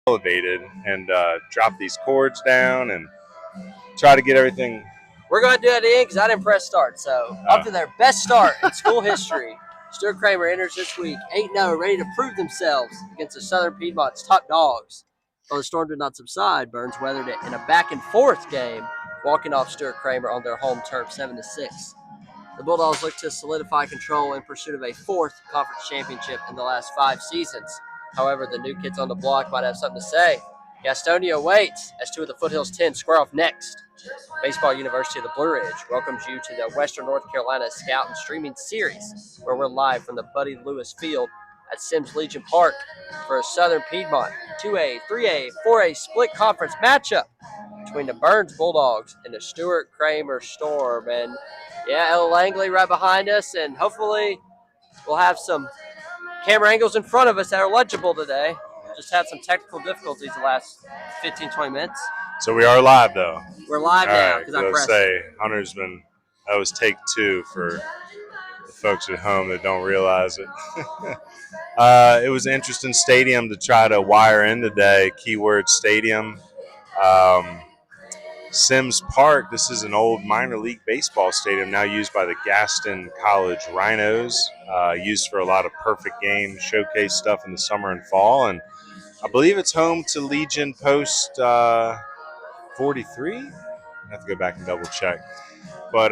elevated and drop these cords down and try to get everything. We're going to do it again because I didn't press start. So, up to their best start in school history, Stuart Cramer enters this week 8-0, ready to prove themselves against the Southern Piedmont's top dogs. While the storm did not subside, Burns weathered it in a back-and-forth game, walking off Stuart Cramer on their home turf 7-6. The Bulldogs look to solidify control in pursuit of a fourth conference championship in the last 5 seasons. However, the new kids on the block might have something to say. Gastonia waits as 2 of the Foothills 10 square off next. Baseball University of the Blue Ridge welcomes you to the Western North Carolina Scout and Streaming Series, where we're live from the Buddy Lewis Field at Sims Legion Park for a Southern Piedmont 2A, 3A, 4A split conference matchup between the Burns Bulldogs and the Stuart Cramer Storm. And yeah, Ella Langley right behind us, and hopefully we'll have some camera angles in front of us that are legible today. Just had some technical difficulties the last 15-20 minutes. So we are live, though. We're live now because I pressed. Hunter's been, that was take 2 for the folks at home that don't realize it. It was an interesting stadium to try to wire in today, keyword stadium. Sims Park, this is an old minor league baseball stadium now used by the Gaston College Rhinos, used for a lot of perfect game showcase stuff in the summer and fall. And I believe it's home to Legion Post 43. I have to go back and double check. But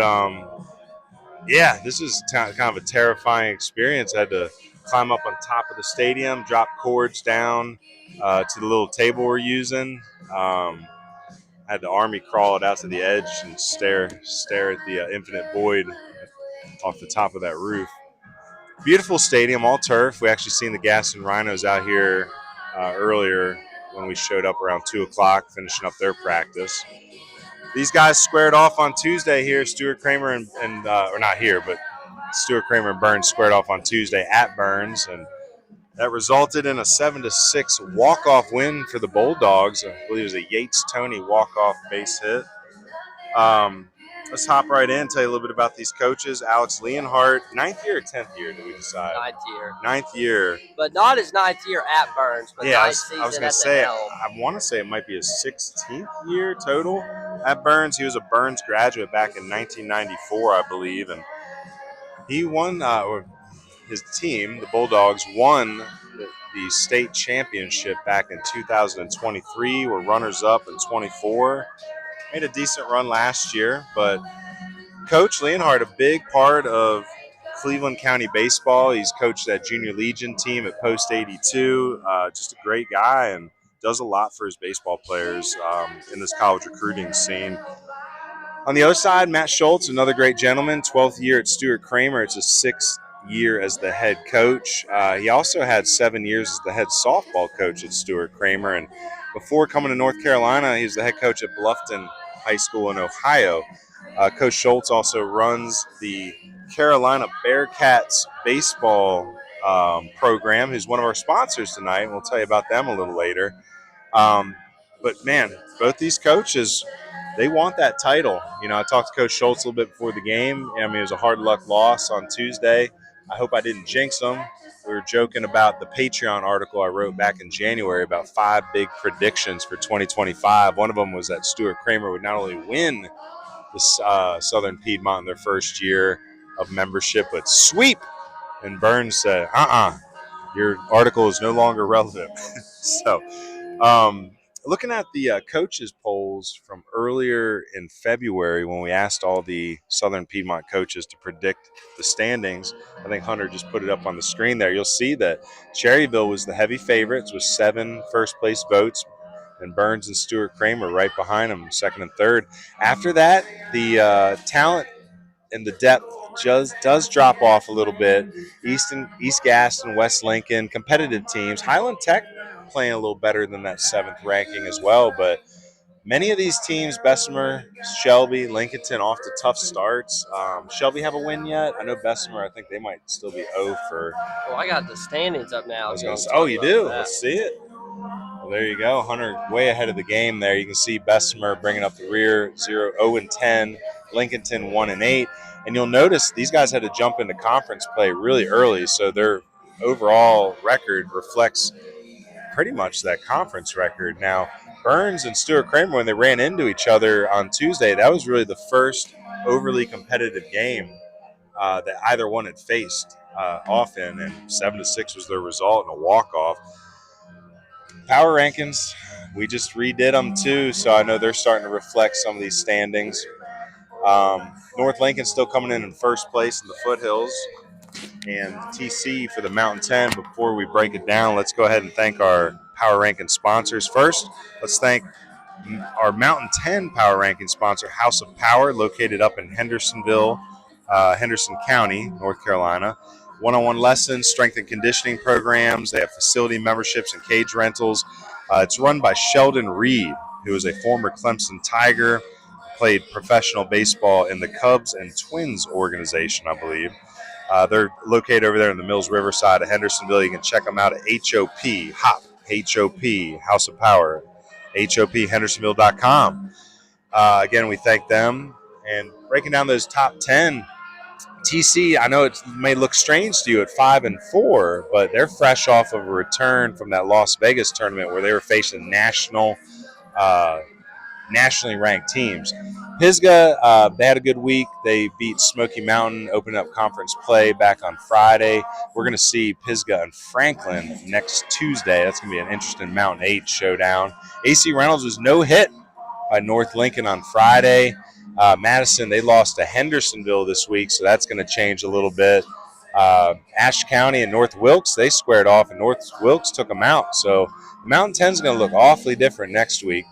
yeah, this is kind of a terrifying experience. I had to climb up on top of the stadium, drop cords down to the little table we're using. Had the Army crawl it out to the edge and stare at the infinite void off the top of that roof. Beautiful stadium, all turf. We actually seen the Gaston Rhinos out here earlier when we showed up around 2 o'clock, finishing up their practice. These guys squared off on Tuesday here. Stuart Cramer and or not here, but Stuart Cramer and Burns squared off on Tuesday at Burns, and that resulted in a 7-6 walk-off win for the Bulldogs. I believe it was a Yates-Tony walk-off base hit. Let's hop right in, tell you a little bit about these coaches. Alex Leonhardt, 9th year or 10th year, did we decide? 9th year. 9th year. But not his 9th year at Burns, but yeah, 9th season I was going at to say, the helm. I want to say it might be his 16th year total at Burns. He was a Burns graduate back in 1994, I believe, and he won, or his team, the Bulldogs, won the state championship back in 2023. Were runners-up in 24. Made a decent run last year, but Coach Leonhardt, a big part of Cleveland County baseball. He's coached that junior Legion team at Post 82. Just a great guy and does a lot for his baseball players in this college recruiting scene. On the other side, Matt Schultz, another great gentleman, 12th year at Stuart Cramer. It's his 6th year as the head coach. He also had 7 years as the head softball coach at Stuart Cramer. And before coming to North Carolina, he was the head coach at Bluffton High School in Ohio. Coach Schultz also runs the Carolina Bearcats baseball program, who's one of our sponsors tonight, and we'll tell you about them a little later. But, man, both these coaches, they want that title. You know, I talked to Coach Schultz a little bit before the game. I mean, it was a hard luck loss on Tuesday. I hope I didn't jinx them. We were joking about the Patreon article I wrote back in January about 5 big predictions for 2025. One of them was that Stuart Cramer would not only win the Southern Piedmont in their first year of membership, but sweep. And Burns said, your article is no longer relevant. So, looking at the coaches polls from earlier in February when we asked all the Southern Piedmont coaches to predict the standings, I think Hunter just put it up on the screen there. You'll see that Cherryville was the heavy favorites with 7 first-place votes, and Burns and Stuart Cramer right behind them, 2nd and 3rd. After that, the talent and the depth just does drop off a little bit. East Gaston, West Lincoln, competitive teams. Highland Tech playing a little better than that 7th ranking as well, but many of these teams, Bessemer, Shelby, Lincolnton, off to tough starts. Shelby have a win yet? I know Bessemer, I think they might still be 0 for. Well, I got the standings up now. Oh, you do? Let's see it. Well, there you go. Hunter way ahead of the game there. You can see Bessemer bringing up the rear, 0-10, Lincolnton 1-8. And you'll notice these guys had to jump into conference play really early, so their overall record reflects pretty much that conference record. Now, Burns and Stuart Cramer, when they ran into each other on Tuesday, that was really the first overly competitive game that either one had faced often, and 7-6 was their result and a walk-off. Power rankings, we just redid them too, so I know they're starting to reflect some of these standings. North Lincoln still coming in first place in the foothills, and TC for the Mountain 10. Before we break it down, let's go ahead and thank our power ranking sponsors. First, let's thank our Mountain 10 power ranking sponsor, House of Power, located up in Hendersonville, Henderson County, North Carolina. One-on-one lessons, strength and conditioning programs. They have facility memberships and cage rentals. It's run by Sheldon Reed, who is a former Clemson Tiger, played professional baseball in the Cubs and Twins organization, I believe. They're located over there in the Mills River side of Hendersonville. You can check them out at HOP, House of Power, HOPHendersonville.com. Again, we thank them. And breaking down those top 10, TC, I know it may look strange to you at 5-4, but they're fresh off of a return from that Las Vegas tournament where they were facing nationally ranked teams. Pisgah, they had a good week. They beat Smoky Mountain, opening up conference play back on Friday. We're going to see Pisgah and Franklin next Tuesday. That's going to be an interesting Mountain 8 showdown. AC Reynolds was no hit by North Lincoln on Friday. Madison, they lost to Hendersonville this week, so that's going to change a little bit. Ashe County and North Wilkes, they squared off, and North Wilkes took them out. So the Mountain 10 is going to look awfully different next week.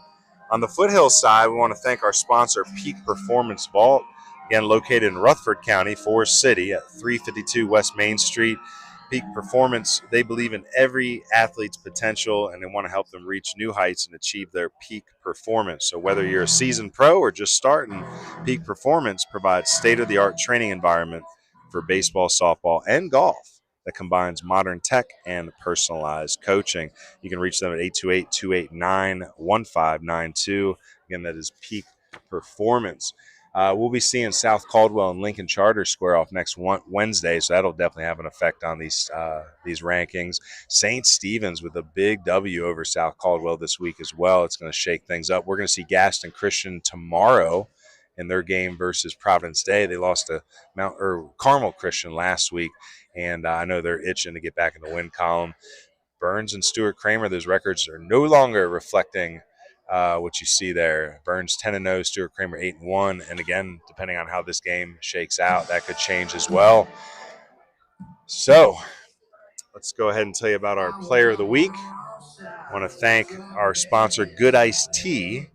On the foothill side, we want to thank our sponsor, Peak Performance Vault, again located in Rutherford County, Forest City at 352 West Main Street. Peak Performance, they believe in every athlete's potential, and they want to help them reach new heights and achieve their peak performance. So whether you're a seasoned pro or just starting, Peak Performance provides state-of-the-art training environment for baseball, softball, and golf that combines modern tech and personalized coaching. You can reach them at 828-289-1592. Again, that is Peak Performance. We'll be seeing South Caldwell and Lincoln Charter square off next Wednesday, so that'll definitely have an effect on these rankings. St. Stephen's with a big W over South Caldwell this week as well. It's going to shake things up. We're going to see Gaston Christian tomorrow in their game versus Providence Day. They lost to Carmel Christian last week, and I know they're itching to get back in the win column. Burns and Stuart Cramer, those records are no longer reflecting what you see there. Burns 10-0, Stuart Cramer 8-1, and again, depending on how this game shakes out, that could change as well. So let's go ahead and tell you about our player of the week. I want to thank our sponsor, Good Iced Tea,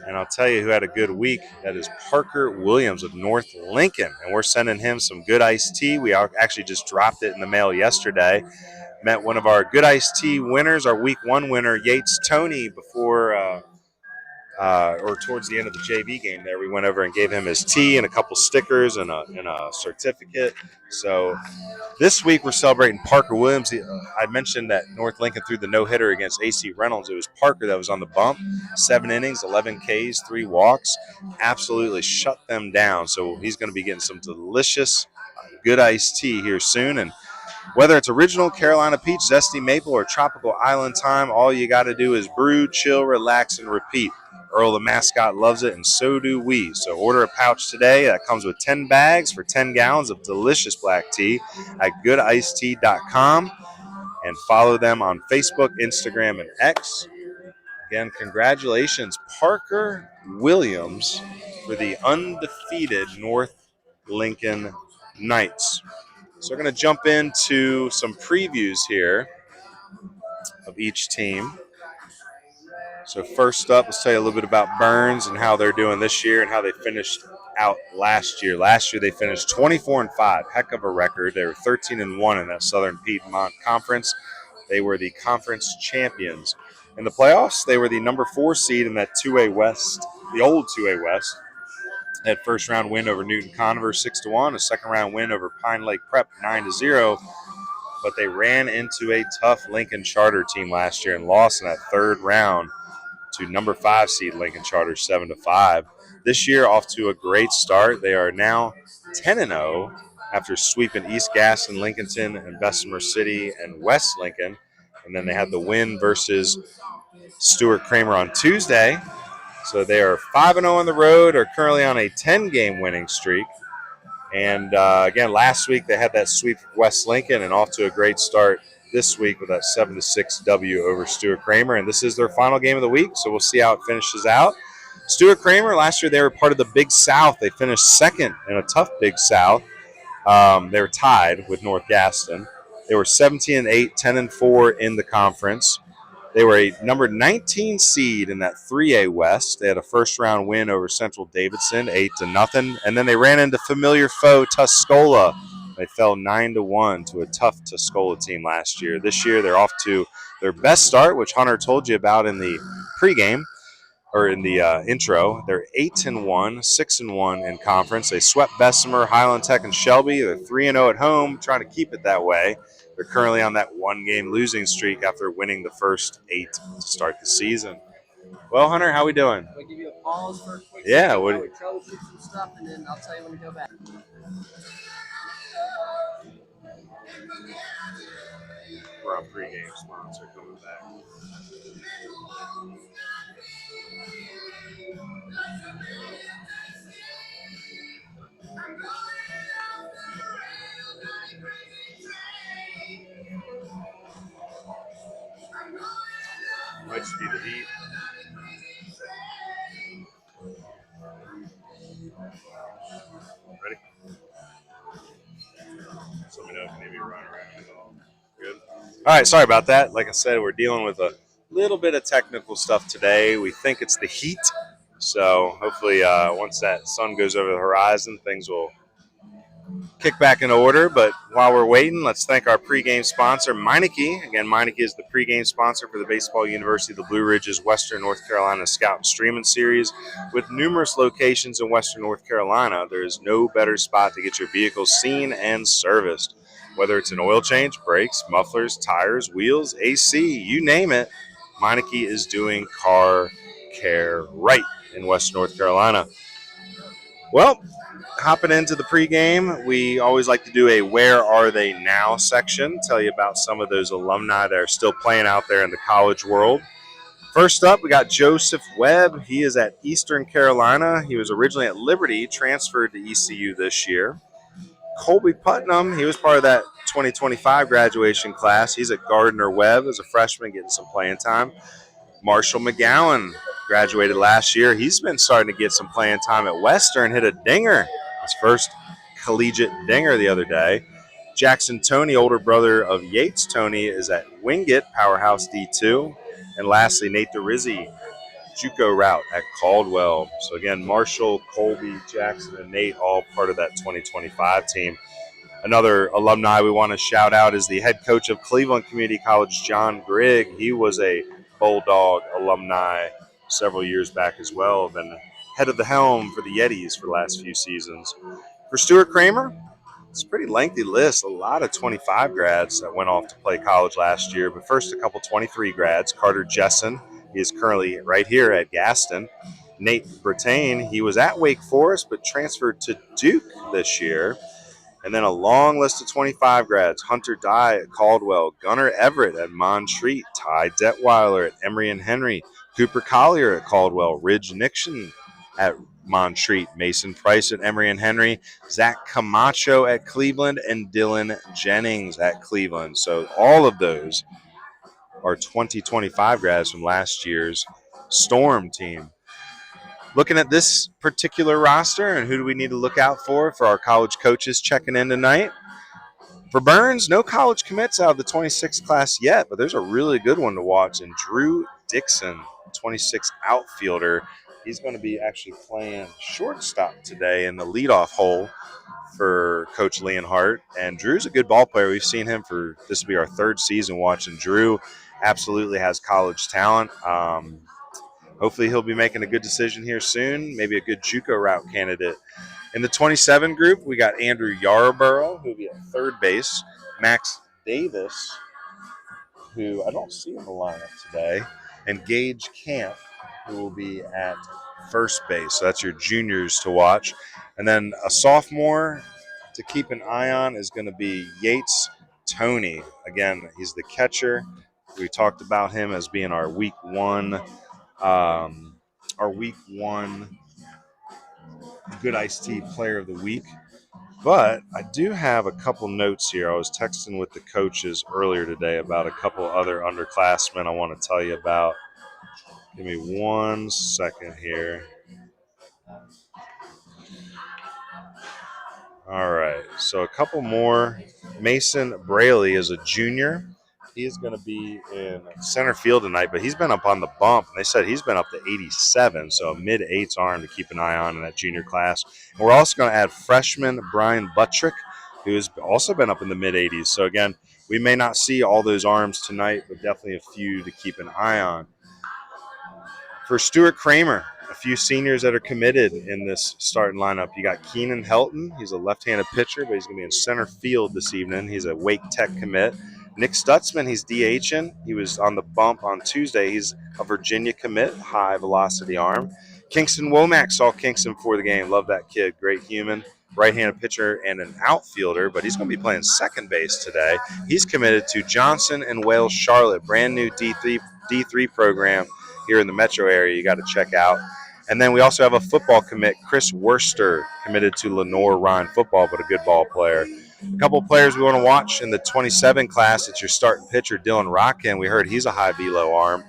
and I'll tell you who had a good week. That is Parker Williams of North Lincoln, and we're sending him some Good Iced Tea. We actually just dropped it in the mail yesterday. Met one of our Good Iced Tea winners, our week 1 winner, Yates Tony, before or towards the end of the JV game there. We went over and gave him his tea and a couple stickers and a certificate. So this week we're celebrating Parker Williams. I mentioned that North Lincoln threw the no-hitter against AC Reynolds. It was Parker that was on the bump. 7 innings, 11 Ks, 3 walks. Absolutely shut them down. So he's going to be getting some delicious Good Iced Tea here soon. And whether it's original Carolina peach, zesty maple, or tropical island thyme, all you got to do is brew, chill, relax, and repeat. Earl the mascot loves it, and so do we. So order a pouch today that comes with 10 bags for 10 gallons of delicious black tea at goodicedtea.com, and follow them on Facebook, Instagram, and X. Again, congratulations, Parker Williams, for the undefeated North Lincoln Knights. So we're going to jump into some previews here of each team. So first up, let's tell you a little bit about Burns and how they're doing this year and how they finished out last year. Last year they finished 24-5, heck of a record. They were 13-1 in that Southern Piedmont Conference. They were the conference champions. In the playoffs, they were the number 4 seed in that 2A West, the old 2A West. Had first round win over Newton Conover 6-1, a second round win over Pine Lake Prep 9-0. But they ran into a tough Lincoln Charter team last year and lost in that third round to number 5 seed Lincoln Charter 7-5. This year, off to a great start. They are now 10-0 after sweeping East Gaston, Lincolnton, and Bessemer City and West Lincoln. And then they had the win versus Stuart Cramer on Tuesday. So they are 5-0 on the road, are currently on a 10-game winning streak. And again, last week they had that sweep of West Lincoln and off to a great start this week with that 7-6 W over Stuart Cramer. And this is their final game of the week, so we'll see how it finishes out. Stuart Cramer, last year they were part of the Big South. They finished second in a tough Big South. They were tied with North Gaston. They were 17-8, 10-4 in the conference. They were a number 19 seed in that 3A West. They had a first-round win over Central Davidson, 8-0, and then they ran into familiar foe Tuscola. They fell 9-1 to a tough Tuscola team last year. This year, they're off to their best start, which Hunter told you about in the pregame or in the intro. They're 8-1, 6-1 in conference. They swept Bessemer, Highland Tech, and Shelby. They're 3-0 at home, trying to keep it that way. They're currently on that one-game losing streak after winning the first 8 to start the season. Well, Hunter, how we doing? We'll give you a pause for a quick Yeah. second while we troubleshoot some stuff, and then I'll tell you when to go back. We're on pregame sponsor coming back. Might just be the heat. Ready? So let me know if maybe run around at all. Good. All right, sorry about that. Like I said, we're dealing with a little bit of technical stuff today. We think it's the heat. So hopefully once that sun goes over the horizon, things will kick back in order. But while we're waiting, let's thank our pregame sponsor, Meineke. Again, Meineke is the pregame sponsor for the Baseball University of the Blue Ridges Western North Carolina Scout Streaming Series. With numerous locations in Western North Carolina, there is no better spot to get your vehicles seen and serviced. Whether it's an oil change, brakes, mufflers, tires, wheels, AC, you name it, Meineke is doing car care right in Western North Carolina. Well, hopping into the pregame, we always like to do a Where Are They Now section, tell you about some of those alumni that are still playing out there in the college world. First up, we got Joseph Webb. He is at Eastern Carolina. He was originally at Liberty, transferred to ECU this year. Colby Putnam, he was part of that 2025 graduation class. He's at Gardner-Webb as a freshman, getting some playing time. Marshall McGowan graduated last year. He's been starting to get some playing time at Western, hit a dinger, his first collegiate dinger the other day. Jackson Toney, older brother of Yates Toney, is at Wingate, Powerhouse D2. And lastly, Nate DeRizzi, JUCO route at Caldwell. So again, Marshall, Colby, Jackson, and Nate all part of that 2025 team. Another alumni we want to shout out is the head coach of Cleveland Community College, John Grigg. He was a Bulldog alumni several years back as well. Been head of the helm for the Yetis for the last few seasons. For Stuart Cramer, it's a pretty lengthy list. A lot of 25 grads that went off to play college last year. But first, a couple 23 grads. Carter Jessen, he is currently right here at Gaston. Nate Brattain, he was at Wake Forest but transferred to Duke this year. And then a long list of 25 grads. Hunter Dye at Caldwell, Gunnar Everett at Montreat, Ty Detweiler at Emory and Henry, Cooper Collier at Caldwell, Ridge Nixon at Montreat, Mason Price at Emory and Henry, Zach Camacho at Cleveland, and Dylan Jennings at Cleveland. So all of those are 2025 grads from last year's Storm team. Looking at this particular roster and who do we need to look out for our college coaches checking in tonight. For Burns, no college commits out of the 26 class yet, but there's a really good one to watch in Drew Dixon, 26 outfielder. He's going to be actually playing shortstop today in the leadoff hole for Coach Leonhardt. And Drew's a good ball player. We've seen him for, this will be our third season watching Drew. Absolutely has college talent. Hopefully he'll be making a good decision here soon, maybe a good JUCO route candidate. In the 27 group, we got Andrew Yarborough, who will be at third base, Max Davis, who I don't see in the lineup today, and Gage Camp, who will be at first base. So that's your juniors to watch. And then a sophomore to keep an eye on is going to be Yates Toney. Again, he's the catcher We talked about him as being our week one Good Iced Tea Player of the Week. But I do have a couple notes here. I was texting with the coaches earlier today about a couple other underclassmen I want to tell you about. Give me 1 second here. All right, so a couple more. Mason Braley is a junior. He is going to be in center field tonight, but he's been up on the bump. And they said he's been up to 87, so a mid-8s arm to keep an eye on in that junior class. And we're also going to add freshman Brian Buttrick, who's also been up in the mid-80s. So, again, we may not see all those arms tonight, but definitely a few to keep an eye on. For Stuart Cramer, a few seniors that are committed in this starting lineup. You got Keenan Helton. He's a left-handed pitcher, but he's going to be in center field this evening. He's a Wake Tech commit. Nick Stutzman, he's DHing. He was on the bump on Tuesday. He's a Virginia commit, high-velocity arm. Kingston Womack saw Kingston before the game. Love that kid. Great human. Right-handed pitcher and an outfielder, but he's going to be playing second base today. He's committed to Johnson and Wales Charlotte, brand new D3 program here in the metro area you got to check out. And then we also have a football commit, Chris Worster, committed to Lenore Rhine football, but a good ball player. A couple of players we want to watch in the 27 class. It's your starting pitcher, Dylan Rockin. We heard he's a high velo arm.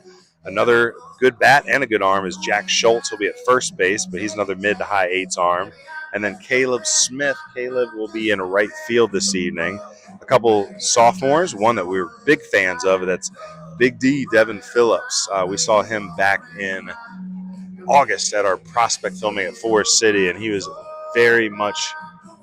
Another good bat and a good arm is Jack Schultz. He'll be at first base, but he's another mid to high 8s arm. And then Caleb Smith. Caleb will be in right field this evening. A couple sophomores, one that we were big fans of, that's Big D, Devin Phillips. We saw him back in August at our prospect filming at Forest City, and he was very much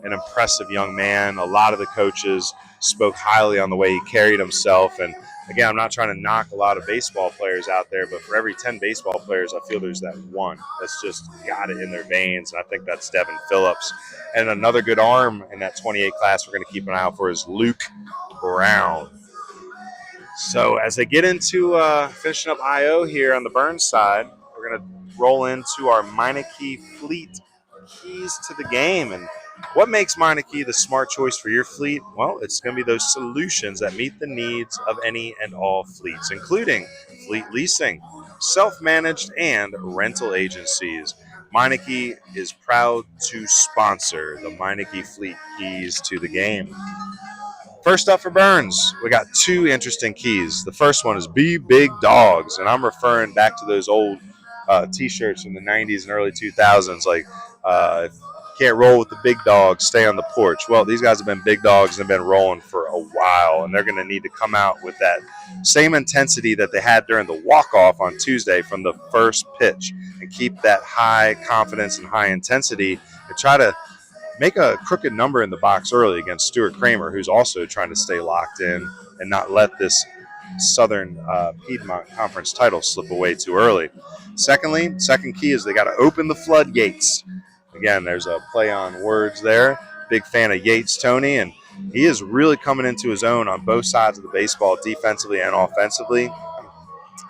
an impressive young man. A lot of the coaches spoke highly on the way he carried himself. And again, I'm not trying to knock a lot of baseball players out there, but for every 10 baseball players, I feel there's that one that's just got it in their veins, and I think that's Devin Phillips. And another good arm in that 28 class we're going to keep an eye out for is Luke Brown. So as they get into finishing up I.O. here on the Burns side, we're going to roll into our Meineke fleet keys to the game. And what makes Meineke the smart choice for your fleet? Well, it's going to be those solutions that meet the needs of any and all fleets, including fleet leasing, self-managed, and rental agencies. Meineke is proud to sponsor the Meineke fleet keys to the game. First up for Burns, we got two interesting keys. The first one is Be Big Dogs, and I'm referring back to those old T-shirts from the 90s and early 2000s, like if you can't roll with the big dogs, stay on the porch. Well, these guys have been big dogs and have been rolling for a while, and they're going to need to come out with that same intensity that they had during the walk-off on Tuesday from the first pitch and keep that high confidence and high intensity and try to make a crooked number in the box early against Stuart Cramer, who's also trying to stay locked in and not let this Southern Piedmont Conference title slip away too early. Secondly, second key is they got to open the floodgates. Again, there's a play on words there. Big fan of Yates, Tony, and he is really coming into his own on both sides of the baseball, defensively and offensively.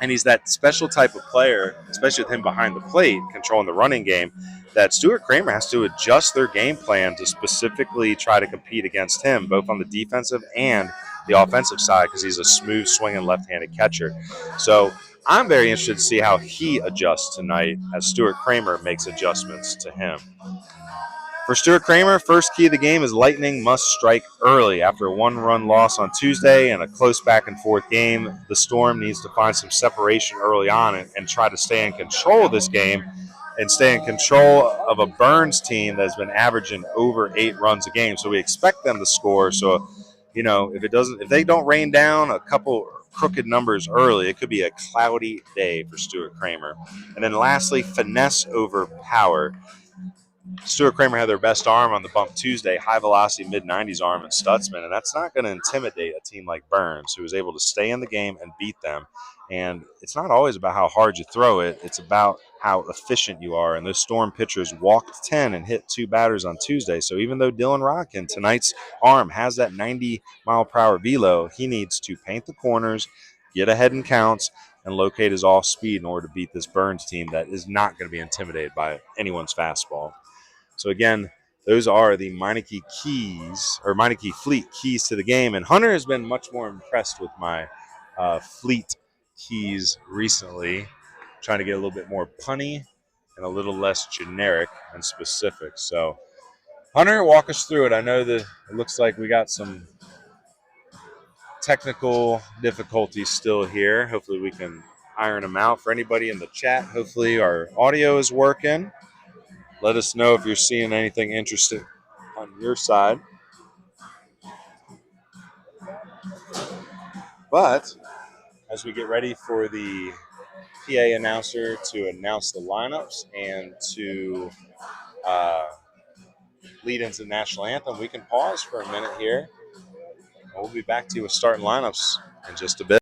And he's that special type of player, especially with him behind the plate, controlling the running game, that Stuart Cramer has to adjust their game plan to specifically try to compete against him, both on the defensive and the offensive side, because he's a smooth swinging left-handed catcher. So I'm very interested to see how he adjusts tonight as Stuart Cramer makes adjustments to him. For Stuart Cramer, first key of the game is lightning must strike early. After a one-run loss on Tuesday and a close back-and-forth game, the Storm needs to find some separation early on and try to stay in control of this game and stay in control of a Burns team that's been averaging over 8 runs a game. So we expect them to score. So, if they don't rain down a couple crooked numbers early, it could be a cloudy day for Stuart Cramer. And then lastly, finesse over power. Stuart Cramer had their best arm on the bump Tuesday, high-velocity, mid-90s arm in Stutzman, and that's not going to intimidate a team like Burns, who was able to stay in the game and beat them. And it's not always about how hard you throw it. It's about how efficient you are. And those Storm pitchers walked 10 and hit 2 batters on Tuesday. So even though Dylan Rockin, tonight's arm, has that 90-mile-per-hour velo, he needs to paint the corners, get ahead in counts, and locate his off-speed in order to beat this Burns team that is not going to be intimidated by anyone's fastball. So again, those are the Meineke keys, or Meineke fleet keys to the game. And Hunter has been much more impressed with my Fleet keys recently, trying to get a little bit more punny and a little less generic and specific. So, Hunter, walk us through it. I know that it looks like we got some technical difficulties still here. Hopefully we can iron them out. For anybody in the chat, hopefully our audio is working. Let us know if you're seeing anything interesting on your side. But as we get ready for the PA announcer to announce the lineups and to lead into the national anthem, we can pause for a minute here. We'll be back to you with starting lineups in just a bit.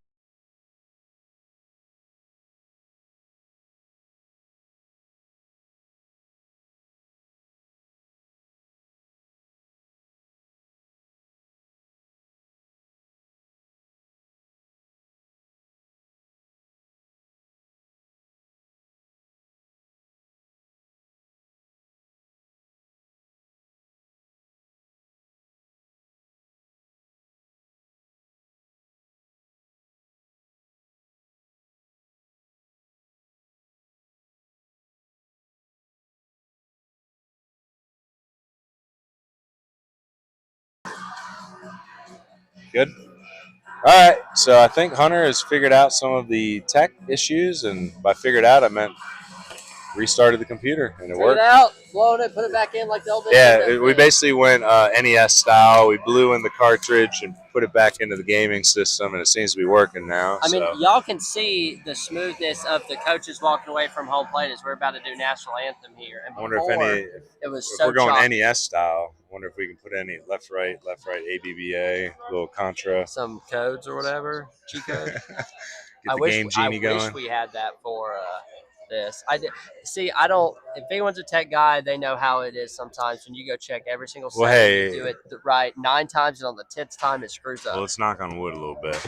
Good. All right. So I think Hunter has figured out some of the tech issues, and by figured out, I meant restarted the computer, and it worked. Figured it out, blowed it, put it back in like the old Yeah, we basically went NES style. We blew in the cartridge and put it back into the gaming system, and it seems to be working now. I mean, y'all can see the smoothness of the coaches walking away from home plate as we're about to do national anthem here. And I wonder if it was if so we're going choppy. NES style. I wonder if we can put any left, right, ABBA, little contra, some codes or whatever, cheat codes. Get the game genie going. I wish we had that for this. I did. See, I don't. If anyone's a tech guy, they know how it is. Sometimes when you go check every single setting, you do it right 9 times, and on the 10th time it screws up. Well, let's knock on wood a little bit.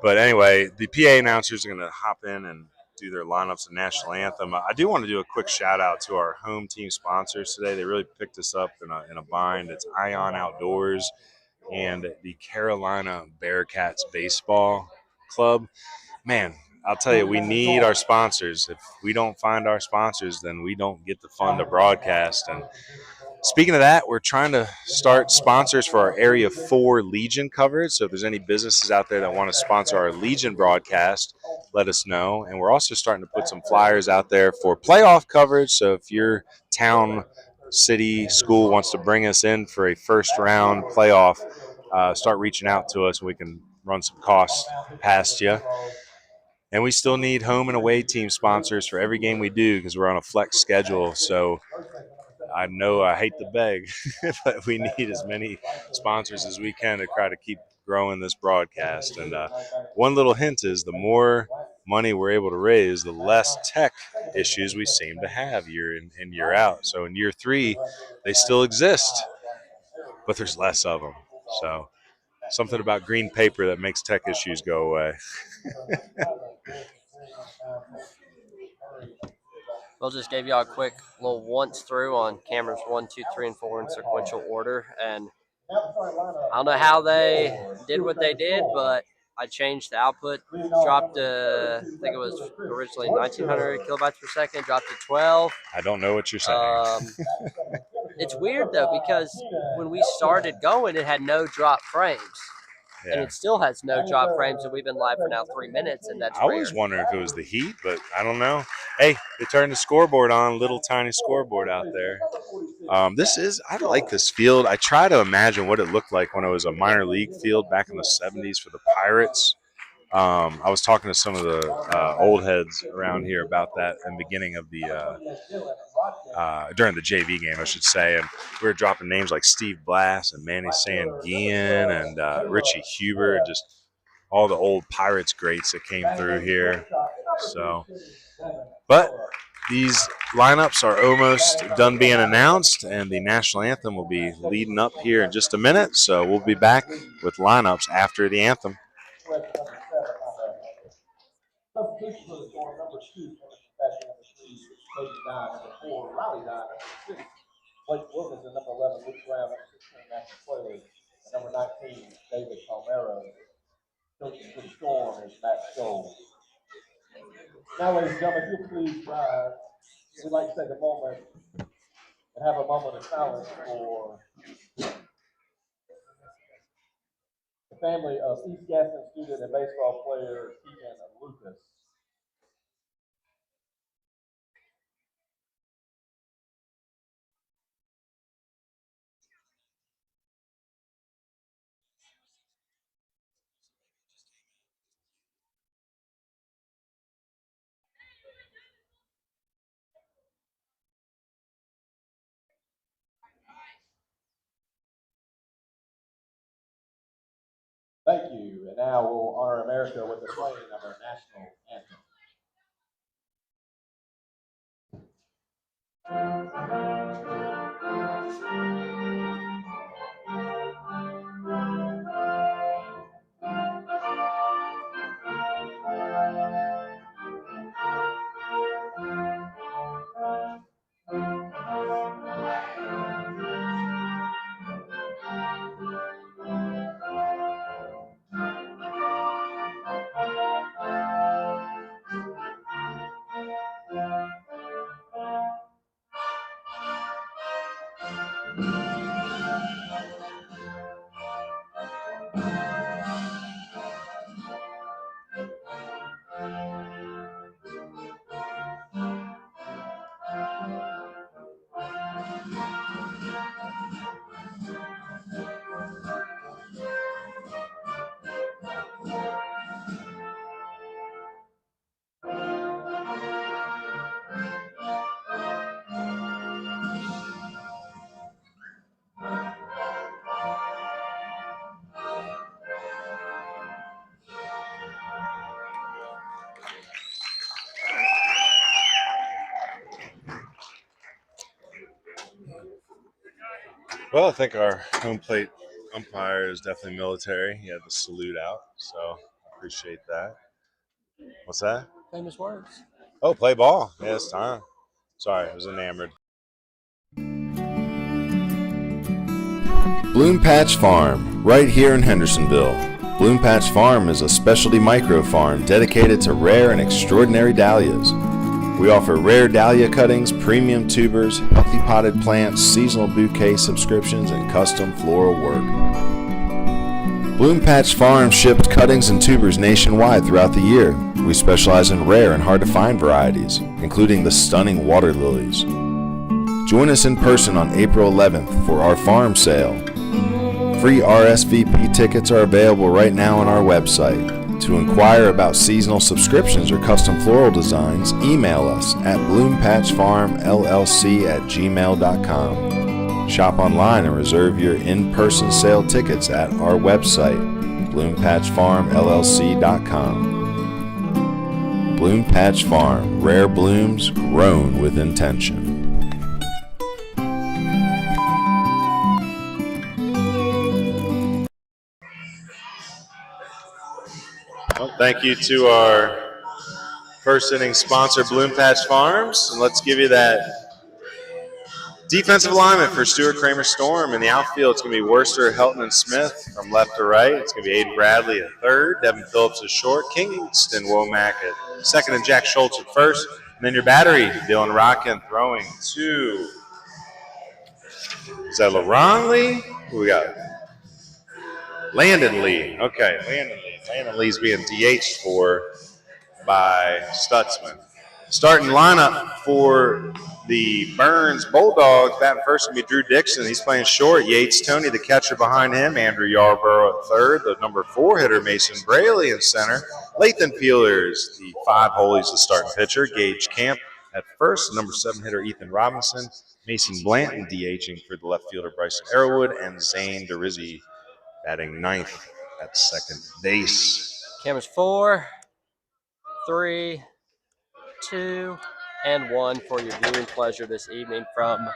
But anyway, the PA announcers are going to hop in and do their lineups and national anthem. I do want to do a quick shout out to our home team sponsors today. They really picked us up in a bind. It's Ion Outdoors and the Carolina Bearcats Baseball Club. Man, I'll tell you, we need our sponsors. If we don't find our sponsors, then we don't get the fun to broadcast. And speaking of that, we're trying to start sponsors for our Area 4 Legion coverage. So if there's any businesses out there that want to sponsor our Legion broadcast, let us know. And we're also starting to put some flyers out there for playoff coverage. So if your town, city, school wants to bring us in for a first round playoff, start reaching out to us and we can run some costs past you. And we still need home and away team sponsors for every game we do because we're on a flex schedule. So I know I hate to beg, but we need as many sponsors as we can to try to keep growing this broadcast. And one little hint is the more money we're able to raise, the less tech issues we seem to have year in and year out. So in year 3, they still exist, but there's less of them. So something about green paper that makes tech issues go away. We'll just give y'all a quick little once through on cameras 1, 2, 3, and 4 in sequential order. And I don't know how they did what they did, but I changed the output, dropped I think it was originally 1900 kilobytes per second, dropped to 12. I don't know what you're saying. It's weird though, because when we started going, it had no drop frames. Yeah. And it still has no drop frames, and we've been live for now 3 minutes, and that's rare. I was wondering if it was the heat, but I don't know. Hey, they turned the scoreboard on, little tiny scoreboard out there. I like this field. I try to imagine what it looked like when it was a minor league field back in the 70s for the Pirates. I was talking to some of the old heads around here about that in the beginning of the during the JV game, I should say, and we were dropping names like Steve Blass and Manny Sanguian and Richie Huber, just all the old Pirates greats that came through here. So, but these lineups are almost done being announced, and the national anthem will be leading up here in just a minute. So we'll be back with lineups after the anthem. Substitution for the Storm, number 2, number 3, Cody Dye, number 4, Riley Dye, number 6, Blake Wilkinson, number 11, Luke Graham, number 16, Matthew Quayle, and number 19, David Palmero. coach for the Storm is Matt Scholes. Now, ladies and gentlemen, if you'll please rise, we'd like to take a moment and have a moment of silence for the family of East Gaston student and baseball player Keegan Lucas. Thank you. And now we'll honor America with the playing of our national anthem. Well, I think our home plate umpire is definitely military. He had the salute out, so appreciate that. What's that? Famous words. Oh, play ball. Yeah, it's time. Sorry, I was enamored. Bloom Patch Farm, right here in Hendersonville. Bloom Patch Farm is a specialty micro farm dedicated to rare and extraordinary dahlias. We offer rare dahlia cuttings, premium tubers, healthy potted plants, seasonal bouquet subscriptions, and custom floral work. Bloom Patch Farm ships cuttings and tubers nationwide throughout the year. We specialize in rare and hard-to-find varieties, including the stunning water lilies. Join us in person on April 11th for our farm sale. Free RSVP tickets are available right now on our website. To inquire about seasonal subscriptions or custom floral designs, email us at bloompatchfarmll@gmail.com. Shop online and reserve your in-person sale tickets at our website, bloompatchfarmllc.com. Bloom Patch Farm, rare blooms grown with intention. Well, thank you to our first inning sponsor, Bloom Patch Farms. And let's give you that defensive alignment for Stuart Cramer Storm. In the outfield, it's going to be Worcester, Helton, and Smith from left to right. It's going to be Aiden Bradley at third, Devin Phillips at short, Kingston Womack at second, and Jack Schultz at first. And then your battery, Dylan Rockin throwing to, is that LaRon Lee? Who we got? Landon Lee. Okay, Landon Lee. Landon Lee's being DH'd by Stutzman. Starting lineup for the Burns Bulldogs. Batting first will be Drew Dixon. He's playing short. Yates Tony, the catcher behind him. Andrew Yarborough at third. The number 4 hitter, Mason Braley in center. Lathan Peelers, the 5-hole, he's the starting pitcher. Gage Camp at first. Number 7 hitter, Ethan Robinson. Mason Blanton DHing for the left fielder, Bryson Arrowwood. And Zane DeRizzi batting ninth at second base. Cameras 4, 3, 2, and 1 for your viewing pleasure this evening from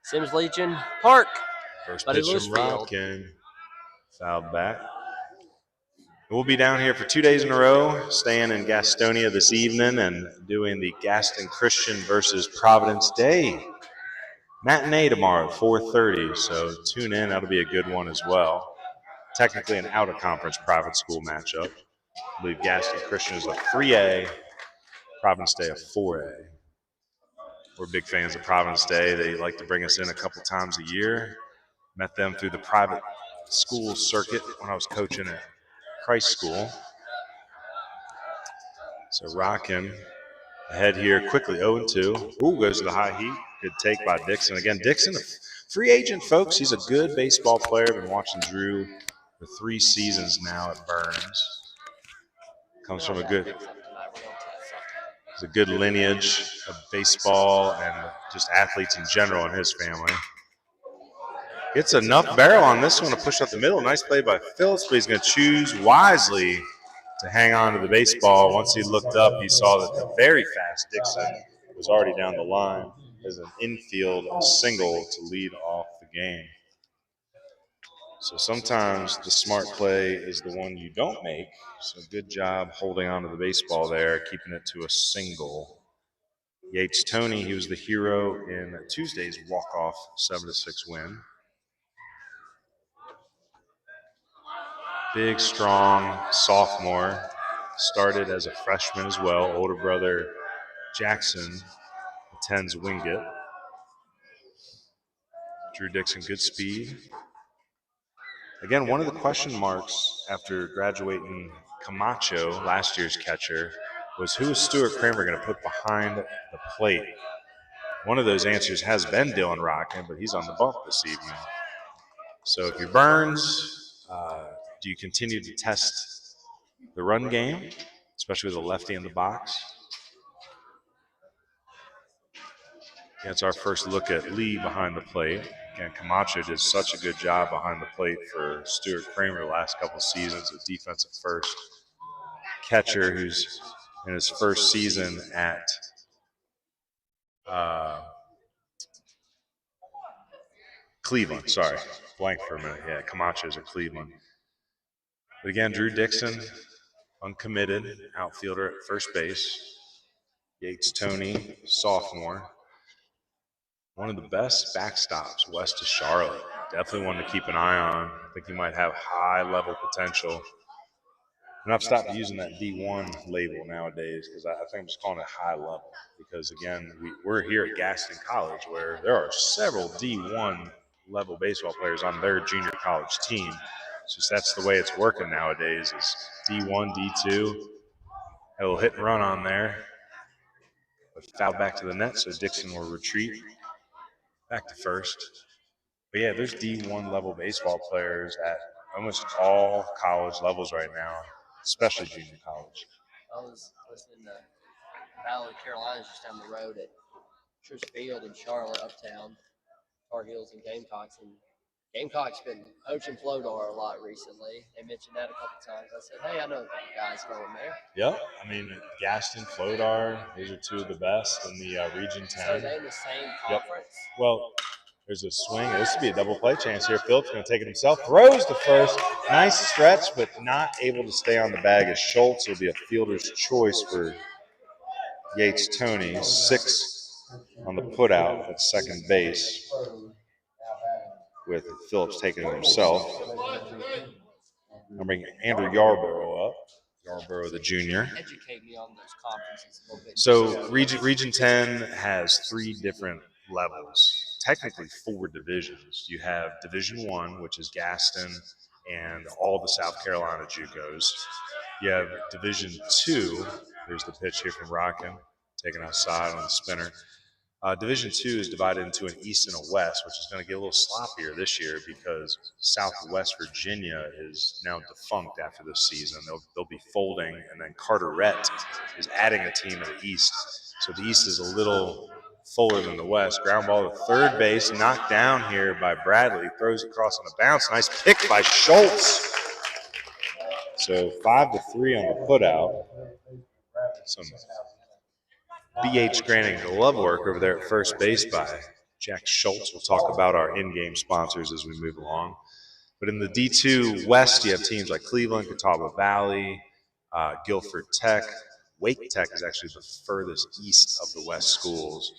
Sims Legion Park. First Buddy pitch Lewis from Field. Robkin. Fouled back. We'll be down here for 2 days in a row, staying in Gastonia this evening and doing the Gaston Christian versus Providence Day matinee tomorrow at 4:30. So tune in. That'll be a good one as well. technically an out-of-conference private school matchup. I believe Gaston Christian is a 3A, Providence Day a 4A. We're big fans of Providence Day. They like to bring us in a couple times a year. Met them through the private school circuit when I was coaching at Christ School. So Rockin' ahead here quickly, 0-2. Ooh, goes to the high heat. Good take by Dixon. Again, Dixon, a free agent, folks. He's a good baseball player. Been watching Drew for 3 seasons now at Burns. Comes from a good lineage of baseball and just athletes in general in his family. Gets enough barrel on this one to push up the middle. Nice play by Phillips, but he's going to choose wisely to hang on to the baseball. Once he looked up, he saw that the very fast Dixon was already down the line as an infield single to lead off the game. So sometimes the smart play is the one you don't make. So good job holding on to the baseball there, keeping it to a single. Yates Tony, he was the hero in Tuesday's walk-off 7-6 win. Big, strong sophomore. Started as a freshman as well. Older brother Jackson attends Wingate. Drew Dixon, good speed. Again, one of the question marks after graduating Camacho, last year's catcher, was who is Stuart Cramer going to put behind the plate? One of those answers has been Dylan Rockin, but he's on the bump this evening. So if you're Burns, do you continue to test the run game, especially with a lefty in the box? Yeah, it's our first look at Lee behind the plate. Again, Camacho did such a good job behind the plate for Stuart Cramer the last couple seasons, a defensive first catcher who's in his first season at Cleveland. Sorry, blank for a minute. Yeah, Camacho's at Cleveland. But again, Drew Dixon, uncommitted outfielder at first base. Yates Tony, sophomore. One of the best backstops west of Charlotte. Definitely one to keep an eye on. I think he might have high-level potential. And I've stopped using that D1 label nowadays because I think I'm just calling it high level. Because, again, we're here at Gaston College where there are several D1 level baseball players on their junior college team. It's just that's the way it's working nowadays is D1, D2. A little hit and run on there. But fouled back to the net, so Dixon will retreat back to first. But yeah, there's D1 level baseball players at almost all college levels right now, especially junior college. I was listening to Valley Carolinas just down the road at Truist Field in Charlotte, uptown, Tar Heels and Gamecocks. And Gamecocks been poaching Flodar a lot recently. They mentioned that a couple times. I said, hey, I know a couple guys going there. Yep. I mean, Gaston, Flodar, those are two of the best in the Region 10. So are they in the same conference? Yep. Well, there's a swing. This would be a double play chance here. Phillips going to take it himself. Throws to first. Nice stretch, but not able to stay on the bag as Schultz will be a fielder's choice for Yates Tony. 6 on the putout at second base with Phillips taking it himself. I'm bringing Andrew Yarborough up. Yarborough, the junior. Educate me on those conferences a little bit. So Region 10 has 3 different levels. Technically 4 divisions. You have Division 1, which is Gaston and all the South Carolina JUCOs. You have Division 2. There's the pitch here from Rockin, taken outside on the spinner. Division 2 is divided into an East and a West, which is going to get a little sloppier this year because Southwest Virginia is now defunct after this season. They'll be folding, and then Carteret is adding a team in the East. So the East is a little fuller than the West. Ground ball to third base, knocked down here by Bradley. Throws across on a bounce. Nice pick by Schultz. So 5-3 on the putout. Some BH Granning glove work over there at first base by Jack Schultz. We'll talk about our in-game sponsors as we move along. But in the D2 West, you have teams like Cleveland, Catawba Valley, Guilford Tech. Wake Tech is actually the furthest east of the West schools.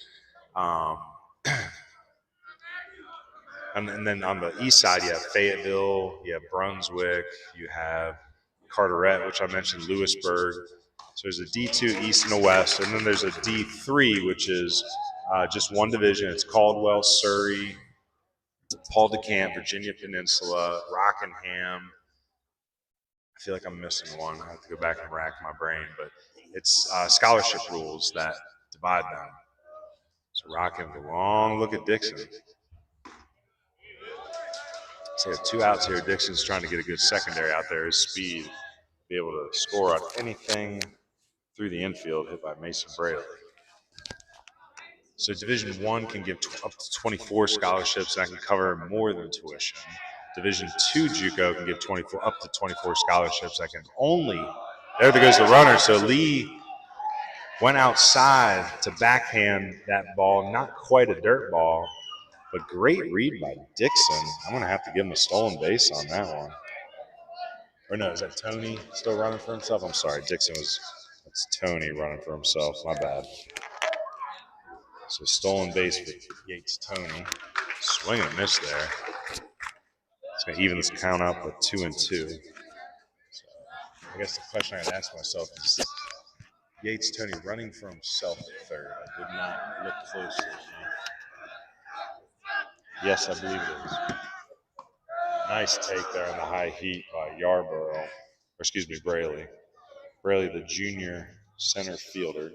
And then on the east side, you have Fayetteville, you have Brunswick, you have Carteret, which I mentioned, Lewisburg. So there's a D2 east and a west, and then there's a D3, which is just one division. It's Caldwell, Surrey, Paul DeCamp, Virginia Peninsula, Rockingham. I feel like I'm missing one. I have to go back and rack my brain, but it's scholarship rules that divide them. So Rockingham, a long look at Dixon. So we have 2 outs here. Dixon's trying to get a good secondary out there. His speed, be able to score on anything through the infield hit by Mason Braley. So Division I can give up to 24 scholarships. That can cover more than tuition. Division II JUCO can give up to 24 scholarships. That can only, there goes the runner. So Lee went outside to backhand that ball. Not quite a dirt ball, but great read by Dixon. I'm going to have to give him a stolen base on that one. Or no, is that Tony still running for himself? I'm sorry, that's Tony running for himself. My bad. So stolen base for Yates Tony. Swing and a miss there. It's going to even this count up with 2-2. So I guess the question I would ask myself is Yates Tony running for himself at third. I did not look closely. Yes, I believe it is. Nice take there on the high heat by Braley. Braley, the junior center fielder.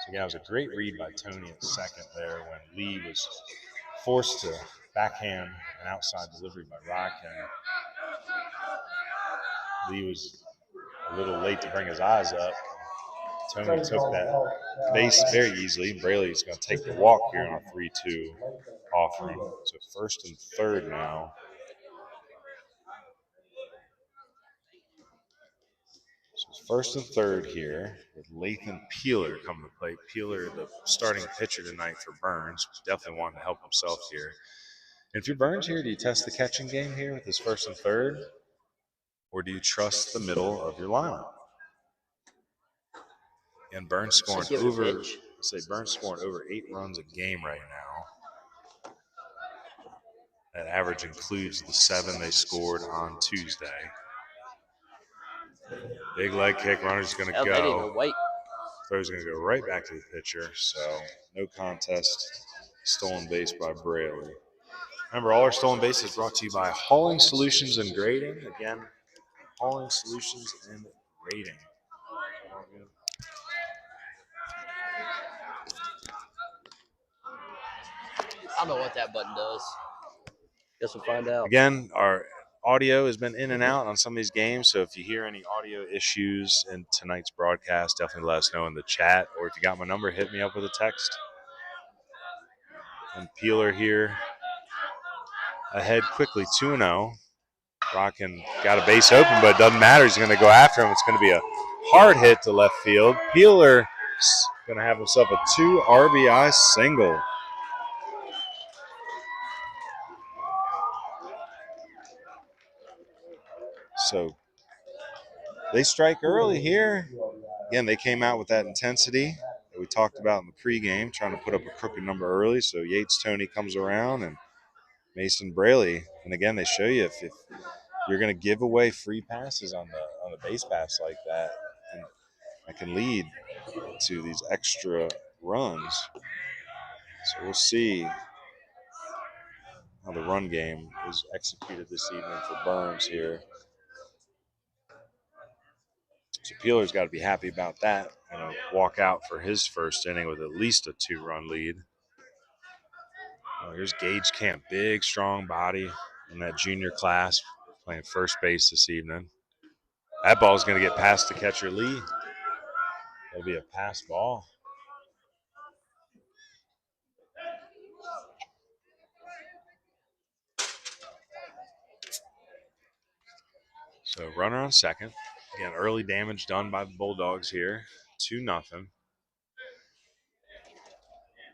So yeah, it was a great read by Tony at second there when Lee was forced to backhand an outside delivery by Rockin. Lee was a little late to bring his eyes up. Tony took that base very easily. Braley's going to take the walk here on a 3-2 offering. So first and third now. So first and third here with Lathan Peeler coming to play. Peeler, the starting pitcher tonight for Burns, definitely wanting to help himself here. And if you're Burns here, do you test the catching game here with his first and third? Or do you trust the middle of your lineup? And Burns scoring over 8 runs a game right now. That average includes the 7 they scored on Tuesday. Big leg kick, runner's going to go. Throw's going to go right back to the pitcher. So no contest. Stolen base by Braley. Remember, all our stolen bases brought to you by Hauling Solutions and Grading. Again, Hauling Solutions and Grading. I don't know what that button does. Guess we'll find out. Again, our audio has been in and out on some of these games, so if you hear any audio issues in tonight's broadcast, definitely let us know in the chat, or if you got my number, hit me up with a text. And Peeler here ahead quickly, 2-0. Rockin got a base open, but it doesn't matter. He's going to go after him. It's going to be a hard hit to left field. Peeler going to have himself a 2 RBI single. So they strike early here. Again, they came out with that intensity that we talked about in the pregame, trying to put up a crooked number early. So Yates Tony comes around and Mason Braley. And again, they show you if you're going to give away free passes on the base pass like that, and that can lead to these extra runs. So we'll see how the run game is executed this evening for Burns here. So Peeler's got to be happy about that. Walk out for his first inning with at least a 2-run lead. Here's Gage Camp, big, strong body in that junior class, playing first base this evening. That ball is going to get past the catcher Lee. It'll be a pass ball. So runner on second. Again, early damage done by the Bulldogs here. 2-0.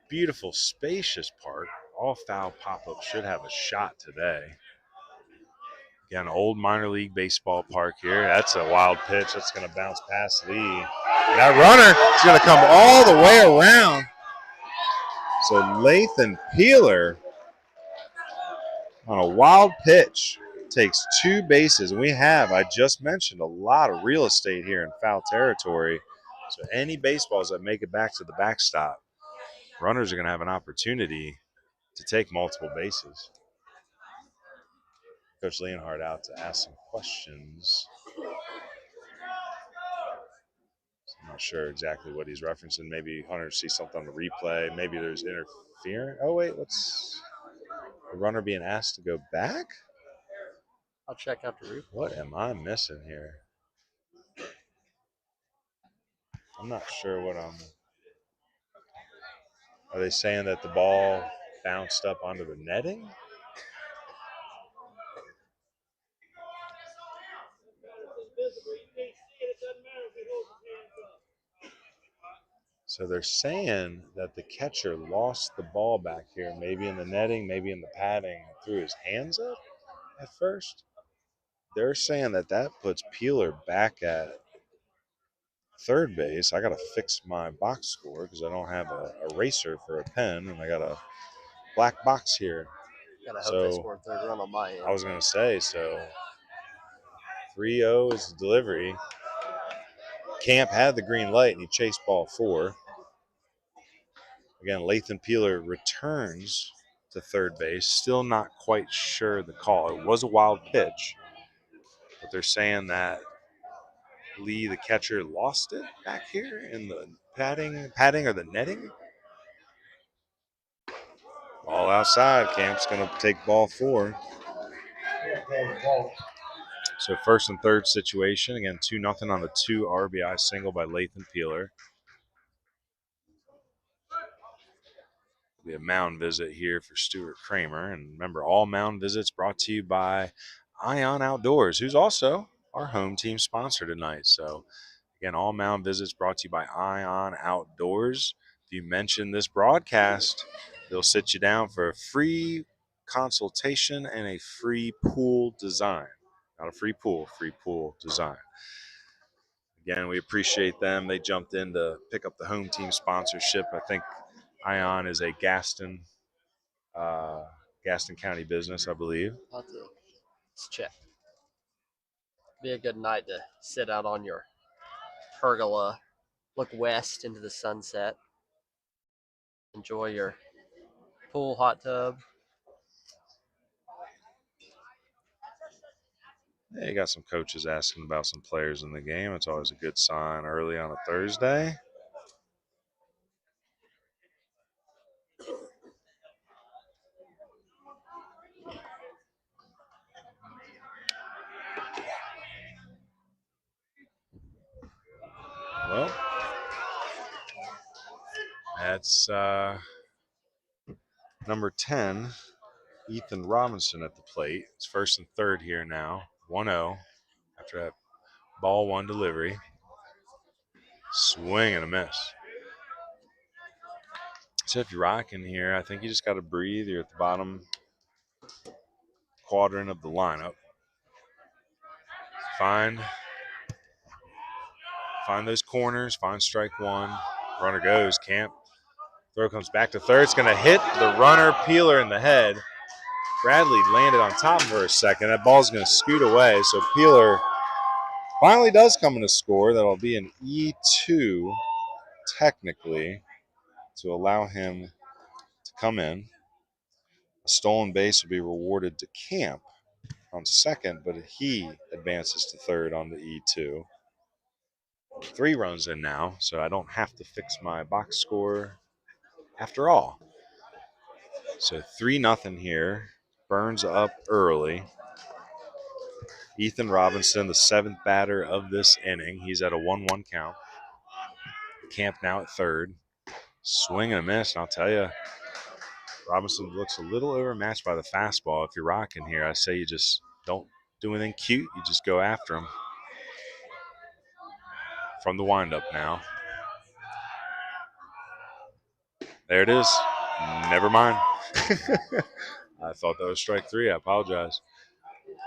Beautiful, spacious park. All foul pop-up should have a shot today. Again, old minor league baseball park here. That's a wild pitch. That's going to bounce past Lee. That runner is going to come all the way around. So Lathan Peeler on a wild pitch takes 2 bases. And we have, I just mentioned, a lot of real estate here in foul territory. So any baseballs that make it back to the backstop, runners are going to have an opportunity to take multiple bases. Coach Leonhardt out to ask some questions. I'm not sure exactly what he's referencing. Maybe Hunter sees something on the replay. Maybe there's interference. Oh, wait, what's the runner being asked to go back? I'll check out the replay. What am I missing here? I'm not sure what I'm. Are they saying that the ball bounced up onto the netting? So they're saying that the catcher lost the ball back here, maybe in the netting, maybe in the padding, and threw his hands up at first. They're saying that that puts Peeler back at third base. I got to fix my box score because I don't have a eraser for a pen, and I got a black box here. Gotta hope they scored third run on my end. I was going to say, so 3-0 is the delivery. Camp had the green light, and he chased ball 4. Again, Lathan Peeler returns to third base. Still not quite sure the call. It was a wild pitch, but they're saying that Lee, the catcher, lost it back here in the padding or the netting. Ball outside. Camp's going to take ball 4. So first and third situation. Again, 2-0 on the 2 RBI single by Lathan Peeler. We have mound visit here for Stuart Cramer. And remember, all mound visits brought to you by Ion Outdoors, who's also our home team sponsor tonight. So, again, all mound visits brought to you by Ion Outdoors. If you mention this broadcast, they'll sit you down for a free consultation and a free pool design. Not a free pool design. Again, we appreciate them. They jumped in to pick up the home team sponsorship. I think Ion is a Gaston County business, I believe. Let's check. Be a good night to sit out on your pergola, look west into the sunset, enjoy your pool hot tub. Yeah, you got some coaches asking about some players in the game. It's always a good sign early on a Thursday. Well, that's number 10, Ethan Robinson at the plate. It's first and third here now, 1-0 after that ball 1 delivery. Swing and a miss. So if you're rocking here, I think you just got to breathe. You're at the bottom quadrant of the lineup. Find those corners, find strike 1. Runner goes, Camp. Throw comes back to third. It's going to hit the runner, Peeler, in the head. Bradley landed on top for a second. That ball's going to scoot away. So Peeler finally does come in to score. That'll be an E2 technically to allow him to come in. A stolen base will be rewarded to Camp on second, but he advances to third on the E2. 3 runs in now, so I don't have to fix my box score after all. So 3-0 here. Burns up early. Ethan Robinson, the 7th batter of this inning. He's at a 1-1 count. Camp now at third. Swing and a miss, and I'll tell you, Robinson looks a little overmatched by the fastball. If you're rocking here, I say you just don't do anything cute. You just go after him. From the windup now. There it is. Never mind. I thought that was strike 3. I apologize.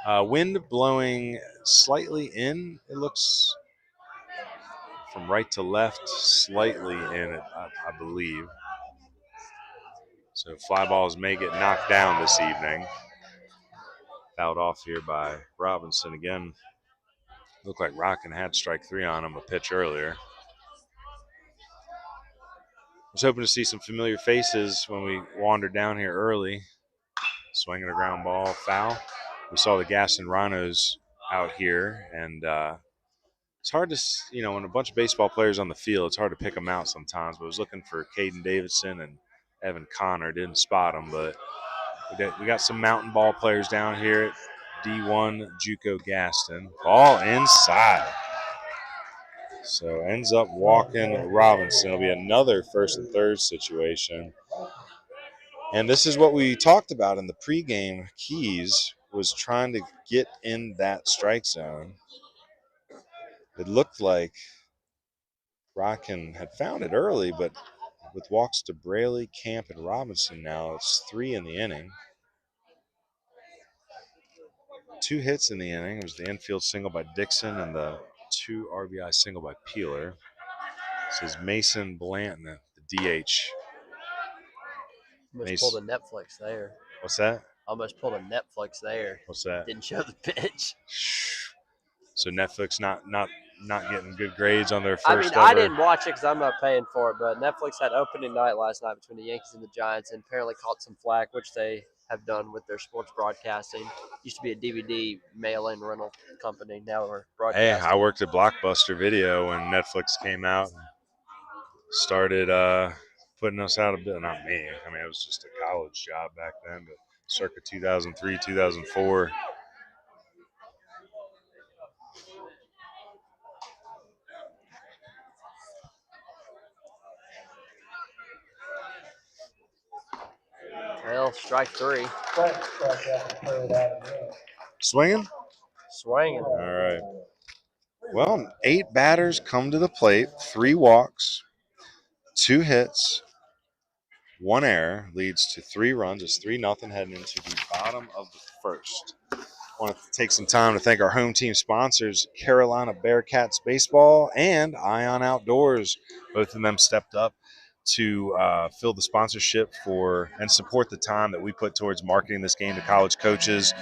Wind blowing slightly in. It looks from right to left, slightly in, I believe. So fly balls may get knocked down this evening. Fouled off here by Robinson again. Looked like Rockin had strike 3 on him a pitch earlier. I was hoping to see some familiar faces when we wandered down here early. Swinging a ground ball, foul. We saw the Gaston Rhinos out here, and it's hard to, when a bunch of baseball players on the field, it's hard to pick them out sometimes. But I was looking for Caden Davidson and Evan Connor. Didn't spot them, but we got some mountain ball players down here at D1 JUCO Gaston. Ball inside. So ends up walking Robinson. It'll be another first and third situation. And this is what we talked about in the pregame. Keys was trying to get in that strike zone. It looked like Rockin had found it early, but with walks to Braley, Camp, and Robinson now, it's 3 in the inning. 2 hits in the inning. It was the infield single by Dixon and the 2 RBI single by Peeler. This is Mason Blanton, the DH. Almost pulled a Netflix there. What's that? Almost pulled a Netflix there. What's that? Didn't show the pitch. So Netflix not getting good grades on their first I didn't watch it because I'm not paying for it, but Netflix had opening night last night between the Yankees and the Giants and apparently caught some flack, which they have done with their sports broadcasting. Used to be a DVD mail-in rental company. Now we're broadcasting. Hey, I worked at Blockbuster Video when Netflix came out and started putting us out a bit. Not me. I mean, it was just a college job back then, but circa 2003, 2004. Well, strike 3. Swinging? Swinging. All right. Well, 8 batters come to the plate, 3 walks, 2 hits, 1 error, leads to 3 runs. It's 3-0 heading into the bottom of the first. I want to take some time to thank our home team sponsors, Carolina Bearcats Baseball and Ion Outdoors. Both of them stepped up to fill the sponsorship for and support the time that we put towards marketing this game to college coaches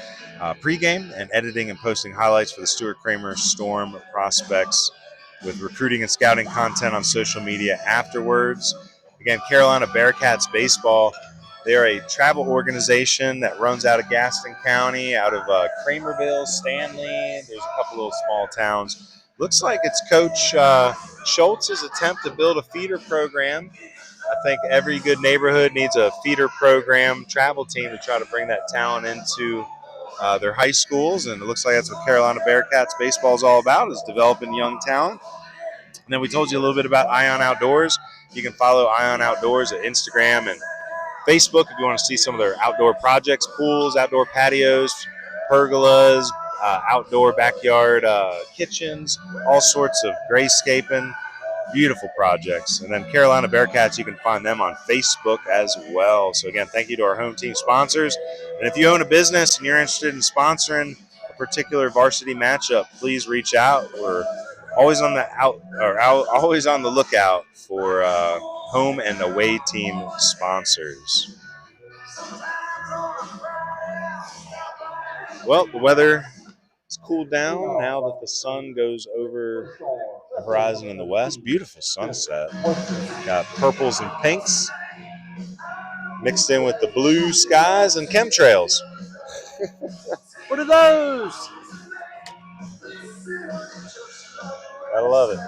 pregame and editing and posting highlights for the Stuart Cramer Storm prospects with recruiting and scouting content on social media afterwards. Again, Carolina Bearcats Baseball, they are a travel organization that runs out of Gaston County, out of Kramerville, Stanley. There's a couple little small towns. Looks like it's Coach Schultz's attempt to build a feeder program. I think every good neighborhood needs a feeder program travel team to try to bring that talent into their high schools, and it looks like that's what Carolina Bearcats baseball is all about, is developing young talent. And then we told you a little bit about Ion Outdoors. You can follow Ion Outdoors at Instagram and Facebook if you want to see some of their outdoor projects, pools, outdoor patios, pergolas, outdoor backyard kitchens, all sorts of grayscaping. Beautiful projects. And then Carolina Bearcats, you can find them on Facebook as well. So again, thank you to our home team sponsors. And if you own a business and you're interested in sponsoring a particular varsity matchup, please reach out. We're always on the always on the lookout for home and away team sponsors. Well, the weather has cooled down now that the sun goes over the horizon in the west. Beautiful sunset. Got purples and pinks mixed in with the blue skies and chemtrails. What are those? Gotta love it.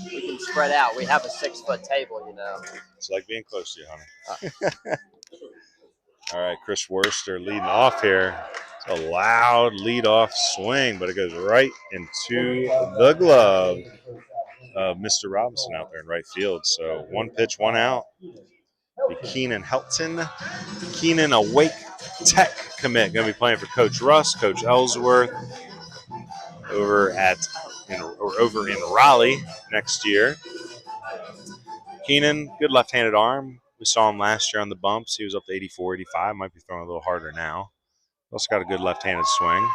We can spread out. We have a 6-foot table, you know. It's like being close to you, honey. All right, Chris Worster leading off here. It's a loud leadoff swing, but it goes right into the glove of Mr. Robinson out there in right field. So 1 pitch, 1 out. Be Keenan Helton. Keenan, a Wake Tech commit, going to be playing for Coach Russ, Coach Ellsworth over in Raleigh next year. Keenan, good left-handed arm. We saw him last year on the bumps. He was up to 84, 85. Might be throwing a little harder now. Also got a good left-handed swing.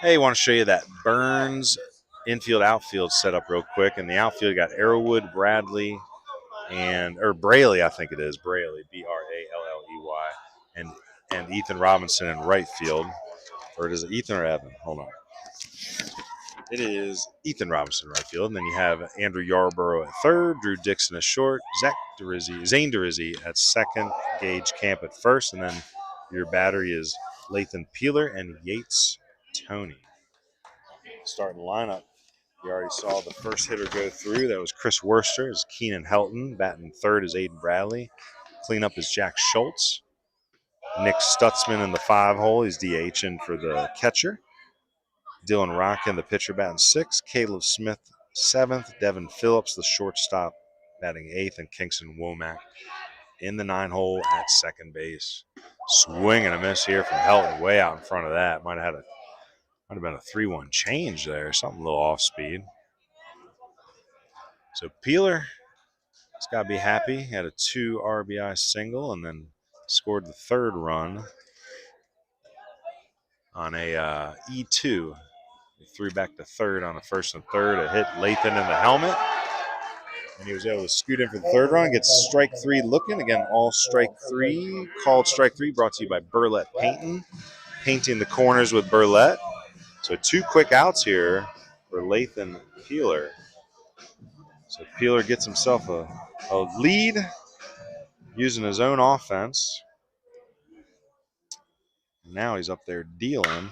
Hey, I want to show you that Burns infield, outfield set up real quick. And the outfield got Arrowwood, Bradley, or Braley, I think it is. Braley, Bralley, and Ethan Robinson in right field. Or is it Ethan or Evan? Hold on. It is Ethan Robinson right field. And then you have Andrew Yarborough at third, Drew Dixon at short, Zane DeRizzi at second, Gage Camp at first, and then your battery is Lathan Peeler and Yates Tony. Starting lineup, you already saw the first hitter go through. That was Chris Worcester. Is Keenan Helton. Batting third is Aiden Bradley. Cleanup is Jack Schultz. Nick Stutzman in the 5-hole. He's DHing for the catcher. Dylan Rockin, the pitcher, batting sixth. Caleb Smith, seventh. Devin Phillips, the shortstop, batting eighth. And Kingston Womack in the 9-hole at second base. Swing and a miss here from Helton, way out in front of that. Might have been a 3-1 change there. Something a little off speed. So Peeler has got to be happy. He had a 2 RBI single and then scored the third run on a E2. He threw back to third on a first and third. It hit Lathan in the helmet. And he was able to scoot in for the third run. Gets strike 3 looking. Again, all strike 3. Called strike 3 brought to you by Burlett Painting. Painting the corners with Burlett. So 2 quick outs here for Lathan Peeler. So Peeler gets himself a lead using his own offense. Now he's up there dealing.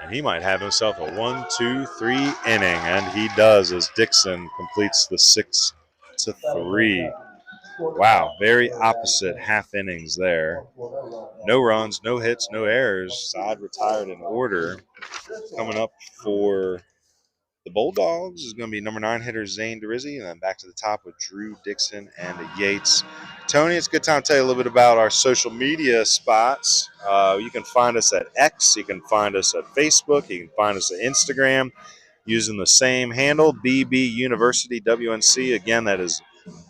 And he might have himself a 1-2-3 inning. And he does as Dixon completes the 6-3. Wow, very opposite half innings there. No runs, no hits, no errors. Side retired in order. Coming up for the Bulldogs is going to be number 9 hitter Zane DeRizzi, and then back to the top with Drew Dixon and Yates. Tony, it's a good time to tell you a little bit about our social media spots. You can find us at X. You can find us at Facebook. You can find us at Instagram using the same handle, BB University WNC. Again, that is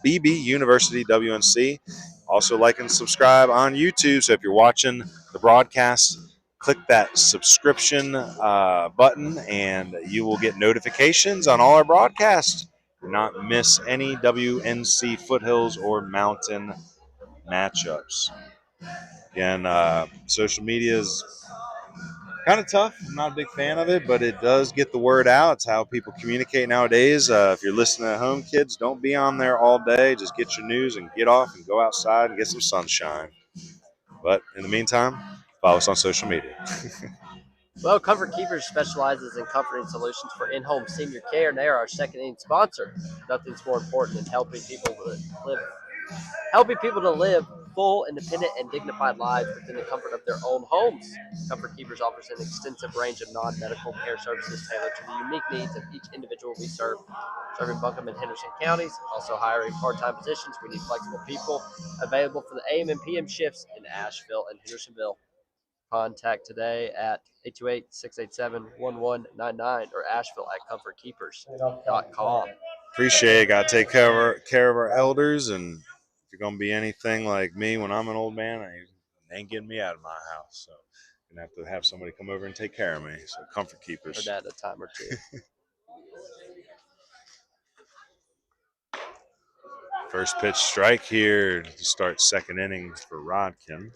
BB University WNC. Also like and subscribe on YouTube. So if you're watching the broadcast, click that subscription button and you will get notifications on all our broadcasts. Do not miss any WNC foothills or mountain matchups. Again, social media is kind of tough. I'm not a big fan of it, but it does get the word out. It's how people communicate nowadays. If you're listening at home, kids, don't be on there all day. Just get your news and get off and go outside and get some sunshine. But in the meantime, follow us on social media. Well, Comfort Keepers specializes in comforting solutions for in-home senior care, and they are our second inning sponsor. Nothing's more important than helping people to live full, independent, and dignified lives within the comfort of their own homes. Comfort Keepers offers an extensive range of non-medical care services tailored to the unique needs of each individual we serve, serving Buncombe and Henderson counties. Also hiring part-time positions. We need flexible people available for the AM and PM shifts in Asheville and Hendersonville. Contact today at 828-687-1199 or Asheville at comfortkeepers.com. Appreciate it. Got to take care of our elders, and if you're going to be anything like me when I'm an old man, I ain't getting me out of my house. So I'm going to have somebody come over and take care of me. So Comfort Keepers. Or dad a time or two. First pitch strike here to start second inning for Rodkin.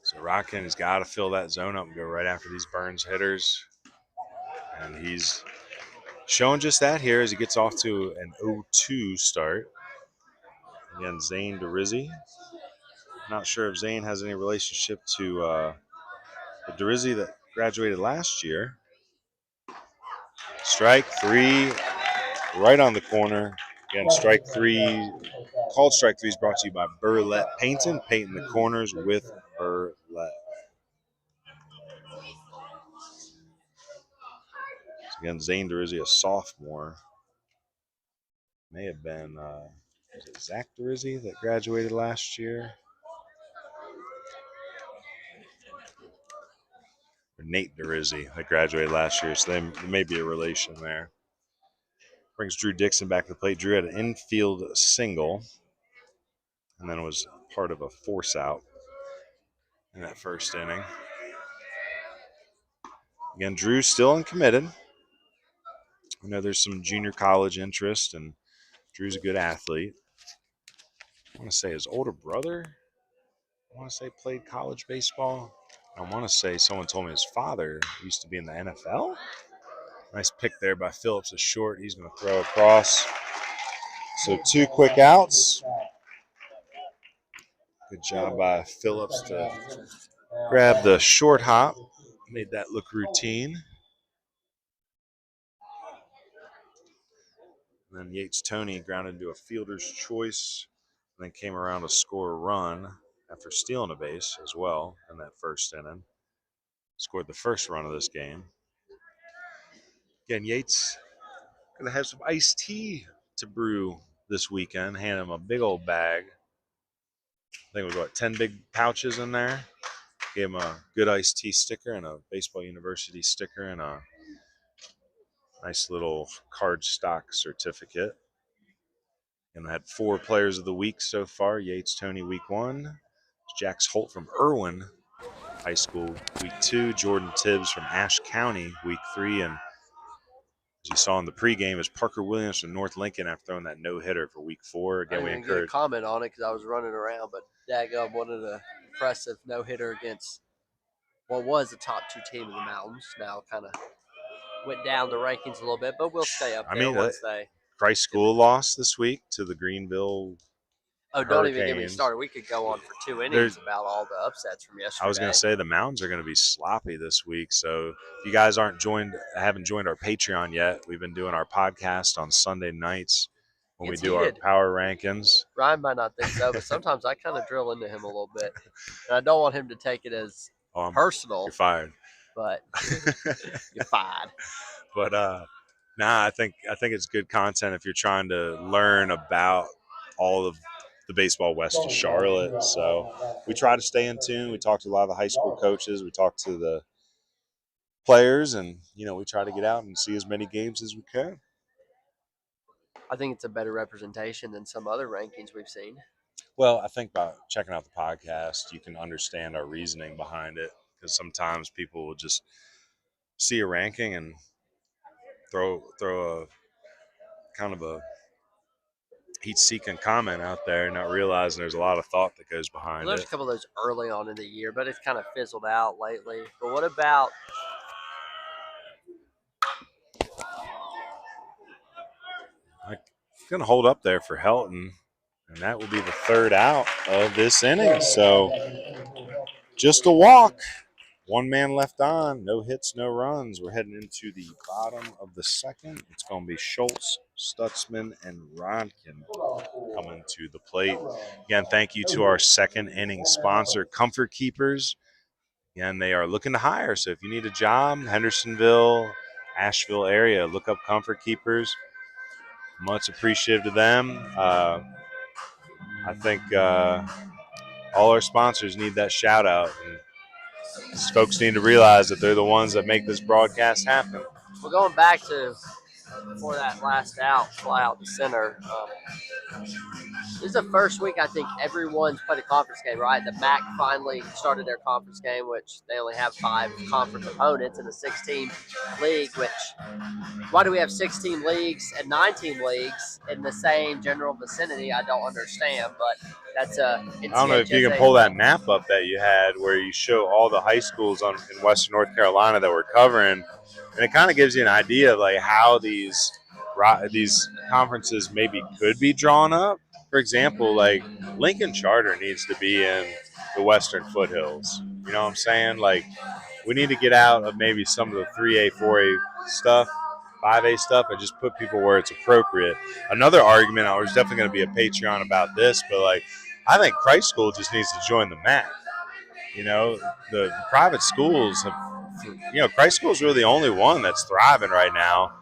So Rodkin has got to fill that zone up and go right after these Burns hitters. And he's showing just that here as he gets off to an 0-2 start. Again, Zane DeRizzi. Not sure if Zane has any relationship to the DeRizzi that graduated last year. Strike 3, right on the corner. Again, strike 3, called strike 3 is brought to you by Burlett Painting. Painting the corners with Burlett. So again, Zane DeRizzi, a sophomore. May have been, was it Zach DeRizzi that graduated last year? Or Nate DeRizzi that graduated last year, so there may be a relation there. Brings Drew Dixon back to the plate. Drew had an infield single and then was part of a force out. in that first inning. Again, Drew's still uncommitted. I know there's some junior college interest, and Drew's a good athlete. I want to say his older brother, played college baseball. I want to say someone told me his father used to be in the NFL. Nice pick there by Phillips, a short. He's going to throw across. So 2 quick outs. Good job by Phillips to grab the short hop. Made that look routine. And then Yates Tony grounded into a fielder's choice and then came around to score a run after stealing a base as well in that first inning. Scored the first run of this game. Again, Yates going to have some iced tea to brew this weekend. Hand him a big old bag. I think it was, 10 big pouches in there. Gave him a good iced tea sticker and a Baseball University sticker and a nice little cardstock certificate. And I had 4 players of the week so far. Yates Tony week 1. Jax Holt from Irwin High School week 2. Jordan Tibbs from Ashe County week 3. And as you saw in the pregame, is Parker Williams from North Lincoln after throwing that no-hitter for week 4. Again, we encourage. encourage. Get a comment on it because I was running around, but daggum, one of the impressive no-hitter against what was the top 2 team in the mountains. Now kind of went down the rankings a little bit, but we'll stay up there once they. Christ School lost this week to the Greenville. Oh, don't even get me started. We could go on for 2 innings about all the upsets from yesterday. I was going to say the mountains are going to be sloppy this week. So if you guys haven't joined our Patreon yet, we've been doing our podcast on Sunday nights when we do our power rankings. Ryan might not think so, but sometimes I kind of drill into him a little bit. And I don't want him to take it as personal. You're fired. But you're fired. But I think it's good content if you're trying to learn about all of the baseball west of Charlotte. So we try to stay in tune. We talk to a lot of the high school coaches. We talk to the players, and we try to get out and see as many games as we can. I think it's a better representation than some other rankings we've seen. Well, I think by checking out the podcast, you can understand our reasoning behind it, because sometimes people will just see a ranking and throw a kind of a heat-seeking comment out there, not realizing there's a lot of thought that goes behind There's a couple of those early on in the year, but it's kind of fizzled out lately. But what about going to hold up there for Helton, and that will be the 3rd out of this inning. So just a walk. 1 man left on. No hits, no runs. We're heading into the bottom of the 2nd. It's going to be Schultz, Stutzman, and Ronkin coming to the plate. Again, thank you to our 2nd inning sponsor, Comfort Keepers. Again, they are looking to hire. So if you need a job, Hendersonville, Asheville area, look up Comfort Keepers. Much appreciative to them. I think all our sponsors need that shout out. And folks need to realize that they're the ones that make this broadcast happen. We're going back to before that last out, fly out the center. This is the first week I think everyone's played a conference game, right? The MAC finally started their conference game, which they only have 5 conference opponents in a 6-team league. Why do we have 6-team leagues and 9-team leagues in the same general vicinity? I don't understand, but that's I don't know if you can pull that map up that you had where you show all the high schools in Western North Carolina that we're covering, and it kind of gives you an idea of how these conferences maybe could be drawn up. For example, Lincoln Charter needs to be in the Western Foothills. You know what I'm saying? We need to get out of maybe some of the 3A, 4A stuff, 5A stuff, and just put people where it's appropriate. Another argument, there's definitely going to be a Patreon about this, but I think Christ School just needs to join the MAC. The private schools have, Christ School is really the only one that's thriving right now.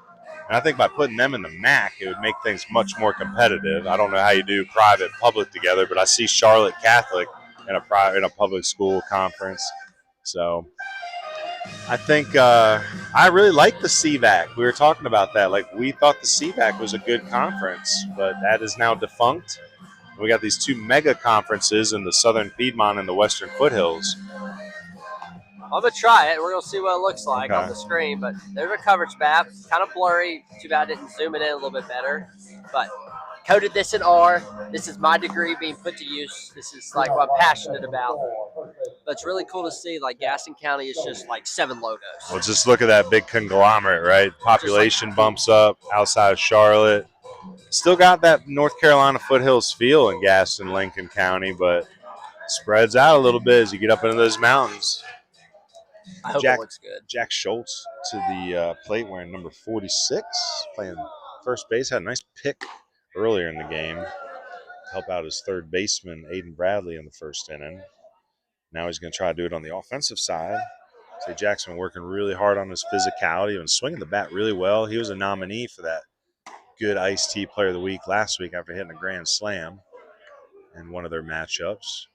And I think by putting them in the MAC, it would make things much more competitive. I don't know how you do private, public together, but I see Charlotte Catholic in a public school conference. So I think I really like the CVAC. We were talking about that. We thought the CVAC was a good conference, but that is now defunct. We got these 2 mega conferences in the Southern Piedmont and the Western Foothills. I'm going to try it. We're going to see what it looks like Okay. on the screen. But there's a coverage map. Kind of blurry. Too bad I didn't zoom it in a little bit better. But coded this in R. This is my degree being put to use. This is like what I'm passionate about. But it's really cool to see like Gaston County is just like 7 logos. Well, just look at that big conglomerate, right? Population bumps up outside of Charlotte. Still got that North Carolina foothills feel in Gaston, Lincoln County, but spreads out a little bit as you get up into those mountains. I hope it looks good. Jack Schultz to the plate wearing number 46, playing first base. Had a nice pick earlier in the game to help out his third baseman, Aiden Bradley, in the first inning. Now he's going to try to do it on the offensive side. So Jack's been working really hard on his physicality and swinging the bat really well. He was a nominee for that Good Iced Tea Player of the Week last week after hitting a grand slam in one of their matchups.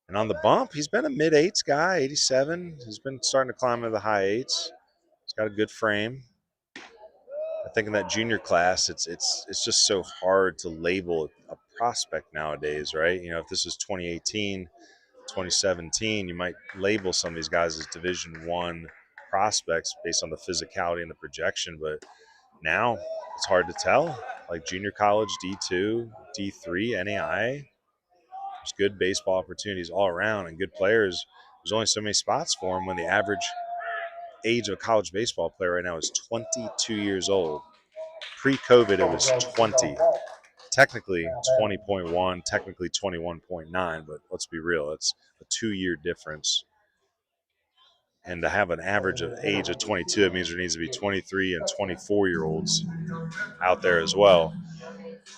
And on the bump, he's been a mid-8s guy, 87. He's been starting to climb into the high 8s. He's got a good frame. I think in that junior class, it's just so hard to label a prospect nowadays, right? You know, if this is 2018, 2017, you might label some of these guys as Division I prospects based on the physicality and the projection, but now it's hard to tell. Like junior college, D2, D3, NAIA, there's good baseball opportunities all around and good players. There's only so many spots for them when the average age of a college baseball player right now is 22 years old. Pre-COVID, it was 20. Technically 20.1, technically 21.9, but let's be real, it's a 2-year difference. And to have an average of age of 22, it means there needs to be 23 and 24-year-olds out there as well.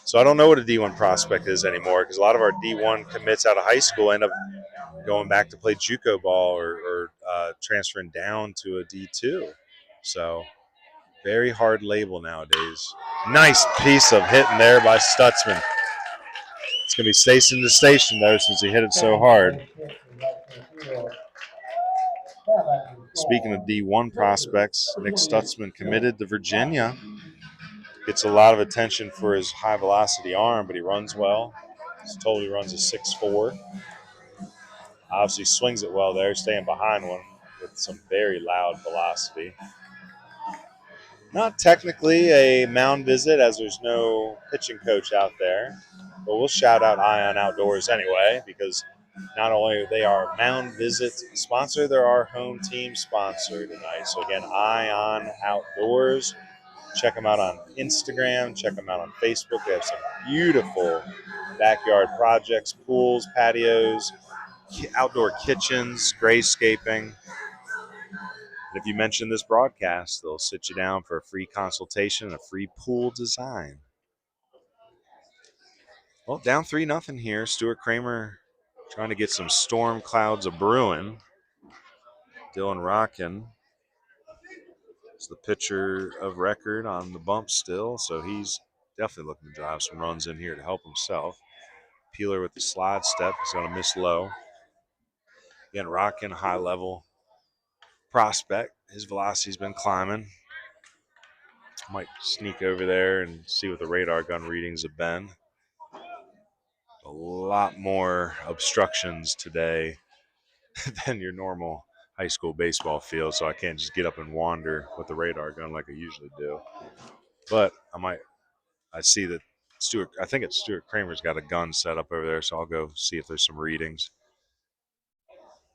So I don't know what a D1 prospect is anymore because a lot of our D1 commits out of high school end up going back to play JUCO ball or transferring down to a D2. So very hard label nowadays. Nice piece of hitting there by Stutzman. It's going to be station to station, though, since he hit it so hard. Speaking of D1 prospects, Nick Stutzman committed to Virginia. Gets a lot of attention for his high-velocity arm, but he runs well. He's told he runs a 6.4. Obviously swings it well there, staying behind one with some very loud velocity. Not technically a mound visit as there's no pitching coach out there, but we'll shout out Ion Outdoors anyway because not only are they our mound visit sponsor, they're our home team sponsor tonight. So again, Ion Outdoors. Check them out on Instagram. Check them out on Facebook. They have some beautiful backyard projects, pools, patios, outdoor kitchens, grayscaping. And if you mention this broadcast, they'll sit you down for a free consultation and a free pool design. Well, down 3-0 here. Stuart Cramer trying to get some storm clouds a brewing. Dylan Rockin is the pitcher of record on the bump still, so he's definitely looking to drive some runs in here to help himself. Peeler with the slide step. He's going to miss low. Again, Rockin, high level prospect. His velocity's been climbing. Might sneak over there and see what the radar gun readings have been. A lot more obstructions today than your normal high school baseball field, so I can't just get up and wander with the radar gun like I usually do. But I see that I think it's Stuart Cramer's got a gun set up over there, so I'll go see if there's some readings.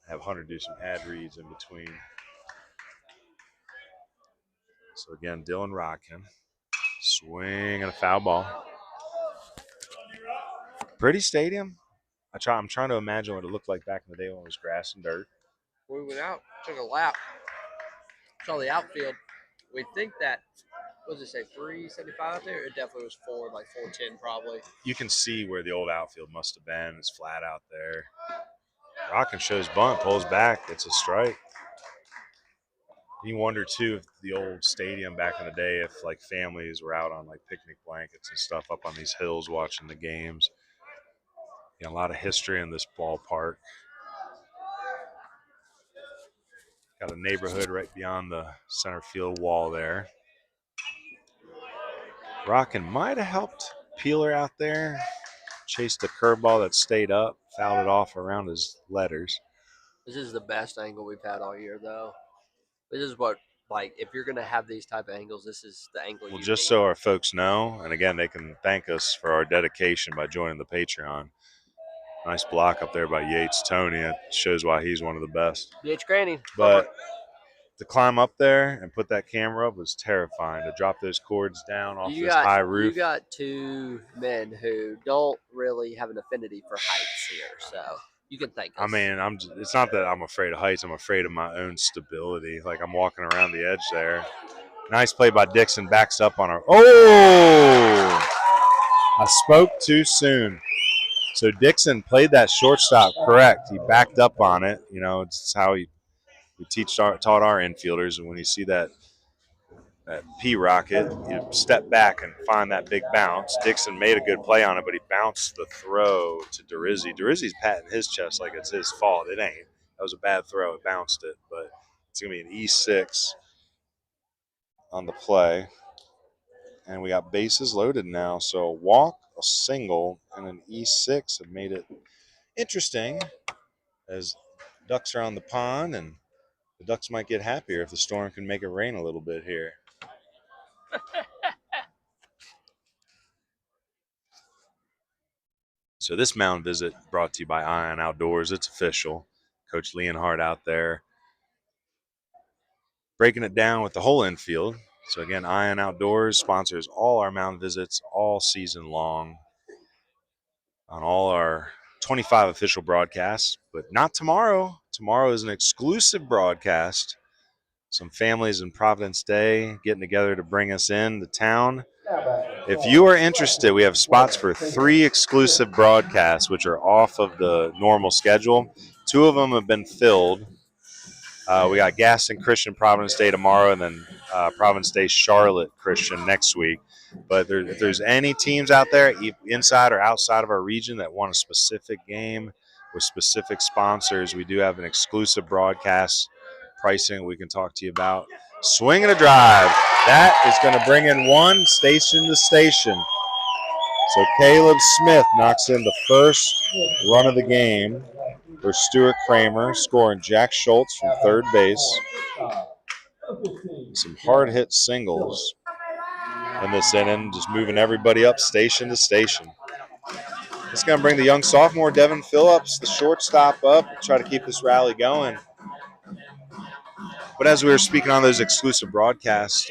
Have Hunter do some ad reads in between. So again, Dylan Rockin. Swing and a foul ball. Pretty stadium. I'm trying to imagine what it looked like back in the day when it was grass and dirt. We went out, took a lap, saw the outfield. We think that, what does it say, 375 out there? It definitely was 410 probably. You can see where the old outfield must have been. It's flat out there. Rockin shows bunt, pulls back. It's a strike. You wonder, too, if the old stadium back in the day, if, like, families were out on, like, picnic blankets and stuff up on these hills watching the games. You know, a lot of history in this ballpark. Got a neighborhood right beyond the center field wall there. Rockin might have helped Peeler out there. Chased the curveball that stayed up, fouled it off around his letters. This is the best angle we've had all year, though. This is what, like, if you're going to have these type of angles, this is the angle Well, you just need. so our folks know, and again, they can thank us for our dedication by joining the Patreon. Nice block up there by Yates Tony. It shows why he's one of the best. BH Granning. But to climb up there and put that camera up was terrifying. To drop those cords down off this high roof. You got two men who don't really have an affinity for heights here, so you can thank us. I mean, it's not that I'm afraid of heights. I'm afraid of my own stability. Like, I'm walking around the edge there. Nice play by Dixon. Backs up on her. Oh! I spoke too soon. So Dixon played that shortstop correct. He backed up on it. You know, it's how we taught our infielders. And when you see that P rocket, you step back and find that big bounce. Dixon made a good play on it, but he bounced the throw to Durizzi. Durizzi's patting his chest like it's his fault. It ain't. That was a bad throw. It bounced it, but it's going to be an E6 on the play. And we got bases loaded now. So a walk, a single, and an E6 have made it interesting as ducks are on the pond, and the ducks might get happier if the storm can make it rain a little bit here. So this mound visit brought to you by Ion Outdoors. It's official. Coach Leonhardt out there breaking it down with the whole infield. So again, Ion Outdoors sponsors all our mound visits all season long on all our 25 official broadcasts, but not tomorrow. Tomorrow is an exclusive broadcast. Some families in Providence Day getting together to bring us in to town. If you are interested, we have spots for 3 exclusive broadcasts, which are off of the normal schedule. 2 of them have been filled. We got Gaston Christian Providence Day tomorrow, and then Providence Day Charlotte Christian next week. But if there's any teams out there, inside or outside of our region, that want a specific game with specific sponsors, we do have an exclusive broadcast pricing we can talk to you about. Swing and a drive. That is going to bring in one station to station. So Caleb Smith knocks in the first run of the game for Stuart Cramer, scoring Jack Schultz from third base. Some hard-hit singles in this inning, just moving everybody up station to station. It's going to bring the young sophomore Devin Phillips, the shortstop, up, try to keep this rally going. But as we were speaking on those exclusive broadcasts,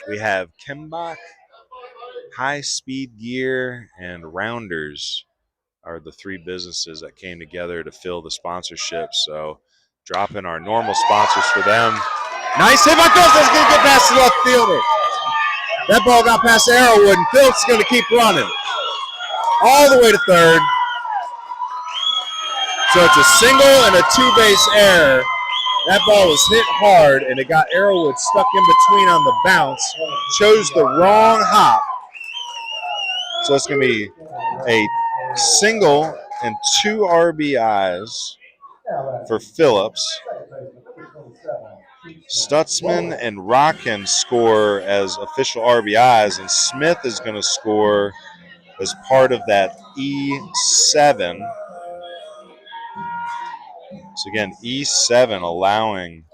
we have Kembach, High Speed Gear, and Rounders are the 3 businesses that came together to fill the sponsorship. So dropping our normal sponsors for them. Nice hit by Phillips. That's going to get past the left fielder. That ball got past Arrowwood, and Phillips is going to keep running all the way to third. So it's a single and a 2-base error. That ball was hit hard, and it got Arrowwood stuck in between on the bounce. Chose the wrong hop. So it's going to be a single and 2 RBIs for Phillips. Stutzman and Rockin score as official RBIs, and Smith is going to score as part of that E7. So again, E7 allowing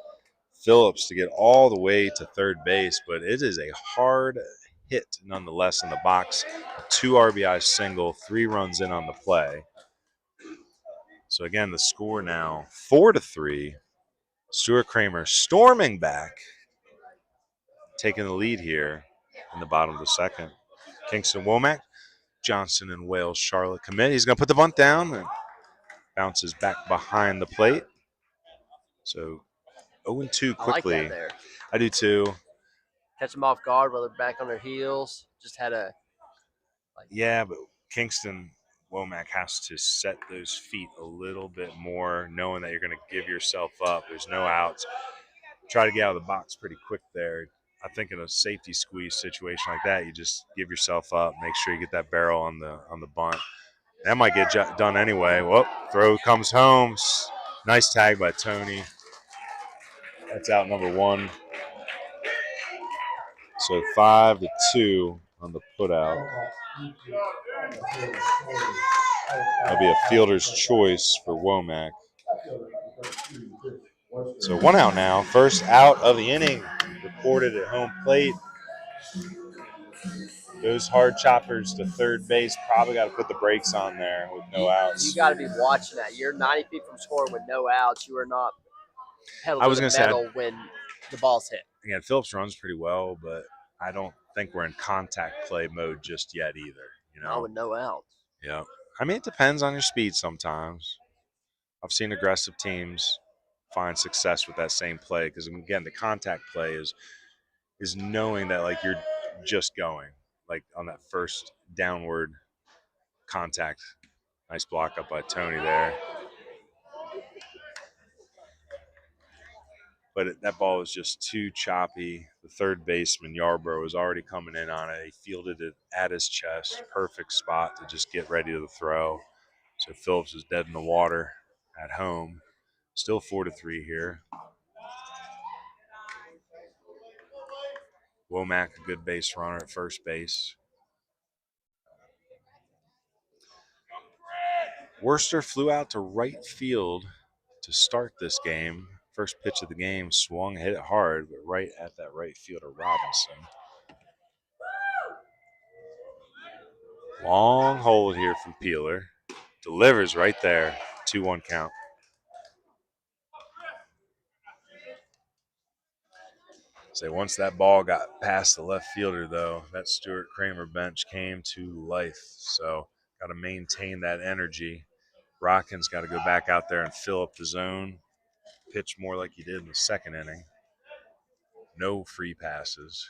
Phillips to get all the way to third base, but it is a hard hit nonetheless in the box. A 2 RBI single, 3 runs in on the play. So again, the score now 4-3. Stuart Cramer storming back, taking the lead here in the bottom of the second. Kingston Womack, Johnson and Wales Charlotte commit. He's going to put the bunt down and bounces back behind the plate. So 0-2 quickly. I like that there. I do too. Catch them off guard while they're back on their heels. Just had a Yeah, but Kingston Womack has to set those feet a little bit more, knowing that you're going to give yourself up. There's no outs. Try to get out of the box pretty quick there. I think in a safety squeeze situation like that, you just give yourself up, make sure you get that barrel on the bunt. That might get done anyway. Whoop, throw comes home. Nice tag by Tony. That's out number 1. So 5-2 on the putout. That'll be a fielder's choice for Womack. So 1 out now. First out of the inning reported at home plate. Those hard choppers to third base. Probably got to put the brakes on there with no outs. You got to be watching that. You're 90 feet from scoring with no outs. You are not pedal to the metal when the ball's hit. Again, Phillips runs pretty well, but I don't think we're in contact play mode just yet either. You know, not with no outs. Yeah. I mean, it depends on your speed sometimes. I've seen aggressive teams find success with that same play because, again, the contact play is knowing that, like, you're just going, like, on that first downward contact. Nice block up by Tony there. But that ball was just too choppy. The third baseman, Yarbrough, was already coming in on it. He fielded it at his chest. Perfect spot to just get ready to throw. So Phillips is dead in the water at home. Still 4-3 here. Womack, a good base runner at first base. Worcester flew out to right field to start this game. First pitch of the game, swung, hit it hard, but right at that right fielder, Robinson. Long hold here from Peeler. Delivers right there. 2-1 count. So once that ball got past the left fielder, though, that Stuart Cramer bench came to life. So got to maintain that energy. Rockins got to go back out there and fill up the zone. Pitch more like he did in the second inning. No free passes.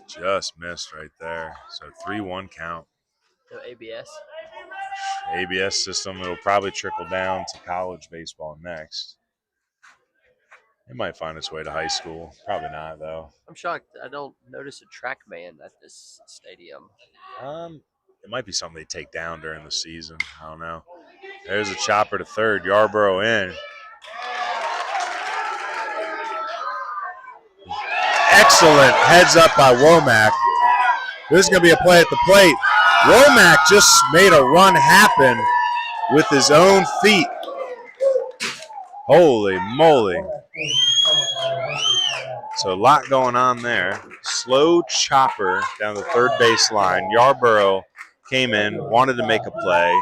Just missed right there. So 3-1 count. No ABS. ABS system, it'll probably trickle down to college baseball next. It might find its way to high school. Probably not, though. I'm shocked I don't notice a track man at this stadium. It might be something they take down during the season. I don't know. There's a chopper to third. Yarbrough in. Excellent heads up by Womack. This is going to be a play at the plate. Womack just made a run happen with his own feet. Holy moly. So a lot going on there. Slow chopper down the third baseline. Yarbrough came in, wanted to make a play.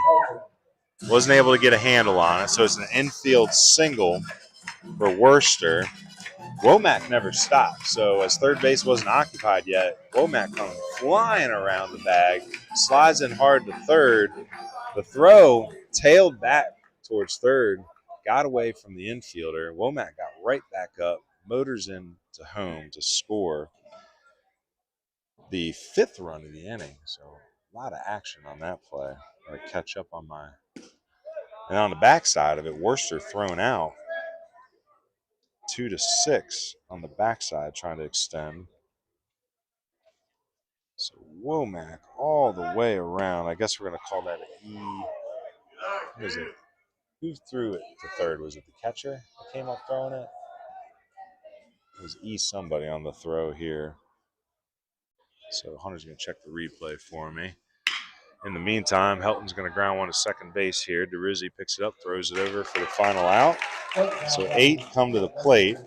Wasn't able to get a handle on it. So it's an infield single for Worcester. Womack never stopped. So as third base wasn't occupied yet, Womack comes flying around the bag, slides in hard to third. The throw tailed back towards third, got away from the infielder. Womack got right back up, motors in to home to score the fifth run of the inning. So a lot of action on that play. Or catch up on my. And on the backside of it, Worcester thrown out 2-6 on the backside, trying to extend. So Womack all the way around. I guess we're going to call that an E. What is it? Who threw it to third? Was it the catcher that came up throwing it? It was E somebody on the throw here. So Hunter's going to check the replay for me. In the meantime, Helton's going to ground one to second base here. DeRizzi picks it up, throws it over for the final out. So 8 come to the plate.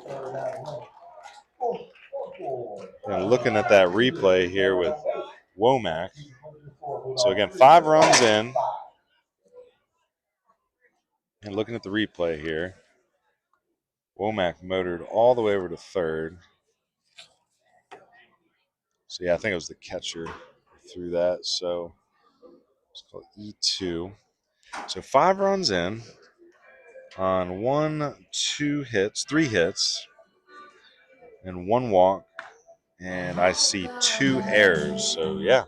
And looking at that replay here with Womack. So again, 5 runs in. And looking at the replay here, Womack motored all the way over to third. So yeah, I think it was the catcher who threw that. So it's called E2. So 5 runs in on 3 hits, and 1 walk, and I see 2 errors. So yeah,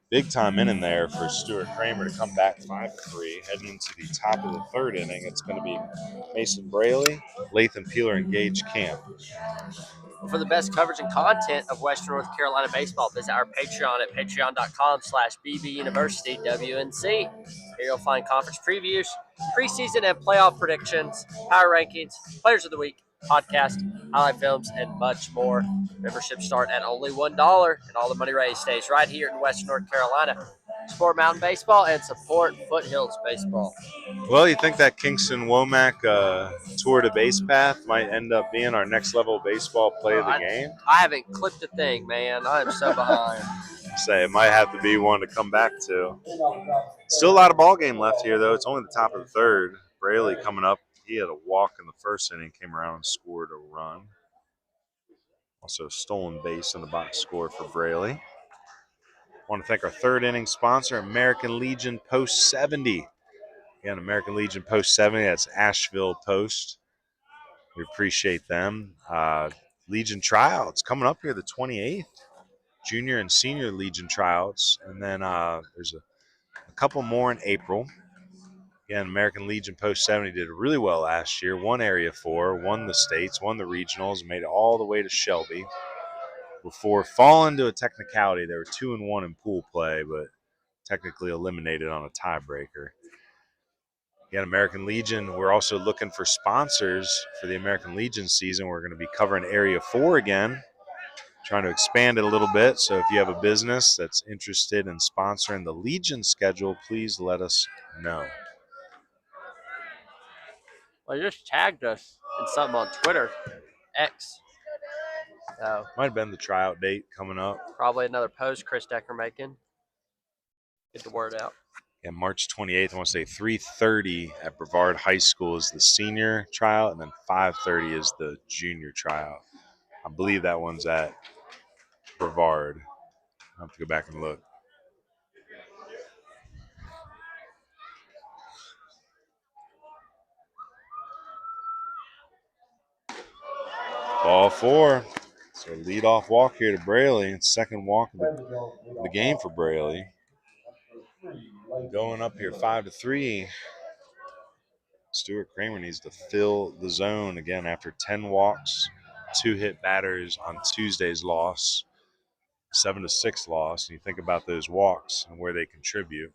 big time in there for Stuart Cramer to come back 5-3, heading into the top of the third inning. It's going to be Mason Braley, Lathan Peeler, and Gage Camp. For the best coverage and content of Western North Carolina baseball, visit our Patreon at patreon.com/bbuniversity WNC. Here you'll find conference previews, preseason and playoff predictions, power rankings, players of the week, podcast, highlight films, and much more. Memberships start at only $1, and all the money raised stays right here in Western North Carolina. Support Mountain Baseball and support Foothills Baseball. Well, you think that Kingston Womack Tour de Base Path might end up being our next level baseball play of the game? I haven't clipped a thing, man. I am so behind. Say it might have to be one to come back to. Still a lot of ball game left here, though. It's only the top of the third. Braley coming up. He had a walk in the first inning, came around and scored a run. Also, stolen base in the box score for Braley. I want to thank our third inning sponsor, American Legion Post 70. Again, American Legion Post 70, that's Asheville Post. We appreciate them. Legion tryouts coming up here the 28th. Junior and senior Legion tryouts. And then there's a couple more in April. Again, American Legion Post 70 did really well last year. Won Area 4, won the states, won the regionals, made it all the way to Shelby. Before falling to a technicality, they were 2-1 in pool play, but technically eliminated on a tiebreaker. Again, American Legion, we're also looking for sponsors for the American Legion season. We're going to be covering Area 4 again, trying to expand it a little bit. So if you have a business that's interested in sponsoring the Legion schedule, please let us know. Well, you just tagged us in something on Twitter, X. So Might have been the tryout date coming up. probably another post Chris Decker making. Get the word out. Yeah, March 28th, I want to say 3:30 at Brevard High School is the senior tryout, and then 5:30 is the junior tryout. I believe that one's at Brevard. I'll have to go back and look. Ball 4. So leadoff walk here to Braley. Second walk of the game for Braley. Going up here 5-3. Stuart Cramer needs to fill the zone again after 10 walks, 2 hit batters on Tuesday's loss, 7-6 loss. And you think about those walks and where they contribute.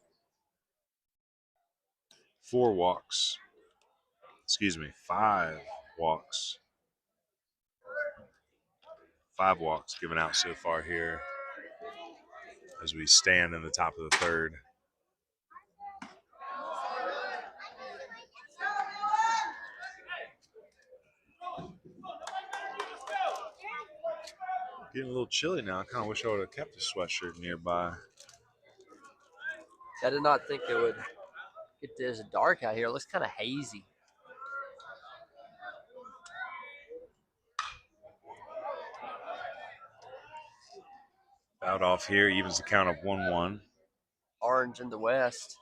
5 walks. Five walks given out so far here as we stand in the top of the third. Getting a little chilly now. I kind of wish I would have kept a sweatshirt nearby. I did not think it would get this dark out here. It looks kind of hazy. Out off here, evens the count of 1-1. Orange in the west.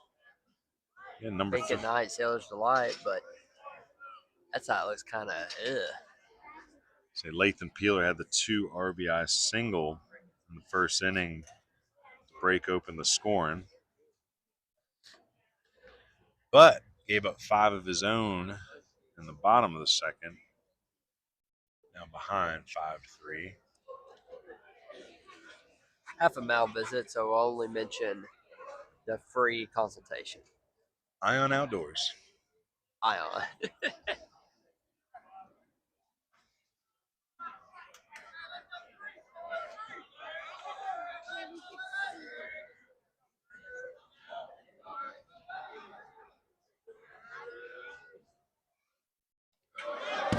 Yeah, number Pink at night, Sailor's Delight, but that's how it looks kind of Say Lathan Peeler had the 2 RBI single in the first inning to break open the scoring, but gave up 5 of his own in the bottom of the second. Now behind 5-3. half a mile visit, so I'll only mention the free consultation. Ion Outdoors. Ion.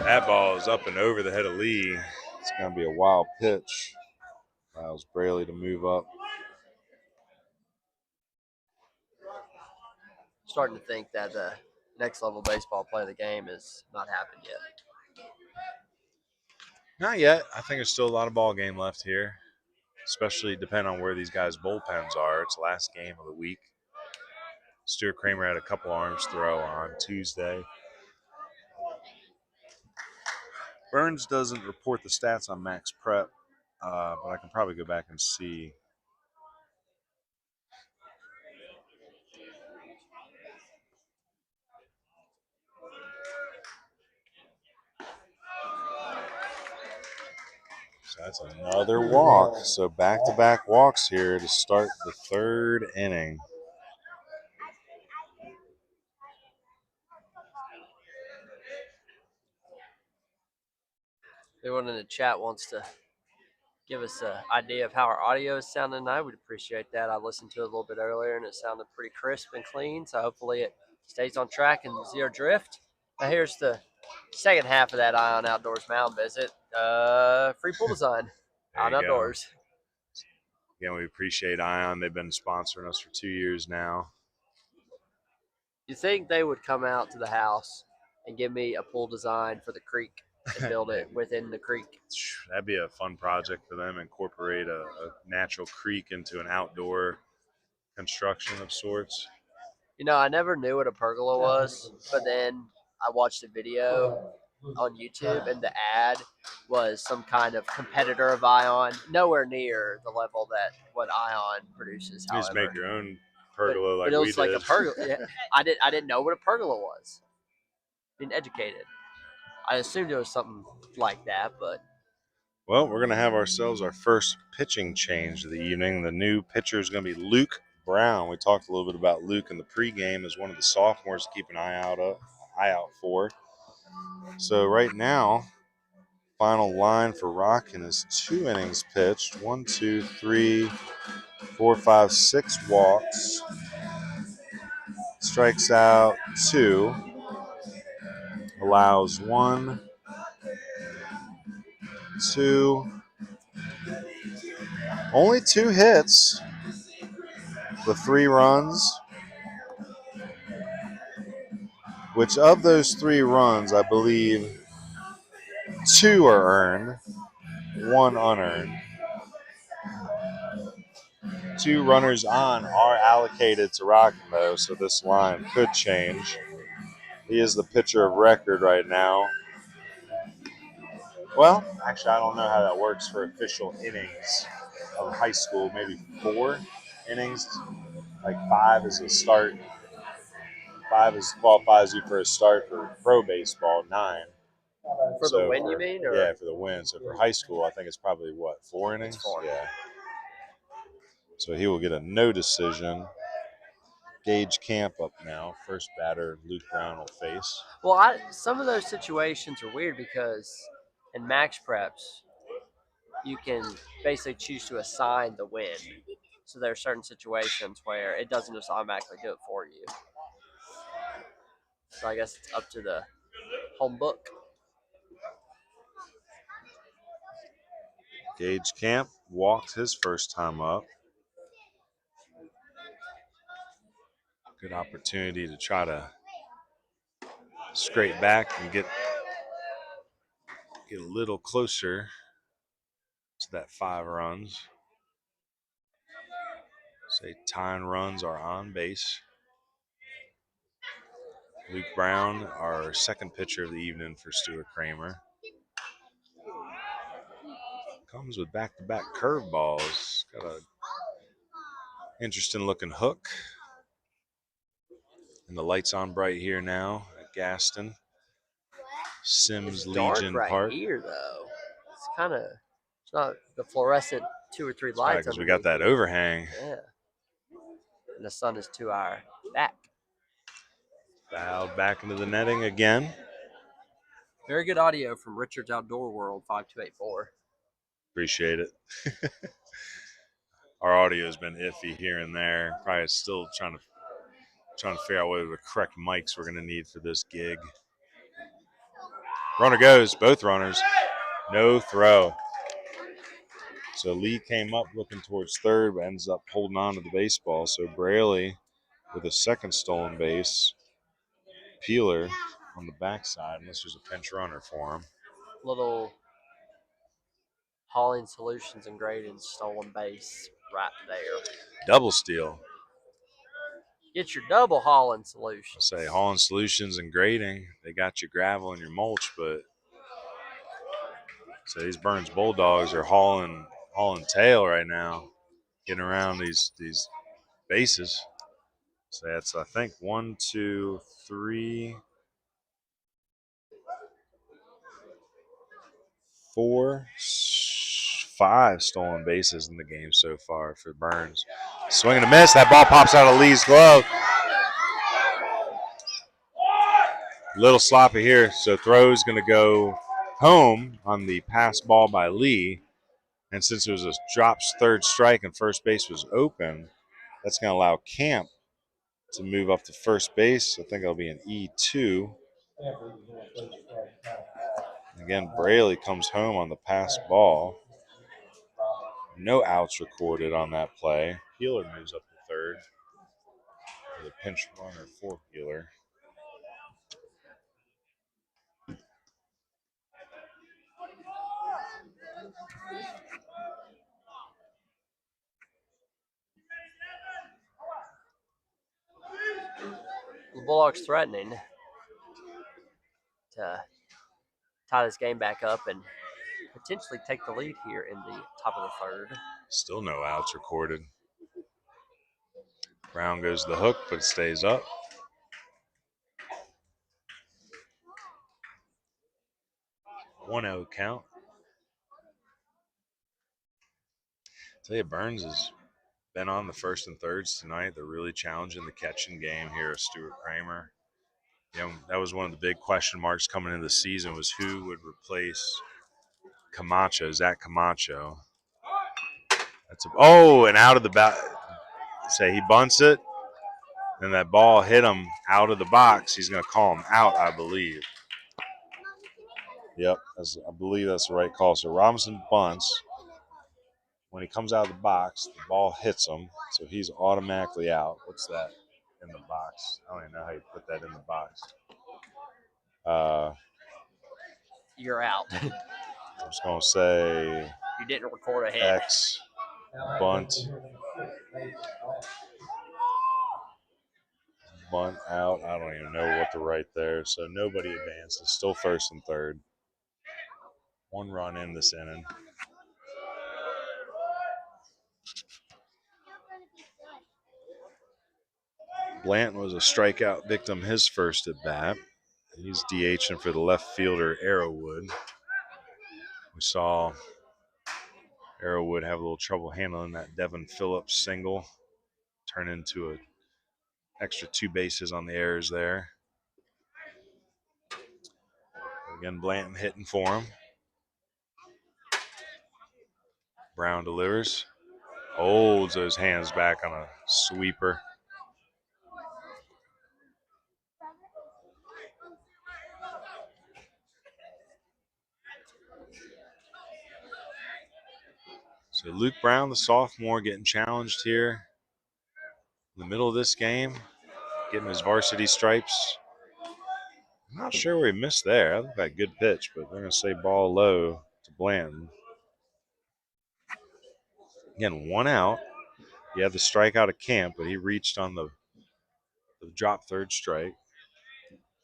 That ball is up and over the head of Lee. It's going to be a wild pitch. Allows Braley to move up. Starting to think that the next level baseball play of the game has not happened yet. Not yet. I think there's still a lot of ball game left here, especially depending on where these guys' bullpens are. It's the last game of the week. Stuart Cramer had a couple arms throw on Tuesday. Burns doesn't report the stats on Max Prep, but I can probably go back and see. So that's another walk. So back-to-back walks here to start the third inning. Anyone in the chat wants to give us an idea of how our audio is sounding tonight, we'd appreciate that. I listened to it a little bit earlier, and it sounded pretty crisp and clean, so hopefully it stays on track and zero drift. Now here's the second half of that Ion Outdoors mound visit. Free pool design. Ion Outdoors. Again, we appreciate Ion. They've been sponsoring us for 2 years now. You think they would come out to the house and give me a pool design for the creek and build it within the creek? That'd be a fun project for them. Incorporate a natural creek into an outdoor construction of sorts. You know, I never knew what a pergola was, but then I watched a video on YouTube, and the ad was some kind of competitor of Ion, nowhere near the level that what Ion produces. You just make your own pergola like it we was like did. a pergola. Yeah, I didn't know what a pergola was. Being educated, I assumed it was something like that, but. Well, we're going to have ourselves our first pitching change of the evening. The new pitcher is going to be Luke Brown. We talked a little bit about Luke in the pregame as one of the sophomores to keep an eye out for. So right now, final line for Rockin is 2 innings pitched. 1, 2, 3, 4, 5, 6 walks. Strikes out 2. Allows 1, 2. Only 2 hits. The 3 runs. Which of those 3 runs, I believe 2 are earned, 1 unearned. 2 runners on are allocated to Rockin, though, so this line could change. He is the pitcher of record right now. Well, actually, I don't know how that works for official innings of high school. Maybe 4 innings, like 5 is a start. 5 qualifies you for a start for pro baseball. 9. For the win, you mean? Or? Yeah, for the win. So for high school, I think it's probably, 4 innings? It's 4. Yeah. So he will get a no decision. Gage Camp up now. First batter, Luke Brown will face. Well, some of those situations are weird because in max preps, you can basically choose to assign the win. So there are certain situations where it doesn't just automatically do it for you. So I guess it's up to the home book. Gage Camp walked his first time up. Good opportunity to try to scrape back and get a little closer to that 5 runs. Say 10 runs are on base. Luke Brown, our second pitcher of the evening for Stuart Cramer. Comes with back-to-back curveballs. Got a interesting looking hook. And the lights on bright here now at Gaston. Sims Legion Dark Park. Right here, though. It's kind of, it's not the fluorescent 2 or 3 lights. Because we got that overhang. Yeah. And the sun is to our back. Fouled back into the netting again. Very good audio from Richard's Outdoor World 5284. Appreciate it. Our audio has been iffy here and there. Probably still trying to figure out what are the correct mics we're going to need for this gig. Runner goes, both runners. No throw. So Lee came up looking towards third, but ends up holding on to the baseball. So Braley with a second stolen base. Peeler on the backside, unless there's a pinch runner for him. Little Hauling Solutions and Grading stolen base right there. Double steal. Get your double Hauling Solutions. I say Hauling Solutions and Grading. They got your gravel and your mulch, but so these Burns Bulldogs are hauling tail right now, getting around these bases. So that's, I think, 1, 2, 3, 4, 5 stolen bases in the game so far for Burns. Swing and a miss. That ball pops out of Lee's glove. Little sloppy here, so throw's going to go home on the pass ball by Lee. And since it was a drops third strike and first base was open, that's going to allow Camp to move up to first base. I think it'll be an E2. Again, Braley comes home on the pass ball. No outs recorded on that play. Healer moves up to third with a pinch runner for Healer. The Bulldogs threatening to tie this game back up and potentially take the lead here in the top of the third. Still no outs recorded. Brown goes to the hook, but it stays up. One out count. Tell you, Burns has been on the first and thirds tonight. They're really challenging the catching game here of Stuart Cramer. You know, that was one of the big question marks coming into the season was who would replace Camacho, Zach Camacho. And out of the bat. Say he bunts it, and that ball hit him out of the box. He's going to call him out, I believe. Yep, I believe that's the right call. So Robinson bunts. When he comes out of the box, the ball hits him, so he's automatically out. What's that in the box? I don't even know how you put that in the box. You're out. I'm just going to say You didn't record a hit. X, bunt out. I don't even know what to write there. So nobody advances. Still first and third. One run in this inning. Blanton was a strikeout victim his first at bat. He's DHing for the left fielder, Arrowwood. We saw Arrowwood have a little trouble handling that Devin Phillips single. Turn into an extra 2 bases on the errors there. Again, Blanton hitting for him. Brown delivers. Holds those hands back on a sweeper. So Luke Brown, the sophomore, getting challenged here in the middle of this game, getting his varsity stripes. I'm not sure where he missed there. That looked like a good pitch, but they're going to say ball low to Blanton. Again, 1 out. He had the strikeout of Camp, but he reached on the drop third strike.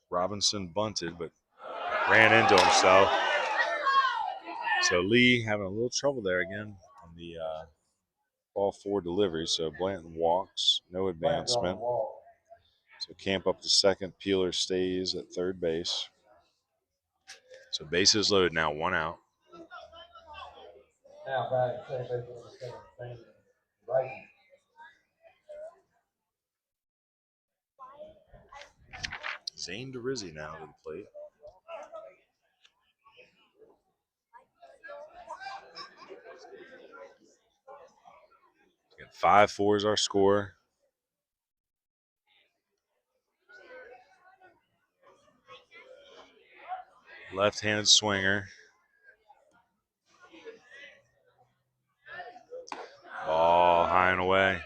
Robinson bunted, but ran into himself. So Lee having a little trouble there again on the ball 4 delivery. So Blanton walks, no advancement. So Camp up to second. Peeler stays at third base. So bases loaded now, 1 out. Now back, second base number 17, Richie. Zane DeRizzi now to the plate. Again, 5-4 is our score. Left-handed swinger. Ball high and away.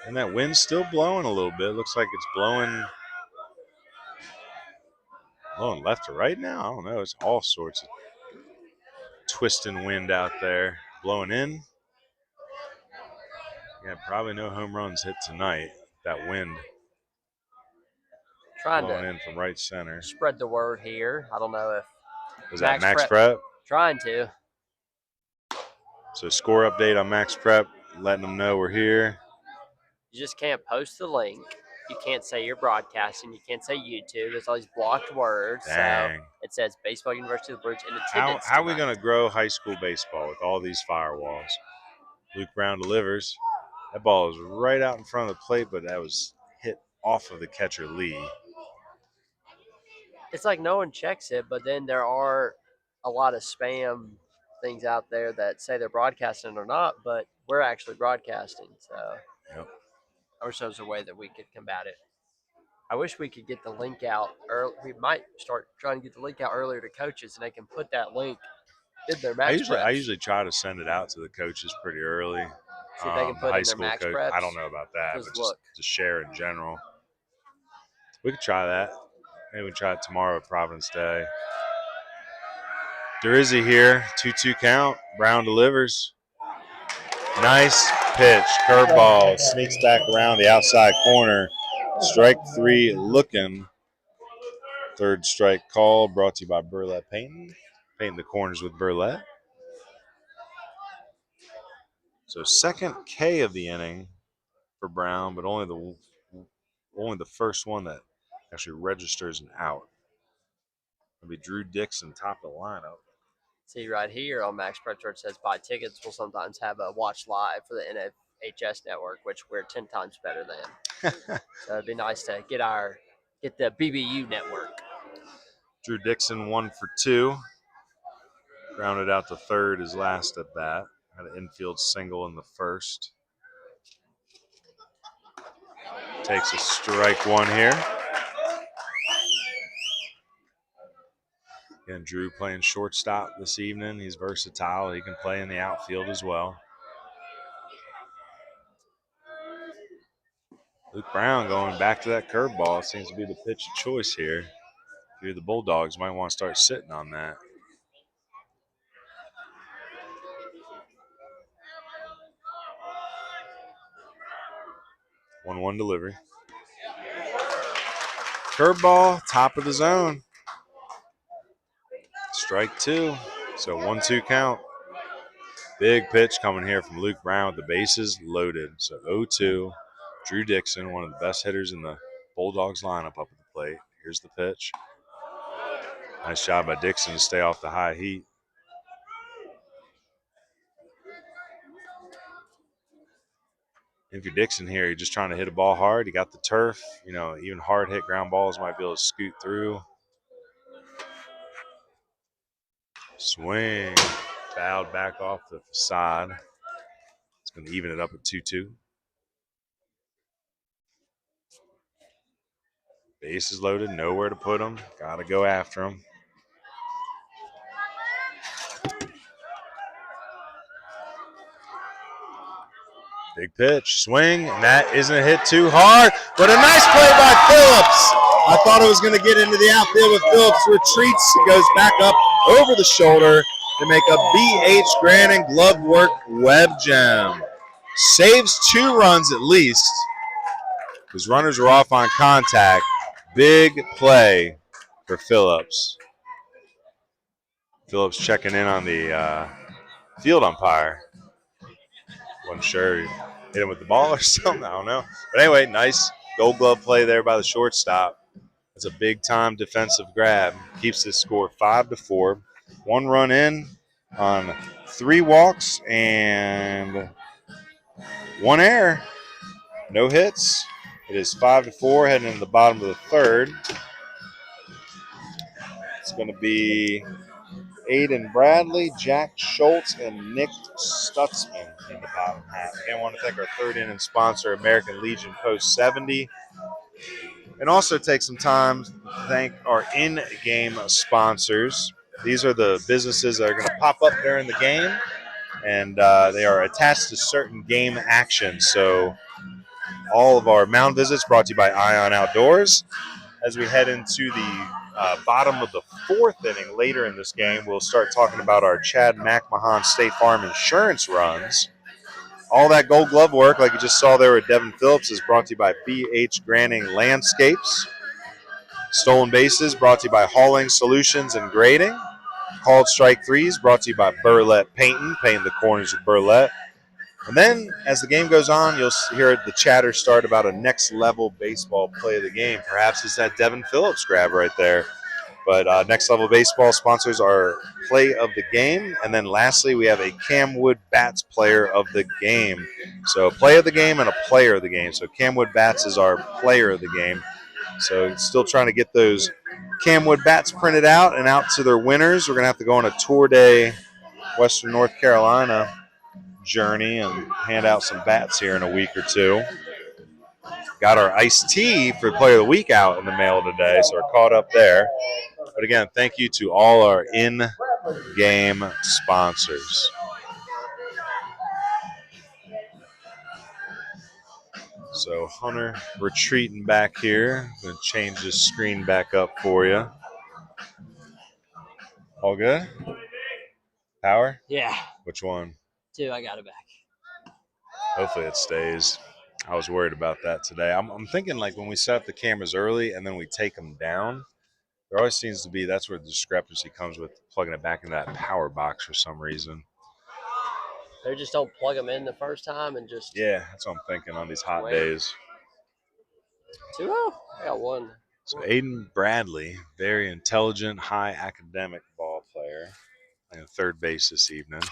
And that wind's still blowing a little bit. Looks like it's blowing left to right now. I don't know. It's all sorts of twisting wind out there. Blowing in. Yeah, probably no home runs hit tonight. That wind Trying blowing to in from right center. spread the word here. I don't know if Was that Max Prep? Trying to. So score update on Max Prep, letting them know we're here. You just can't post the link. You can't say you're broadcasting. You can't say YouTube. There's all these blocked words. Dang. So it says Baseball University of the Bridge in attendance. How are we going to grow high school baseball with all these firewalls? Luke Brown delivers. That ball was right out in front of the plate, but that was hit off of the catcher, Lee. It's like no one checks it, but then there are a lot of spam things out there that say they're broadcasting or not, but we're actually broadcasting. So Yep. I wish there was a way that we could combat it. I wish we could get the link out early. We might start trying to get the link out earlier to coaches, and they can put that link in their max I preps. usually try to send it out to the coaches pretty early. See if they can put it high in their school max coach. preps. I don't know about that, but Look. just share in general. We could try that. Maybe we can try it tomorrow at Providence Day. Durizzi here, 2-2 count. Brown delivers. Nice pitch, curveball, sneaks back around the outside corner. Strike 3 looking. Third strike call brought to you by Burlett Painting. Painting the corners with Burlett. So second K of the inning for Brown, but only the first one that actually registers an out. It'll be Drew Dixon, top of the lineup. See right here on Max Preps where it says buy tickets. We'll sometimes have a watch live for the NFHS network, which we're 10 times better than. So it'd be nice to get the BBU network. Drew Dixon 1 for 2. Grounded out to third his last at bat. Had an infield single in the first. Takes a strike 1 here. Again, Drew playing shortstop this evening. He's versatile. He can play in the outfield as well. Luke Brown going back to that curveball. It seems to be the pitch of choice here. If you're the Bulldogs, might want to start sitting on that. One delivery. Curveball, top of the zone. Strike 2. So 1-2 count. Big pitch coming here from Luke Brown with the bases loaded. So 0-2. Drew Dixon, one of the best hitters in the Bulldogs lineup up at the plate. Here's the pitch. Nice job by Dixon to stay off the high heat. If you're Dixon here, you're just trying to hit a ball hard. You got the turf. You know, even hard hit ground balls might be able to scoot through. Swing. Fouled back off the facade. It's going to even it up at 2-2. Bases loaded, nowhere to put them. Got to go after them. Big pitch, swing, and that isn't hit too hard, but a nice play by Phillips. I thought it was going to get into the outfield, but Phillips retreats and goes back up over the shoulder to make a BH Granning glove work web gem. Saves 2 runs at least, because runners are off on contact. Big play for Phillips. Phillips checking in on the field umpire. Wasn't sure he hit him with the ball or something. I don't know. But anyway, nice gold glove play there by the shortstop. It's a big-time defensive grab. Keeps this score 5-4. 1 run in on 3 walks and 1 error. No hits. It is 5-4 heading into the bottom of the third. It's going to be Aiden Bradley, Jack Schultz, and Nick Stutzman in the bottom half. Again, I want to thank our third inning sponsor, American Legion Post 70. And also take some time to thank our in-game sponsors. These are the businesses that are going to pop up during the game, and they are attached to certain game actions. So all of our mound visits brought to you by Ion Outdoors. As we head into the bottom of the 4th inning later in this game, we'll start talking about our Chad McMahon State Farm insurance runs. All that gold glove work, like you just saw there with Devin Phillips, is brought to you by BH Granning Landscapes. Stolen bases brought to you by Hauling Solutions and Grading. Called strike threes brought to you by Burlett Painting, painting the corners with Burlett. And then, as the game goes on, you'll hear the chatter start about a next-level baseball play of the game. Perhaps it's that Devin Phillips grab right there. But Next Level Baseball sponsors our play of the game. And then lastly, we have a CamWood Bats player of the game. So play of the game and a player of the game. So CamWood Bats is our player of the game. So still trying to get those CamWood Bats printed out and out to their winners. We're going to have to go on a tour day, Western North Carolina journey, and hand out some bats here in a week or two. Got our iced tea for Player of the Week out in the mail today, so we're caught up there. But again, thank you to all our in-game sponsors. So Hunter retreating back here. I'm going to change this screen back up for you. All good? Power? Yeah. Which one? 2, I got it back. Hopefully it stays. I was worried about that today. I'm thinking like when we set up the cameras early and then we take them down, there always seems to be, that's where the discrepancy comes with plugging it back into that power box for some reason. They just don't plug them in the first time and just. Yeah, that's what I'm thinking on these hot days. 2-0. I got 1. So Aiden Bradley, very intelligent, high academic ball player, playing third base this evening.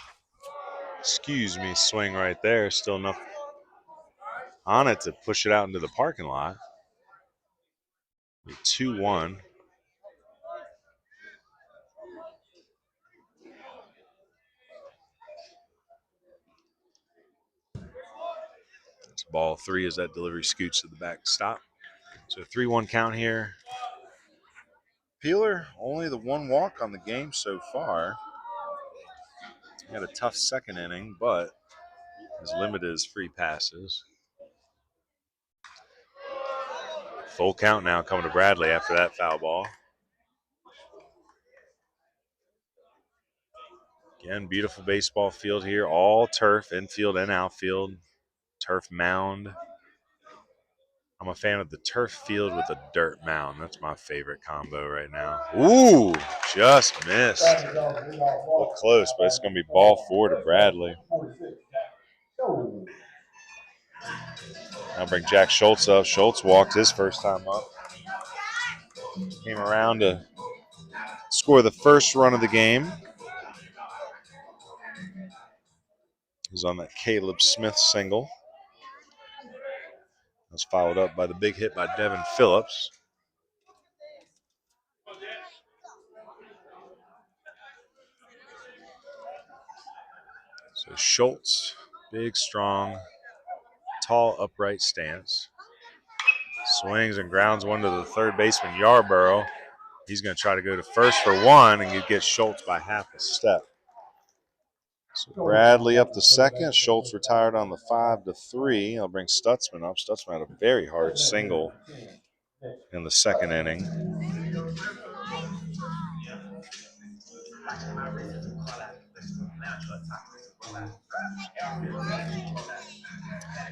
Excuse me, swing right there. Still enough on it to push it out into the parking lot. 2-1. It's ball 3 as that delivery scoots to the backstop. So 3-1 count here. Peeler, only the 1 walk on the game so far. He had a tough second inning, but as limited as free passes. Full count now coming to Bradley after that foul ball. Again, beautiful baseball field here. All turf, infield and outfield. Turf mound. I'm a fan of the turf field with a dirt mound. That's my favorite combo right now. Ooh, just missed. Look close, but it's going to be ball 4 to Bradley. I'll bring Jack Schultz up. Schultz walked his first time up. Came around to score the first run of the game. He was on that Caleb Smith single. That was followed up by the big hit by Devin Phillips. So Schultz, big, strong, tall, upright stance. Swings and grounds one to the third baseman, Yarborough. He's going to try to go to first for 1 and get Schultz by half a step. So Bradley up to second. Schultz retired on the 5-3. I'll bring Stutzman up. Stutzman had a very hard single in the second inning.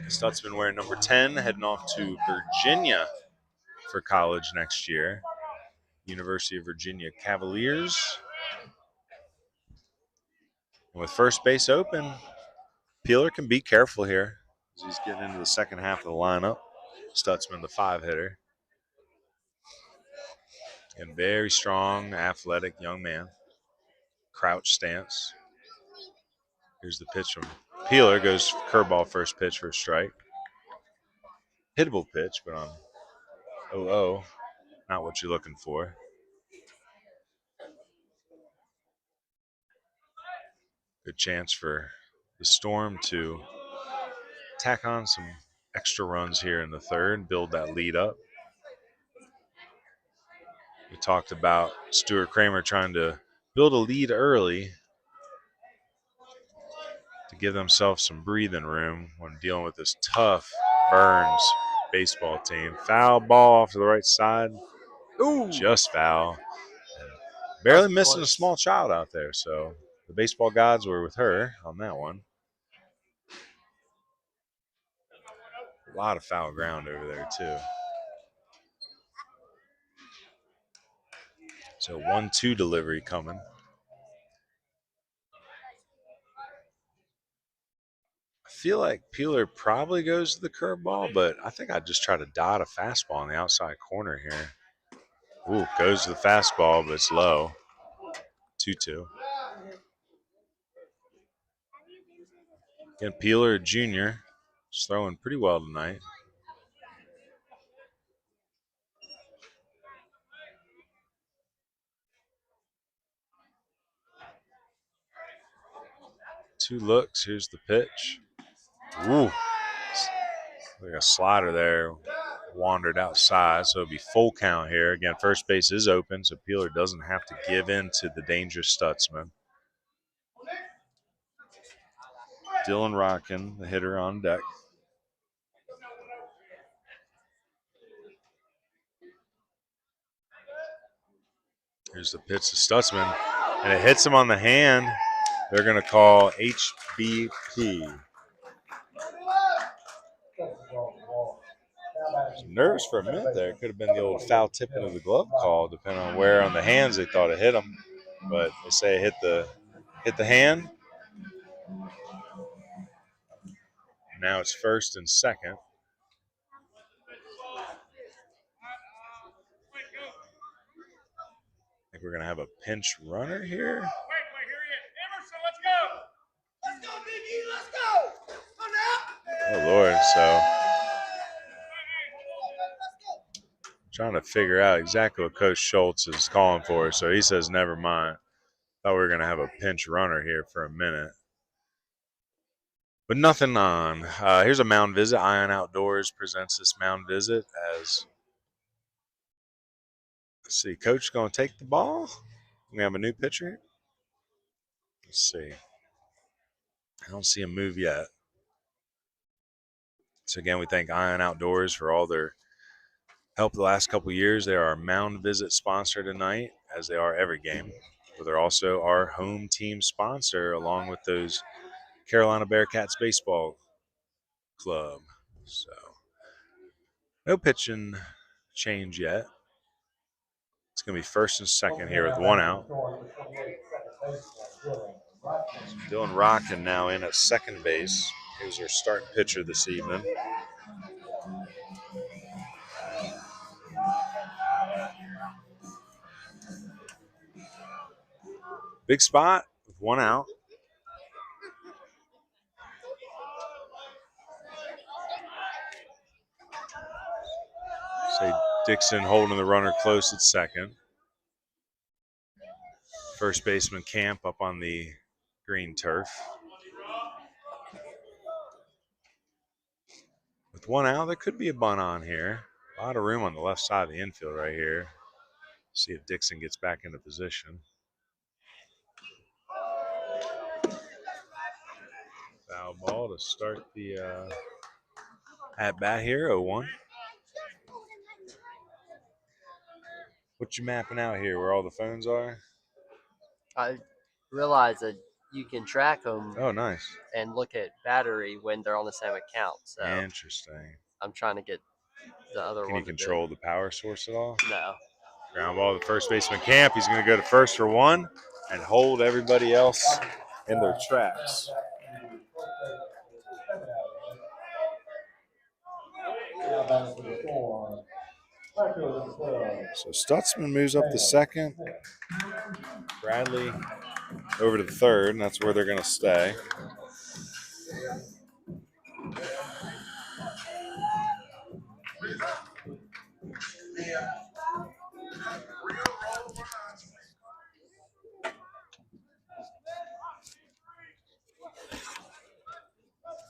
Stutzman wearing number 10, heading off to Virginia for college next year. University of Virginia Cavaliers. And with first base open, Peeler can be careful here as he's getting into the second half of the lineup. Stutzman, the 5-hitter. And very strong, athletic young man. Crouch stance. Here's the pitch from Peeler. Goes curveball first pitch for a strike. Hittable pitch, but on 0-0. Not what you're looking for. Good chance for the Storm to tack on some extra runs here in the third, build that lead up. We talked about Stuart Cramer trying to build a lead early to give themselves some breathing room when dealing with this tough Burns baseball team. Foul ball off to the right side. Ooh. Just foul. Barely missing a small child out there, so the baseball gods were with her on that one. A lot of foul ground over there, too. So 1-2 delivery coming. I feel like Peeler probably goes to the curveball, but I think I'd just try to dot a fastball on the outside corner here. Ooh, goes to the fastball, but it's low. 2-2. Again, Peeler Jr. is throwing pretty well tonight. Two looks. Here's the pitch. Ooh. Like a slider there. Wandered outside, so it'll be full count here. Again, first base is open, so Peeler doesn't have to give in to the dangerous Stutzman. Dylan Rockin, the hitter, on deck. Here's the pitch to Stutzman, and it hits him on the hand. They're going to call HBP. Nervous for a minute there. It could have been the old foul tipping of the glove call, depending on where on the hands they thought it hit him. But they say it hit the hand. Now it's first and second. I think we're going to have a pinch runner here. Oh, Lord. So trying to figure out exactly what Coach Schultz is calling for. So he says, never mind. Thought we were going to have a pinch runner here for a minute. But nothing on. Here's a mound visit. Ion Outdoors presents this mound visit as, let's see, Coach going to take the ball. We have a new pitcher. Let's see. I don't see him move yet. So again, we thank Ion Outdoors for all their help the last couple years. They are our mound visit sponsor tonight, as they are every game. But they're also our home team sponsor, along with those Carolina Bearcats baseball club. So no pitching change yet. It's going to be first and second here with one out. Dylan Rockin now in at second base. He was our starting pitcher this evening. Big spot with one out. Say Dixon holding the runner close at second. First baseman Camp up on the green turf. With one out, there could be a bunt on here. A lot of room on the left side of the infield right here. See if Dixon gets back into position. Foul ball to start the at-bat here, 0-1. What you mapping out here, where all the phones are? I realize that you can track them. Oh, nice. And look at battery when they're on the same account. So interesting. I'm trying to get the other one. Can you control the power source at all? No. Ground ball to first baseman Camp. He's going to go to first for one and hold everybody else in their tracks. So Stutzman moves up to second. Bradley over to the third, and that's where they're going to stay.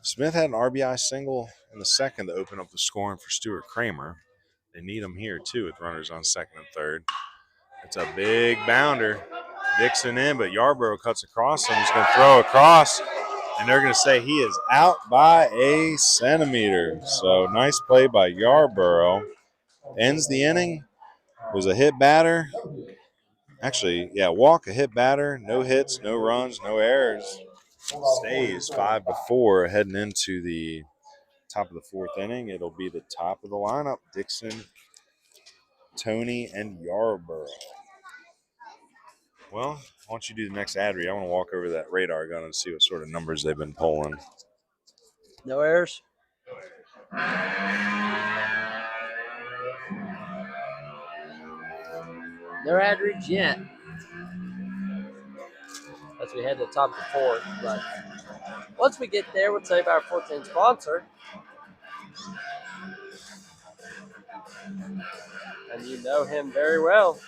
Smith had an RBI single in the second to open up the scoring for Stuart Cramer. They need him here, too, with runners on second and third. It's a big bounder. Dixon in, but Yarborough cuts across him. He's going to throw across, and they're going to say he is out by a centimeter. So nice play by Yarborough. Ends the inning. It was a hit batter. Actually, yeah, walk, a hit batter. No hits, no runs, no errors. Stays 5-4 heading into the top of the fourth inning. It'll be the top of the lineup. Dixon, Tony, and Yarborough. Well, why don't you do the next ad read? I want to walk over that radar gun and see what sort of numbers they've been pulling. No errors? No ad reads yet. As we head to the top of the fourth. But once we get there, we'll tell you about our fourth inning sponsor. And you know him very well.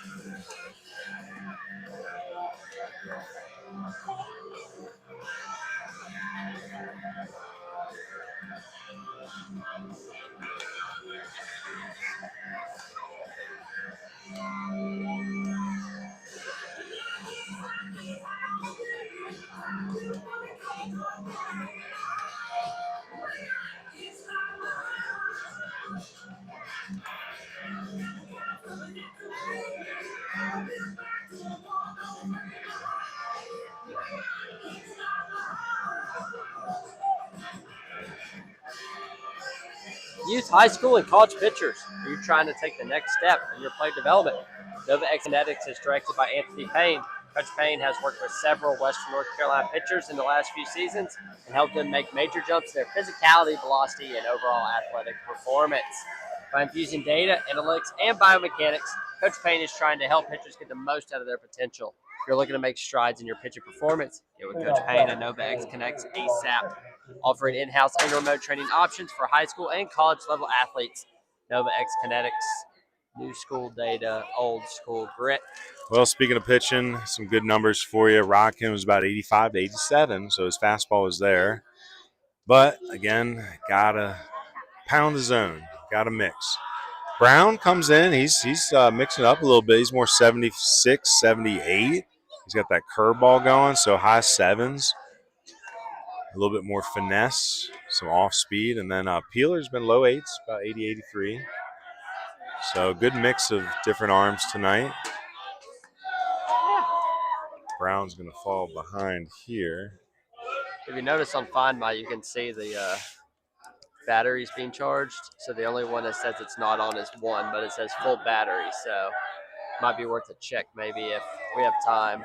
Youth, high school, and college pitchers. Are you trying to take the next step in your play development? Nova X Kinectics is directed by Anthony Payne. Coach Payne has worked with several Western North Carolina pitchers in the last few seasons and helped them make major jumps in their physicality, velocity, and overall athletic performance. By infusing data, analytics, and biomechanics, Coach Payne is trying to help pitchers get the most out of their potential. If you're looking to make strides in your pitching performance, get with Coach Payne at Nova X Kinectics ASAP. Offering in-house and remote training options for high school and college level athletes. Nova X Kinectics, new school data, old school grit. Well, speaking of pitching, some good numbers for you. Rockin was about 85 to 87, so his fastball was there. But, again, got to pound the zone, got to mix. Brown comes in. He's mixing up a little bit. He's more 76, 78. He's got that curveball going, so high sevens. A little bit more finesse, some off speed, and then Peeler's been low eights, about 80, 83. So good mix of different arms tonight. Brown's going to fall behind here. If you notice on Find My, you can see the batteries being charged. So the only one that says it's not on is one, but it says full battery. So might be worth a check maybe if we have time.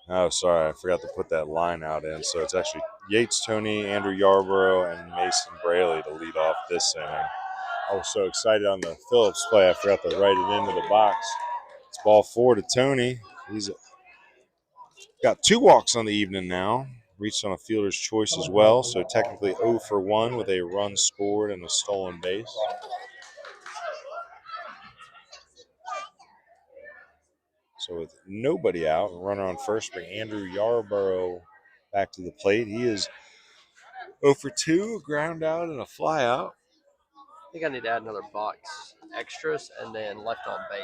Oh, sorry, I forgot to put that line out in. So it's actually Yates, Tony, Andrew Yarborough, and Mason Braley to lead off this inning. I was so excited on the Phillips play, I forgot to write it into the box. It's ball 4 to Tony. He's got 2 walks on the evening now. Reached on a fielder's choice as well, so technically 0 for 1 with a run scored and a stolen base. So with nobody out, runner on first, bring Andrew Yarborough back to the plate. He is 0 for 2, ground out and a fly out. I think I need to add another box, extras, and then left on base.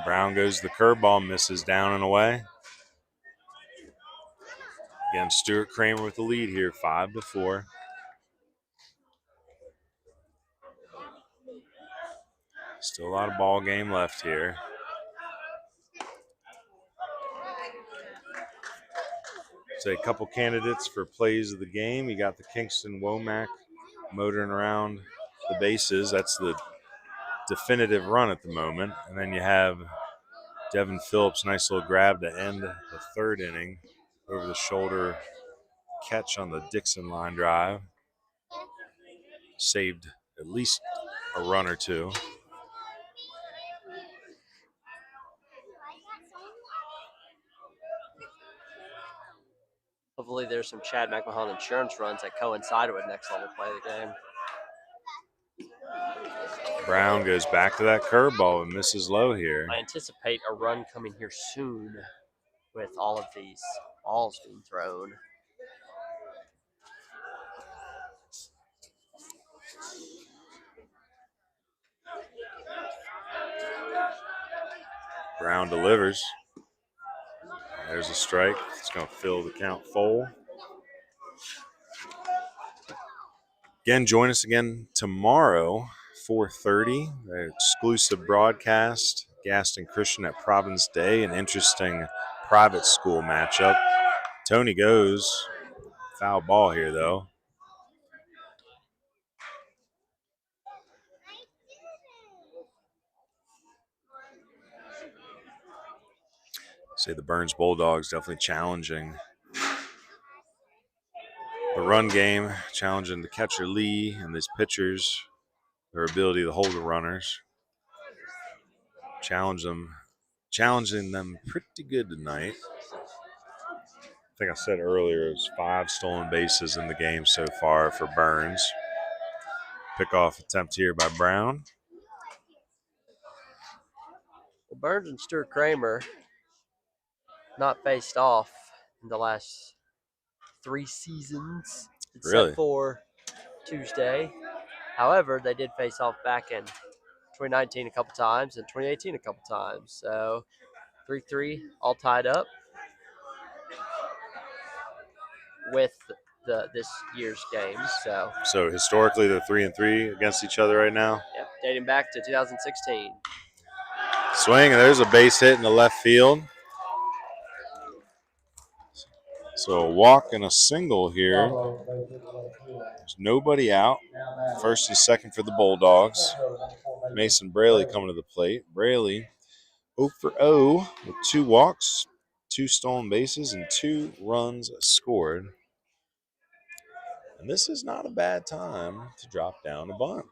Brown goes to the curveball, misses down and away. Again, Stuart Cramer with the lead here, 5 to 4. Still a lot of ball game left here. So a couple candidates for plays of the game. You got the Kingston Womack motoring around the bases. That's the definitive run at the moment. And then you have Devin Phillips, nice little grab to end the third inning. Over the shoulder catch on the Dixon line drive. Saved at least a run or two. Hopefully there's some Chad McMahon insurance runs that coincide with next level play of the game. Brown goes back to that curveball and misses low here. I anticipate a run coming here soon with all of these balls being thrown. Brown delivers. There's a strike. It's going to fill the count full. Again, join us again tomorrow, 4:30. An exclusive broadcast. Gaston Christian at Providence Day. An interesting private school matchup. Tony goes. Foul ball here, though. Say the Burns Bulldogs definitely challenging the run game, challenging the catcher Lee and these pitchers, their ability to hold the runners. Challenging them pretty good tonight. I think I said earlier it was 5 stolen bases in the game so far for Burns. Pickoff attempt here by Brown. Well, Burns and Stuart Cramer not faced off in the last 3 seasons, except Really? for Tuesday. However, they did face off back in 2019 a couple times and 2018 a couple times. So 3-3, all tied up with this year's games. So historically, they're 3-3 against each other right now. Yep, dating back to 2016. Swing, and there's a base hit in the left field. So a walk and a single here. There's nobody out. First and second for the Bulldogs. Mason Braley coming to the plate. Braley 0 for 0 with 2 walks, 2 stolen bases, and 2 runs scored. And this is not a bad time to drop down a bunt.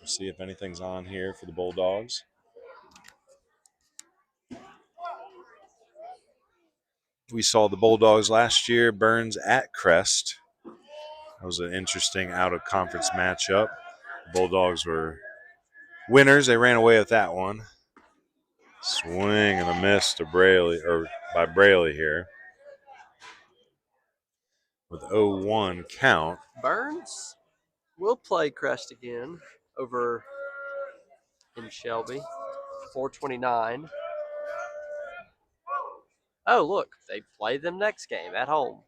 We'll see if anything's on here for the Bulldogs. We saw the Bulldogs last year, Burns at Crest. That was an interesting out-of-conference matchup. The Bulldogs were winners. They ran away with that one. Swing and a miss to Braley, or by Braley here. With 0-1 count. Burns will play Crest again over in Shelby. 429. Oh, look, they play them next game at home.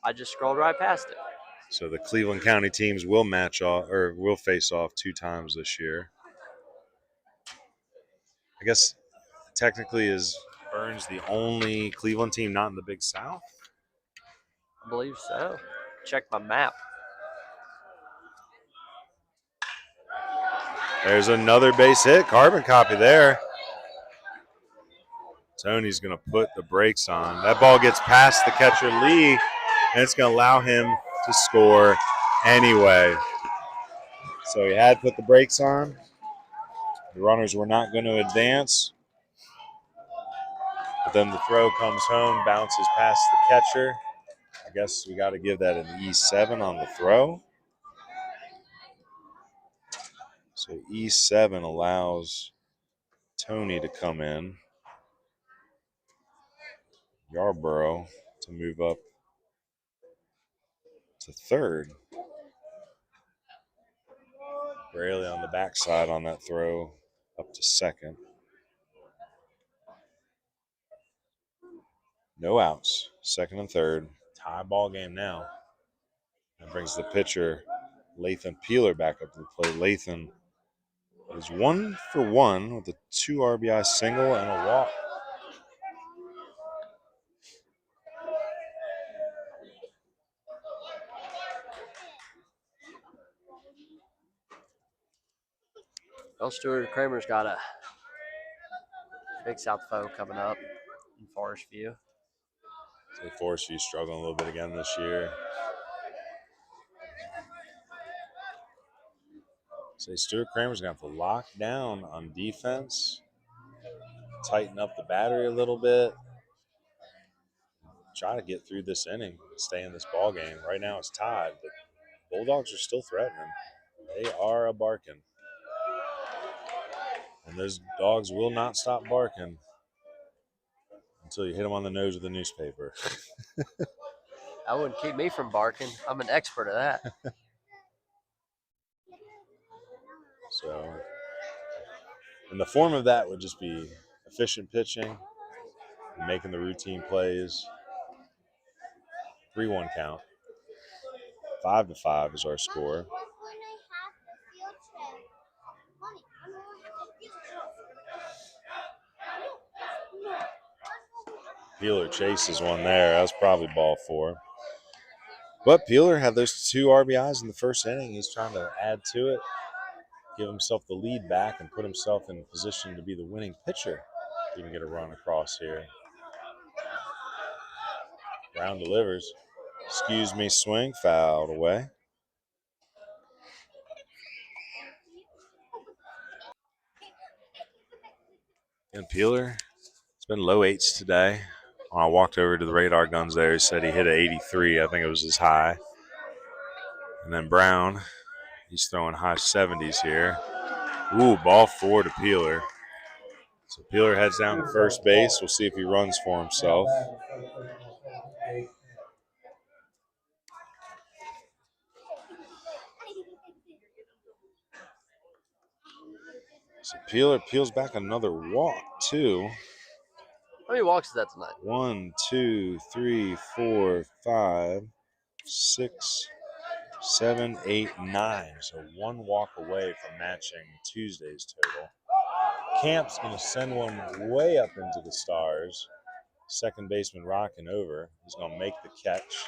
I just scrolled right past it. So the Cleveland County teams will match off, or will face off 2 times this year. I guess technically is Burns the only Cleveland team not in the Big South? I believe so. Check my map. There's another base hit. Carbon copy there. Tony's going to put the brakes on. That ball gets past the catcher Lee, and it's going to allow him to score anyway. So he had put the brakes on. The runners were not going to advance. But then the throw comes home, bounces past the catcher. I guess we got to give that an E7 on the throw. So E7 allows Tony to come in. Yarborough to move up to third. Braley on the backside on that throw up to second. No outs, second and third. Tie ball game now. That brings the pitcher, Lathan Peeler, back up to the plate. Lathan is 1 for 1 with a 2 RBI single and a walk. Well, Stuart Cramer's got a big South foe coming up in Forest View. So Forest View struggling a little bit again this year. So Stuart Cramer's going to have to lock down on defense, tighten up the battery a little bit, try to get through this inning, stay in this ball game. Right now it's tied, but Bulldogs are still threatening. They are a barking. And those dogs will not stop barking until you hit them on the nose with a newspaper. That wouldn't keep me from barking. I'm an expert at that. So, and the form of that would just be efficient pitching, making the routine plays. 3-1 count. 5-5 is our score. Peeler chases one there. That was probably ball 4. But Peeler had those 2 RBIs in the first inning. He's trying to add to it. give himself the lead back and put himself in position to be the winning pitcher. He can get a run across here. Brown delivers. Excuse me, swing, fouled away. And Peeler, it's been low 8s today. When I walked over to the radar guns there, he said he hit an 83. I think it was his high. And then Brown, he's throwing high 70s here. Ooh, ball 4 to Peeler. So Peeler heads down to first base. We'll see if he runs for himself. So Peeler peels back another walk, too. How many walks is that tonight? 1, 2, 3, 4, 5, 6, 7, 8, 9. So 1 walk away from matching Tuesday's total. Camp's going to send one way up into the stars. Second baseman rocking over. He's going to make the catch.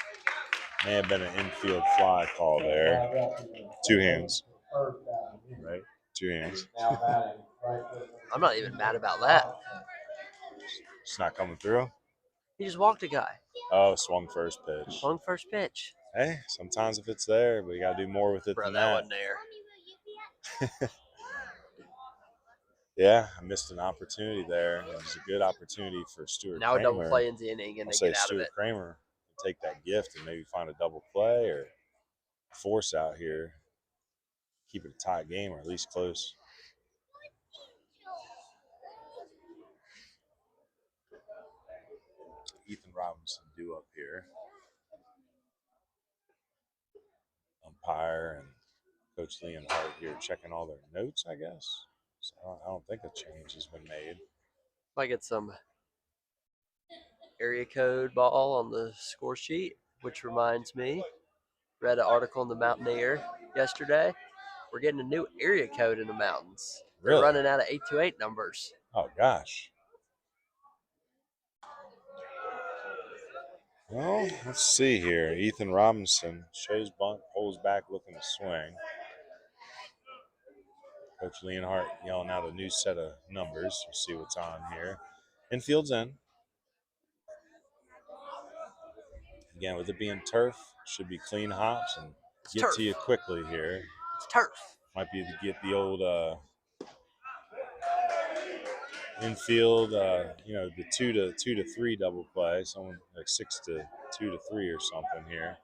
May have been an infield fly call there. 2 hands. Right? 2 hands. I'm not even mad about that. It's not coming through. He just walked a guy. Oh, swung first pitch. Swung first pitch. Hey, sometimes if it's there, but you got to do more with it Bro, than that that. wasn't there. Yeah, I missed an opportunity there. It was a good opportunity for Stuart Now a Cramer. double play in the inning and they get out Stuart of it. Cramer will take that gift and maybe find a double play or force out here. Keep it a tight game or at least close. Ethan Robinson due up here. Umpire and Coach Lee and Hart here checking all their notes, I guess. So I don't think a change has been made. Might get some area code ball on the score sheet, which reminds me, read an article in the Mountaineer yesterday. We're getting a new area code in the mountains. Really? They're running out of 828 numbers. Oh, gosh. Well, let's see here. Ethan Robinson shows bunt, pulls back looking to swing. Coach Leonhardt yelling out a new set of numbers. We'll see what's on here. Infield's in. Again, with it being turf, should be clean hops and get turf. to you quickly here. It's turf. Might be to get the old infield, the 2 to 3 double play. Someone like 6 to 2 to 3 or something here.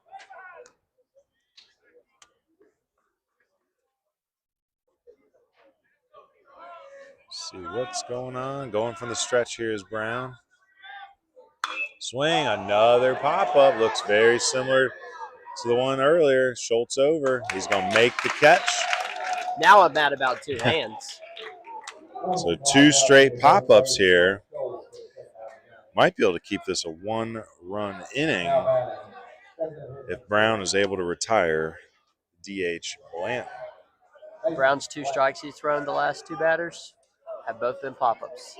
See what's going on. Going from the stretch here is Brown. Swing, another pop-up. Looks very similar to the one earlier. Schultz over. He's going to make the catch. Now I'm mad about 2 hands. So 2 straight pop-ups here. Might be able to keep this a 1-run inning if Brown is able to retire DH Blanton. Brown's 2 strikes he's thrown the last 2 batters have both been pop-ups.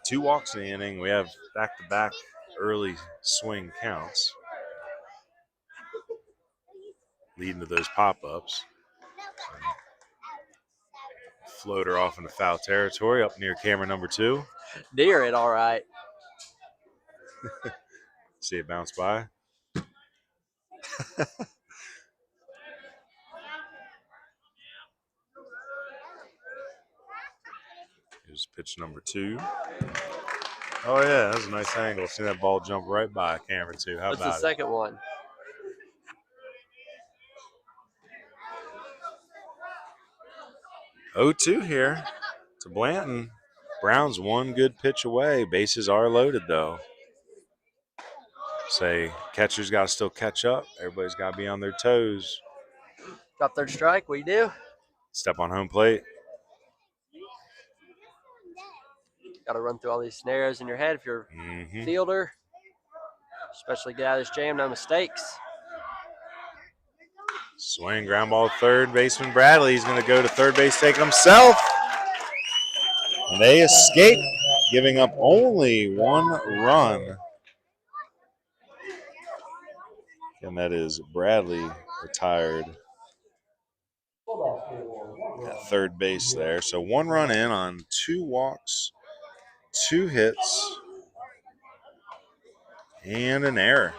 Two walks in the inning. We have back-to-back early swing counts leading to those pop-ups. Floater off into foul territory up near camera number 2. Near it, all right. See it bounce by. Here's pitch number 2. Oh, yeah, that's a nice angle. See that ball jump right by camera 2. How What's about the second one? it? 0-2 here to Blanton. Brown's 1 good pitch away. Bases are loaded, though. Say, catcher's got to still catch up. Everybody's got to be on their toes. Drop third strike. What do you do? Step on home plate. Got to run through all these scenarios in your head if you're a fielder. Especially get out of this jam, no mistakes. Swing, ground ball, third baseman Bradley. He's going to go to third base, take it himself. And they escape, giving up only 1 run. And that is Bradley, retired at third base there. So 1 run in on 2 walks, 2 hits, and an error.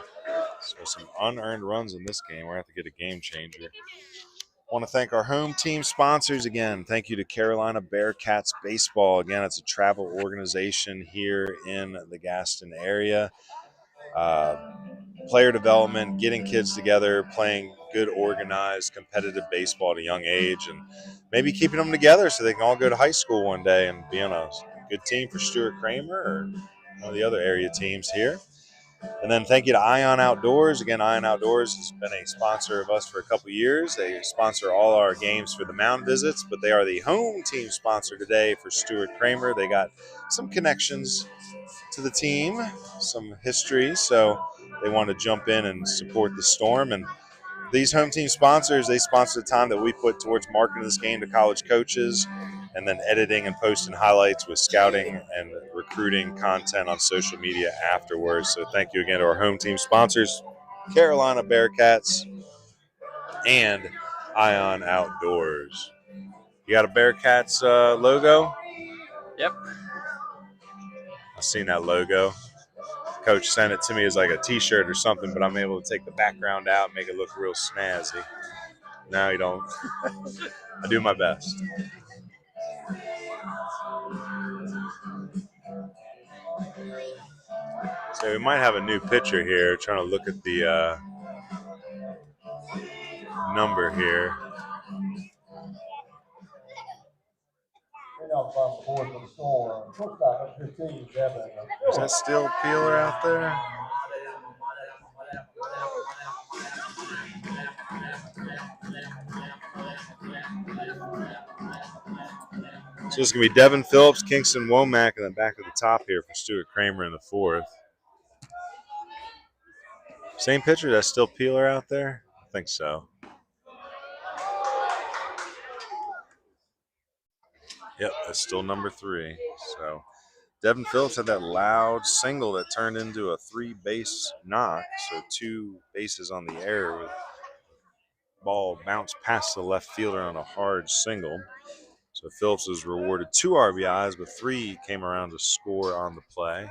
So some unearned runs in this game. We're going to have to get a game changer. I want to thank our home team sponsors again. Thank you to Carolina Bearcats Baseball. Again, it's a travel organization here in the Gaston area. Player development, getting kids together, playing good, organized, competitive baseball at a young age, and maybe keeping them together so they can all go to high school one day and be on a good team for Stuart Cramer or one of the other area teams here. And then thank you to Ion Outdoors. Again, Ion Outdoors has been a sponsor of us for a couple years. They sponsor all our games for the mound visits, but they are the home team sponsor today for Stuart Cramer. They got some connections to the team, some history, so they want to jump in and support the Storm. And these home team sponsors, they sponsor the time that we put towards marketing this game to college coaches and then editing and posting highlights with scouting and recruiting content on social media afterwards. So thank you again to our home team sponsors, Carolina Bearcats and Ion Outdoors. You got a Bearcats logo? Yep. I've seen that logo. Coach sent it to me as like a t-shirt or something, but I'm able to take the background out and make it look real snazzy. No, you don't. I do my best. So we might have a new picture here. Trying to look at the number here. Is that still Peeler out there? So it's going to be Devin Phillips, Kingston Womack in the back of the top here for Stuart Cramer in the 4th. Same pitcher, that's still Peeler out there? I think so. Yep, that's still number 3. So Devin Phillips had that loud single that turned into a 3-base knock. So 2 bases on the air with ball bounced past the left fielder on a hard single. So Phillips was rewarded 2 RBIs, but 3 came around to score on the play.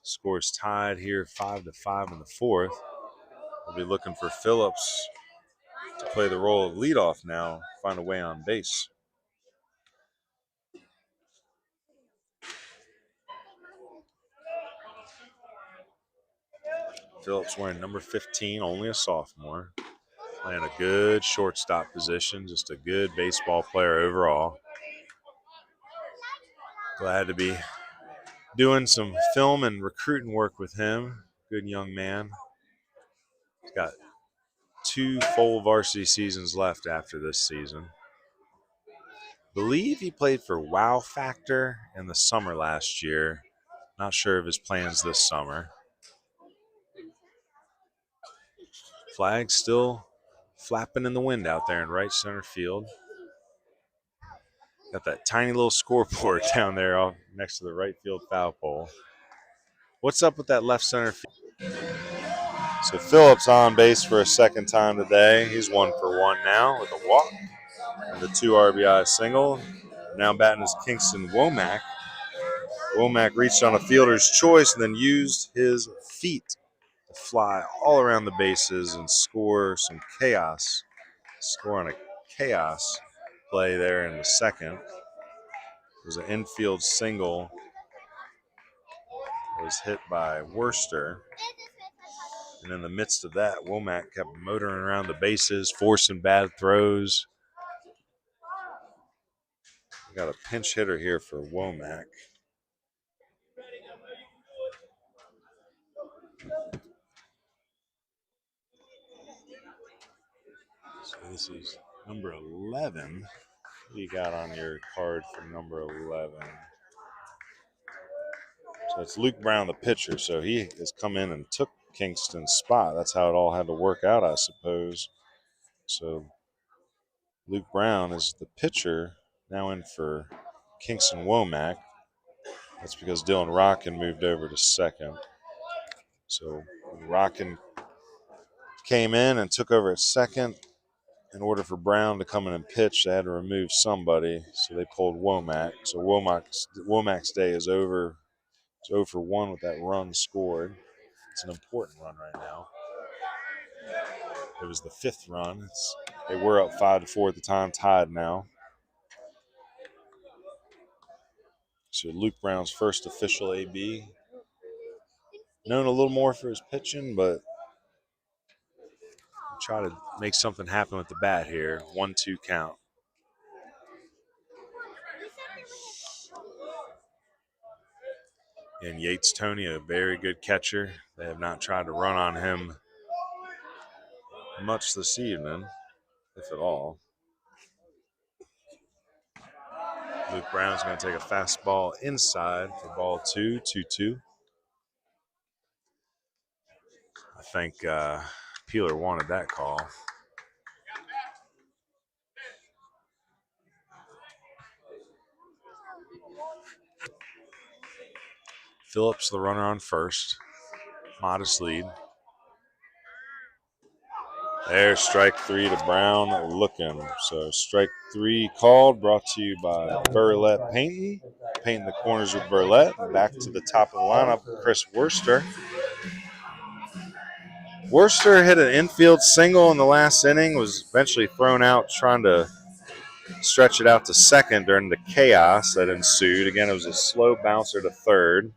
Score's tied here 5-5 in the 4th. We'll be looking for Phillips to play the role of leadoff now, find a way on base. Phillips wearing number 15, only a sophomore. Playing a good shortstop position, just a good baseball player overall. Glad to be doing some film and recruiting work with him. Good young man. He's got 2 full varsity seasons left after this season. Believe he played for Wow Factor in the summer last year. Not sure of his plans this summer. Flag still flapping in the wind out there in right center field. Got that tiny little scoreboard down there off next to the right field foul pole. What's up with that left center field? So Phillips on base for a second time today. He's 1 for 1 now with a walk and the 2 RBI single. Now batting is Kingston Womack. Womack reached on a fielder's choice and then used his feet to fly all around the bases and score some chaos. Score on a chaos play there in the 2nd. It was an infield single. It was hit by Worcester. And in the midst of that, Womack kept motoring around the bases, forcing bad throws. We got a pinch hitter here for Womack. So this is number 11. What do you got on your card for number 11? So it's Luke Brown, the pitcher. So he has come in and took Kingston's spot. That's how it all had to work out, I suppose. So Luke Brown is the pitcher, now in for Kingston Womack. That's because Dylan Rockin moved over to second. So Rockin came in and took over at second. In order for Brown to come in and pitch, they had to remove somebody, so they pulled Womack. So Womack's day is over. It's 0 for 1 with that run scored. It's an important run right now. It was the 5th run. They were up 5-4 at the time, tied now. So Luke Brown's first official AB. Known a little more for his pitching, but try to make something happen with the bat here. 1-2 count. And Yates Tony, a very good catcher. They have not tried to run on him much this evening, if at all. Luke Brown's going to take a fastball inside for ball 2, 2-2. I think Peeler wanted that call. Phillips, the runner on first. Modest lead. There's strike 3 to Brown looking. So strike 3 called, brought to you by Burlett Painting. Painting the corners with Burlett. Back to the top of the lineup, Chris Worcester. Worcester hit an infield single in the last inning, was eventually thrown out trying to stretch it out to second during the chaos that ensued. Again, it was a slow bouncer to third.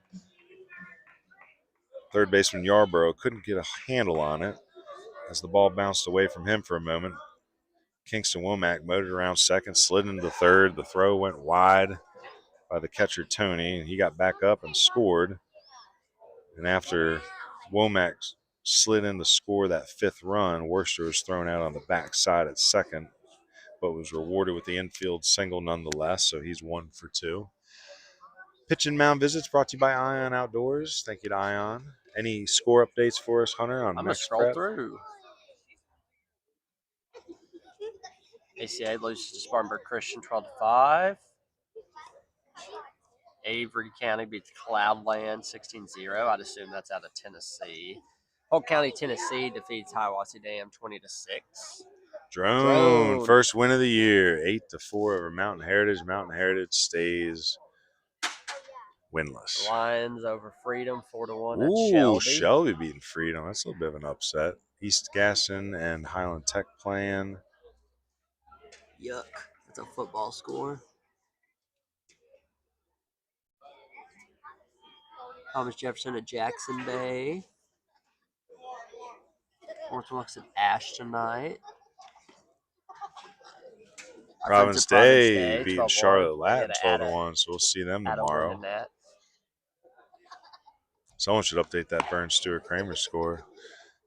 Third baseman Yarborough couldn't get a handle on it as the ball bounced away from him for a moment. Kingston Womack motored around second, slid into third. The throw went wide by the catcher Tony, and he got back up and scored. And after Womack slid in to score that 5th run, Worcester was thrown out on the backside at second, but was rewarded with the infield single nonetheless, so he's 1 for 2. Pitch and mound visits brought to you by Ion Outdoors. Thank you to Ion. Any score updates for us, Hunter, on I'm going to scroll through. ACA loses to Spartanburg Christian 12-5. Avery County beats Cloudland 16-0. I'd assume that's out of Tennessee. Polk County, Tennessee defeats Hiawassee Dam 20-6. Drone, first win of the year, 8-4 over Mountain Heritage. Mountain Heritage stays winless. Lions over Freedom 4-1 at Shelby. Shelby beating Freedom. That's a little bit of an upset. East Gaston and Highland Tech playing. Yuck. That's a football score. Thomas Jefferson at Jackson Bay. Orthodox at Ash tonight. Providence Day beating Charlotte Latin 12-1, so we'll see them tomorrow. Someone should update that Burns Stuart Cramer score.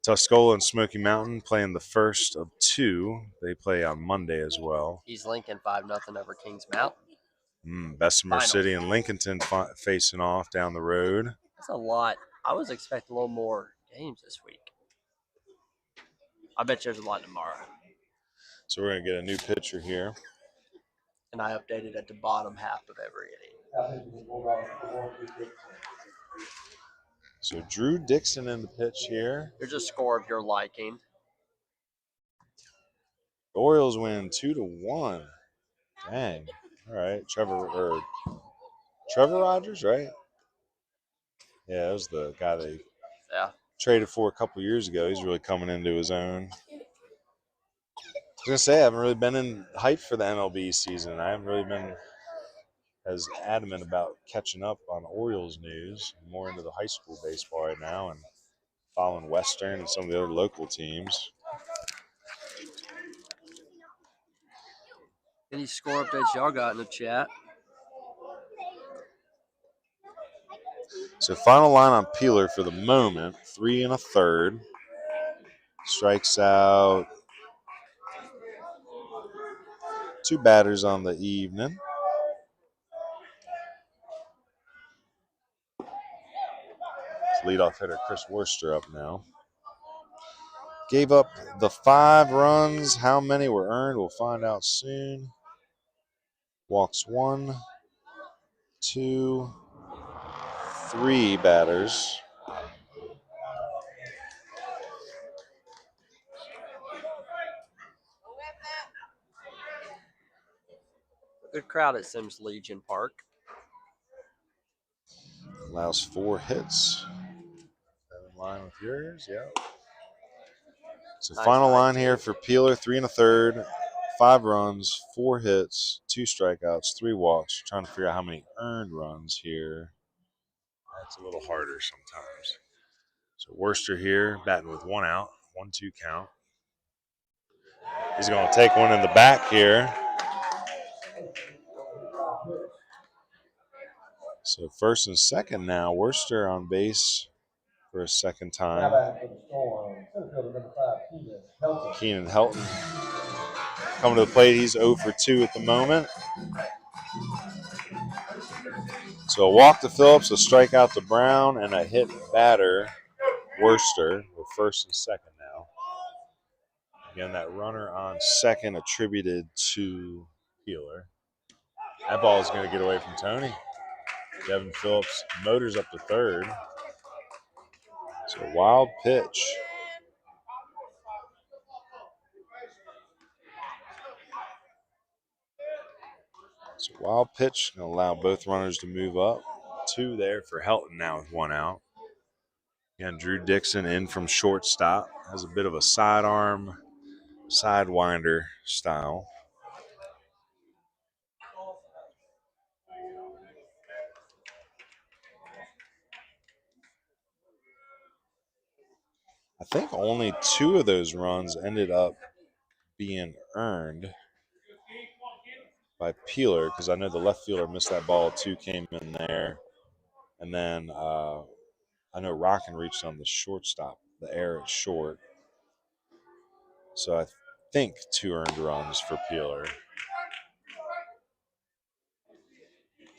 Tuscola and Smoky Mountain playing the first of 2. They play on Monday as well. East Lincoln 5-0 over Kings Mountain. Bessemer City and Lincolnton facing off down the road. That's a lot. I was expecting a little more games this week. I bet there's a lot tomorrow. So we're going to get a new pitcher here. And I updated at the bottom half of every inning. So Drew Dixon in the pitch here. Here's a score of your liking. The Orioles win 2-1. Dang. All right. Trevor Rogers, right? Yeah, that was the guy they traded for a couple years ago. He's really coming into his own. I was going to say, I haven't really been in hype for the MLB season. I haven't really been as adamant about catching up on Orioles news. I'm more into the high school baseball right now and following Western and some of the other local teams. Any score updates y'all got in the chat? So final line on Peeler for the moment, 3 1/3. Strikes out 2 batters on the evening. Leadoff hitter Chris Worcester up now. Gave up the 5 runs. How many were earned? We'll find out soon. Walks 1, 2, 3 batters. Good crowd at Sims Legion Park. Allows 4 hits. In line with yours, yeah. So Nice final night, line too. here for Peeler, 3 1/3, 5 runs, 4 hits, 2 strikeouts, 3 walks. Trying to figure out how many earned runs here. That's a little harder sometimes. So Worcester here, batting with 1 out, 1-2 count. He's going to take one in the back here. So first and second now, Worcester on base for a second time. Keenan Helton coming to the plate. He's 0 for 2 at the moment. So a walk to Phillips, a strikeout to Brown, and a hit batter, Worcester. We're first and second now. Again, that runner on second attributed to Peeler. That ball is going to get away from Tony. Devin Phillips motors up to third. So wild pitch. So wild pitch going to allow both runners to move up. 2 there for Helton now with 1 out. Again, Drew Dixon in from shortstop. Has a bit of a sidearm, sidewinder style. I think only 2 of those runs ended up being earned by Peeler, because I know the left fielder missed that ball. 2 came in there. And then I know Rockin reached on the shortstop, the error at short. So I think 2 earned runs for Peeler.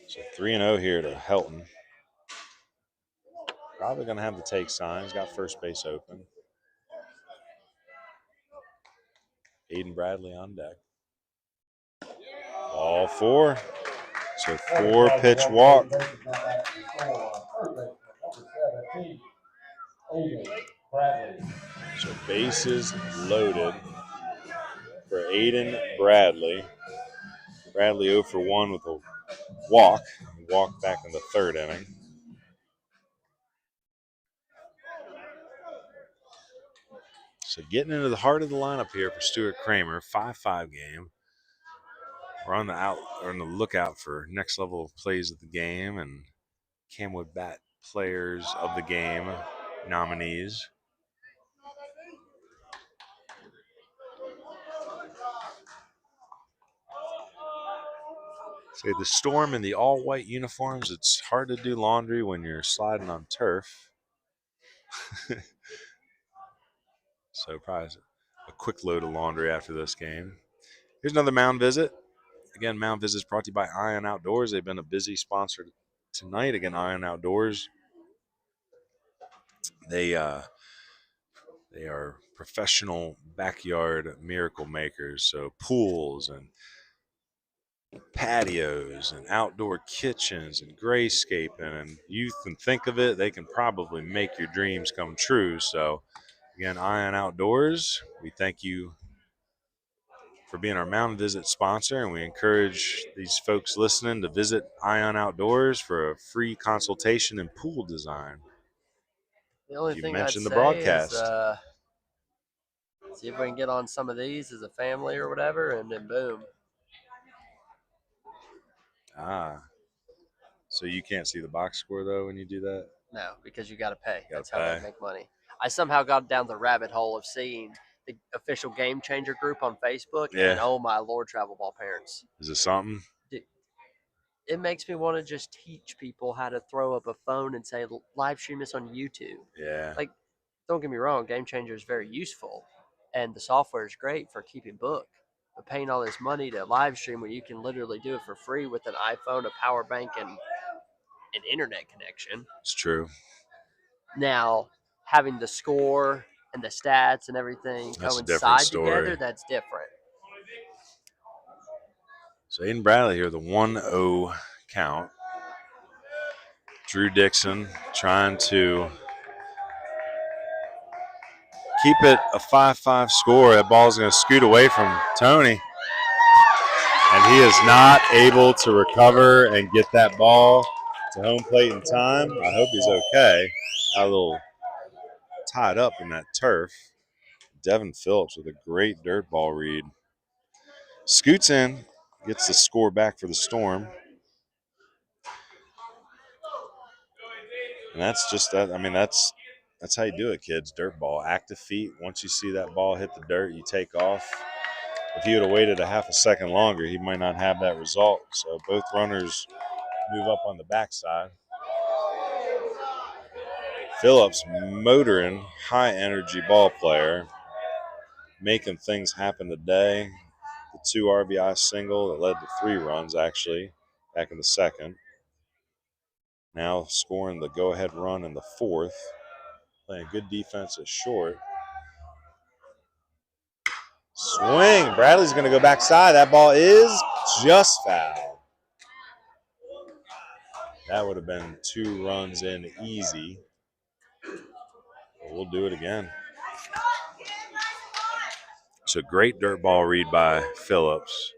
So 3-0 here to Helton. Probably going to have the take sign. He's got first base open. Aiden Bradley on deck. All 4. So 4-pitch walk. So bases loaded for Aiden Bradley. Bradley 0 for 1 with a walk. Walked back in the 3rd inning. So getting into the heart of the lineup here for Stuart Cramer, 5-5 game. We're on the lookout for next level of plays of the game and CamWood Bat players of the game nominees. So the Storm in the all-white uniforms. It's hard to do laundry when you're sliding on turf. So probably a quick load of laundry after this game. Here's another mound visit. Again, mound visits brought to you by Ion Outdoors. They've been a busy sponsor tonight. Again, Ion Outdoors. They are professional backyard miracle makers. So pools and patios and outdoor kitchens and grayscaping, and you can think of it, they can probably make your dreams come true. So again, Ion Outdoors, we thank you for being our mountain visit sponsor, and we encourage these folks listening to visit Ion Outdoors for a free consultation in pool design. The only You thing mentioned I'd the say broadcast. Is, see if we can get on some of these as a family or whatever, and then boom. So you can't see the box score though when you do that? No, because you got to pay. That's pay. how they make money. I somehow got down the rabbit hole of seeing the official Game Changer group on Facebook, Yeah. and oh my Lord, travel ball parents. Is it something? It makes me want to just teach people how to throw up a phone and say, live stream this on YouTube. Yeah. Like, don't get me wrong, Game Changer is very useful, and the software is great for keeping book. But paying all this money to live stream when you can literally do it for free with an iPhone, a power bank, and an internet connection. It's true. Now, having the score and the stats and everything That's a different coincide story. together, that's different. So Aiden Bradley here, the 1-0 count. Drew Dixon trying to keep it a 5-5 score. That ball's going to scoot away from Tony. And he is not able to recover and get that ball to home plate in time. I hope he's okay. Got a little tied up in that turf. Devin Phillips with a great dirt ball read. Scoots in, gets the score back for the Storm. And that's just that. I mean, that's how you do it, kids. Dirt ball, active feet. Once you see that ball hit the dirt, you take off. If he would have waited a half a second longer, he might not have that result. So both runners move up on the backside. Phillips, motoring, high-energy ball player, making things happen today. The 2 RBI single that led to 3 runs, actually, back in the second. Now scoring the go-ahead run in the 4th. Playing good defense at short. Swing. Bradley's going to go backside. That ball is just foul. That would have been 2 runs in easy. We'll do it again. It's a great dirt ball read by Phillips.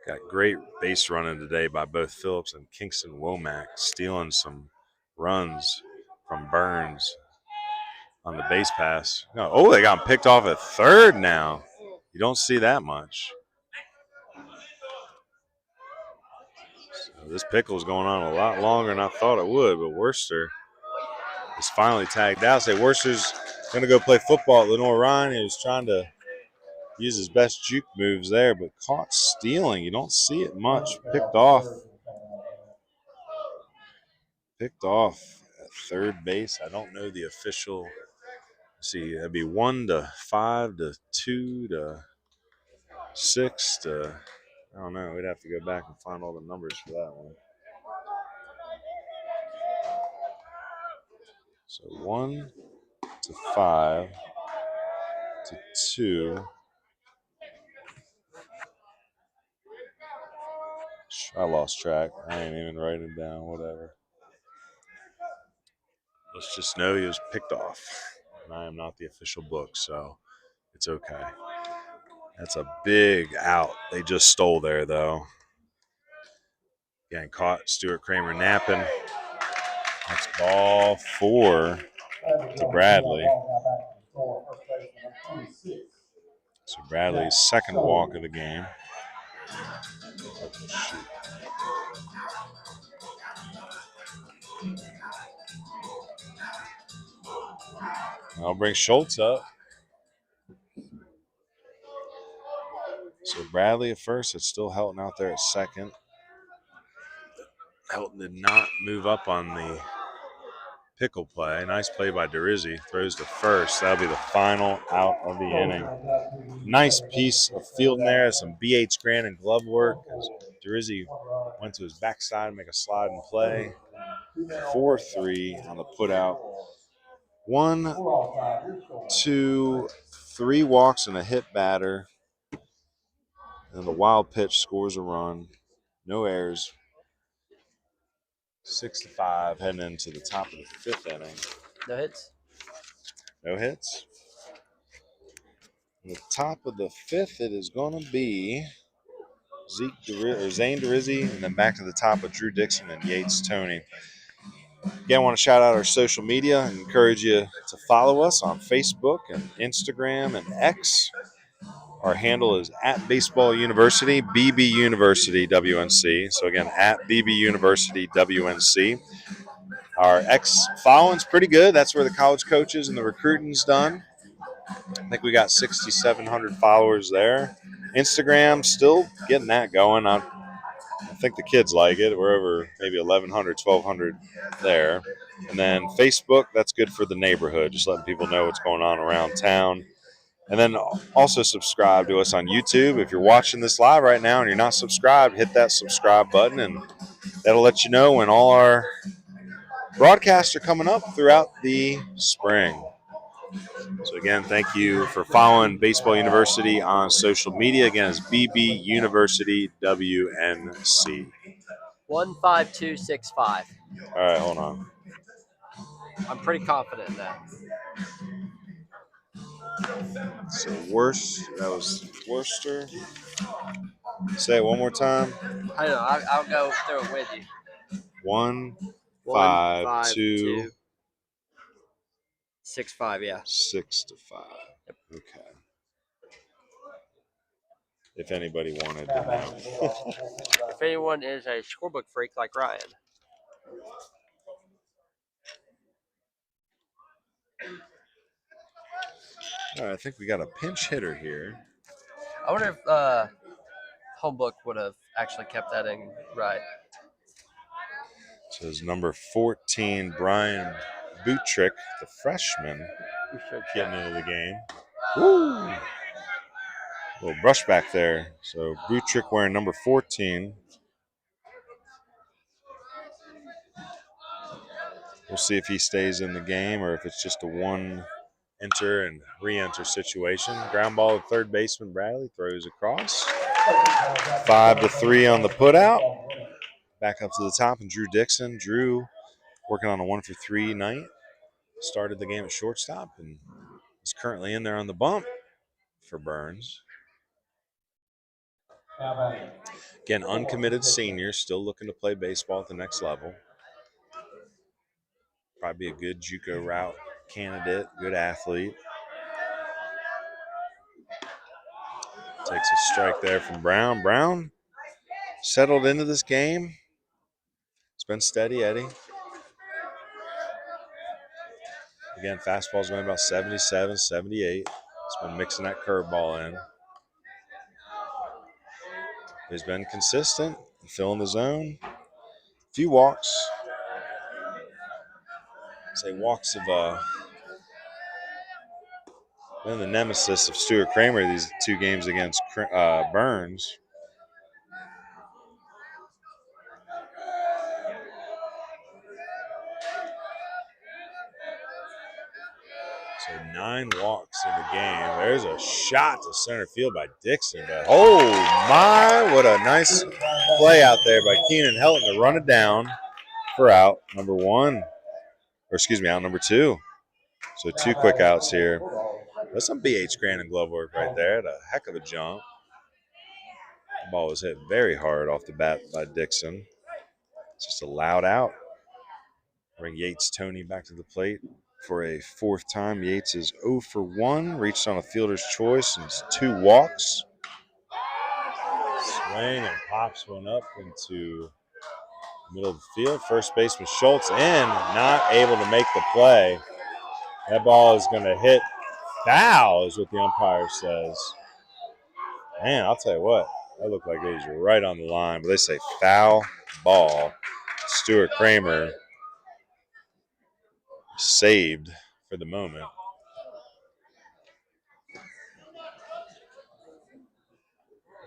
Got great base running today by both Phillips and Kingston Womack, stealing some runs from Burns on the base pass. No, oh, they got him picked off at third now. You don't see that much. So this pickle's going on a lot longer than I thought it would, but Worcester is finally tagged out. Say Worcester's going to go play football at Lenore Ryan. He was trying to use his best juke moves there, but caught stealing. You don't see it much. Picked off at third base. I don't know the official. Let's see, that'd be 1 to 5 to 2 to 6 to, I don't know. We'd have to go back and find all the numbers for that one. So 1 to 5 to 2. I lost track. I ain't even writing it down, whatever. Let's just know he was picked off. And I am not the official book, so it's okay. That's a big out. They just stole there, though. Again, caught Stuart Cramer napping. That's ball 4 to Bradley. So Bradley's second walk of the game. I'll bring Schultz up. So Bradley at first. It's still Helton out there at second. Helton did not move up on the pickle play. Nice play by DeRizzi. Throws to first. That'll be the final out of the inning. Nice piece of fielding there. Some BH Granning glove work. DeRizzi went to his backside to make a slide and play. 4-3 on the putout. 1, 2, 3 walks and a hit batter. And the wild pitch scores a run. No errors. 6-5 heading into the top of the 5th inning. No hits? No hits. In the top of the 5th, it is going to be Zane DeRizzi, and then back to the top with Drew Dixon and Yates Tony. Again, I want to shout out our social media and encourage you to follow us on Facebook and Instagram and X. Our handle is at Baseball University, BB University WNC. So again, at BB University WNC. Our X following's pretty good. That's where the college coaches and the recruiting's done. I think we got 6,700 followers there. Instagram, still getting that going. I think the kids like it. We're over maybe 1,100, 1,200 there. And then Facebook, that's good for the neighborhood, just letting people know what's going on around town. And then also subscribe to us on YouTube. If you're watching this live right now and you're not subscribed, hit that subscribe button, and that'll let you know when all our broadcasts are coming up throughout the spring. So again, thank you for following Baseball University on social media. Again, it's BB University WNC. 15265. All right, hold on. I'm pretty confident in that. So that was Worcester. Say it one more time. I don't know. I'll go through it with you. 1, 1, 5, 5, 2, 2, 6, 5. Yeah. 6 to 5. Okay. If anybody wanted to know. If anyone is a scorebook freak like Ryan. All right, I think we got a pinch hitter here. I wonder if Homebook would have actually kept that in right. So it's number 14, Brian Bootrick, the freshman, getting into the game. Woo! Little brush back there. So Bootrick wearing number 14. We'll see if he stays in the game or if it's just a one enter and re-enter situation. Ground ball to third baseman Bradley throws across. 5 to 3 on the putout. Back up to the top and Drew Dixon. Drew working on a 1 for 3 night. Started the game at shortstop and is currently in there on the bump for Burns. Again, uncommitted senior, still looking to play baseball at the next level. Probably a good JUCO route candidate, good athlete. Takes a strike there from Brown. Brown settled into this game. It's been steady, Eddie. Again, fastball's going about 77, 78. It's been mixing that curveball in. He's been consistent, filling the zone. A few walks. Say walks have been the nemesis of Stuart Cramer these 2 games against Burns. So 9 walks in the game. There's a shot to center field by Dixon. But oh my, what a nice play out there by Keenan Helton to run it down for out number 1. Or excuse me, out number 2. So 2 quick outs here. That's some BH Granning glove work right there. A heck of a jump. The ball was hit very hard off the bat by Dixon. It's just a loud out. Bring Yates Tony back to the plate for a 4th time. Yates is 0 for 1. Reached on a fielder's choice and 2 walks. Swing and pops one up into the middle of the field. First baseman Schultz in, not able to make the play. That ball is going to hit foul, is what the umpire says. Man, I'll tell you what, that looked like it was right on the line, but they say foul ball. Stuart Cramer saved for the moment.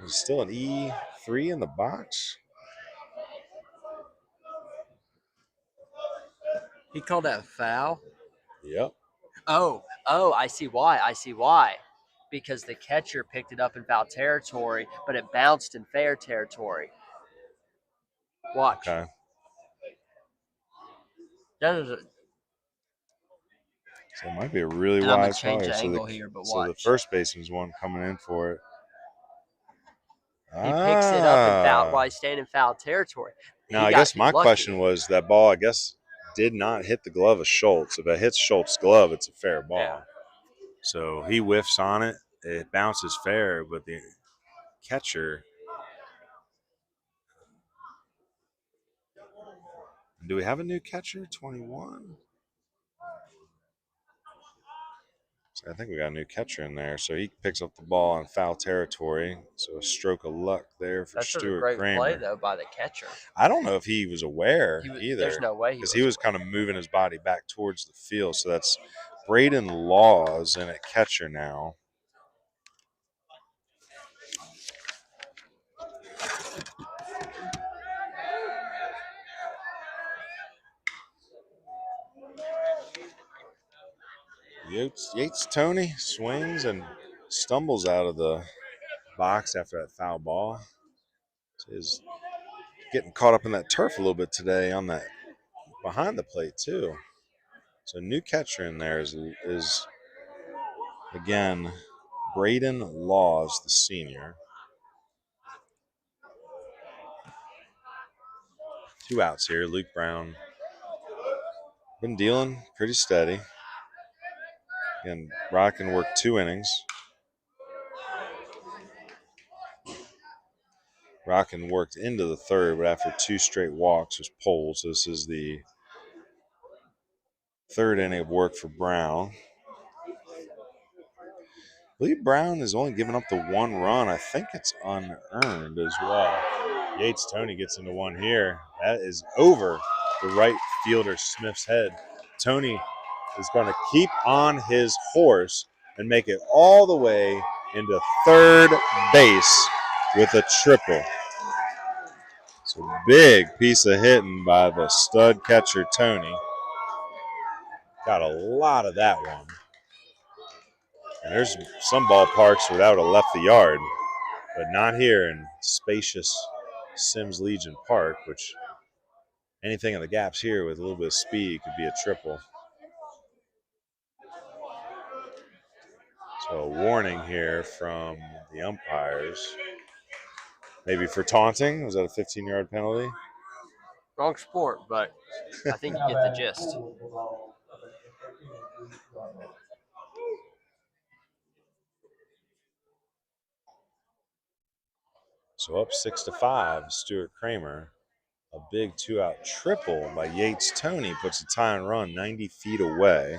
There's still an E3 in the box. He called that foul? Yep. Oh, I see why. Because the catcher picked it up in foul territory, but it bounced in fair territory. Watch. Okay. So it might be a really and I'm wise gonna change call. the angle here, but watch. So the first baseman's one coming in for it. He picks it up in foul while he's staying in foul territory. Now, I guess my question was that ball, I guess, did not hit the glove of Schultz. If it hits Schultz's glove, it's a fair ball. Yeah. So he whiffs on it. It bounces fair, but the catcher. Do we have a new catcher? 21? So I think we got a new catcher in there. So he picks up the ball in foul territory. So a stroke of luck there for Stuart Cramer. That's a great play, though, by the catcher. I don't know if he was aware either. There's no way because he was kind of moving his body back towards the field. So that's Braden Laws in at catcher now. Yates Tony swings and stumbles out of the box after that foul ball. He's getting caught up in that turf a little bit today on that behind the plate too. So new catcher in there is Again, Braden Laws, the senior. 2 outs here. Luke Brown been dealing pretty steady. Again, Rockin worked 2 innings. Rockin worked into the 3rd, but after 2 straight walks was pulled. So this is the 3rd inning of work for Brown. I believe Brown is only giving up the 1 run. I think it's unearned as well. Yates Tony gets into one here. That is over the right fielder Smith's head. Tony is going to keep on his horse and make it all the way into 3rd base with a triple. So big piece of hitting by the stud catcher Tony. Got a lot of that one. And there's some ballparks where that would have left the yard, but not here in spacious Sims Legion Park, which anything in the gaps here with a little bit of speed could be a triple. So a warning here from the umpires. Maybe for taunting. Was that a 15-yard penalty? Wrong sport, but I think you get the gist. So up 6-5, Stuart Cramer. A big 2-out triple by Yates Tony puts the tying run 90 feet away.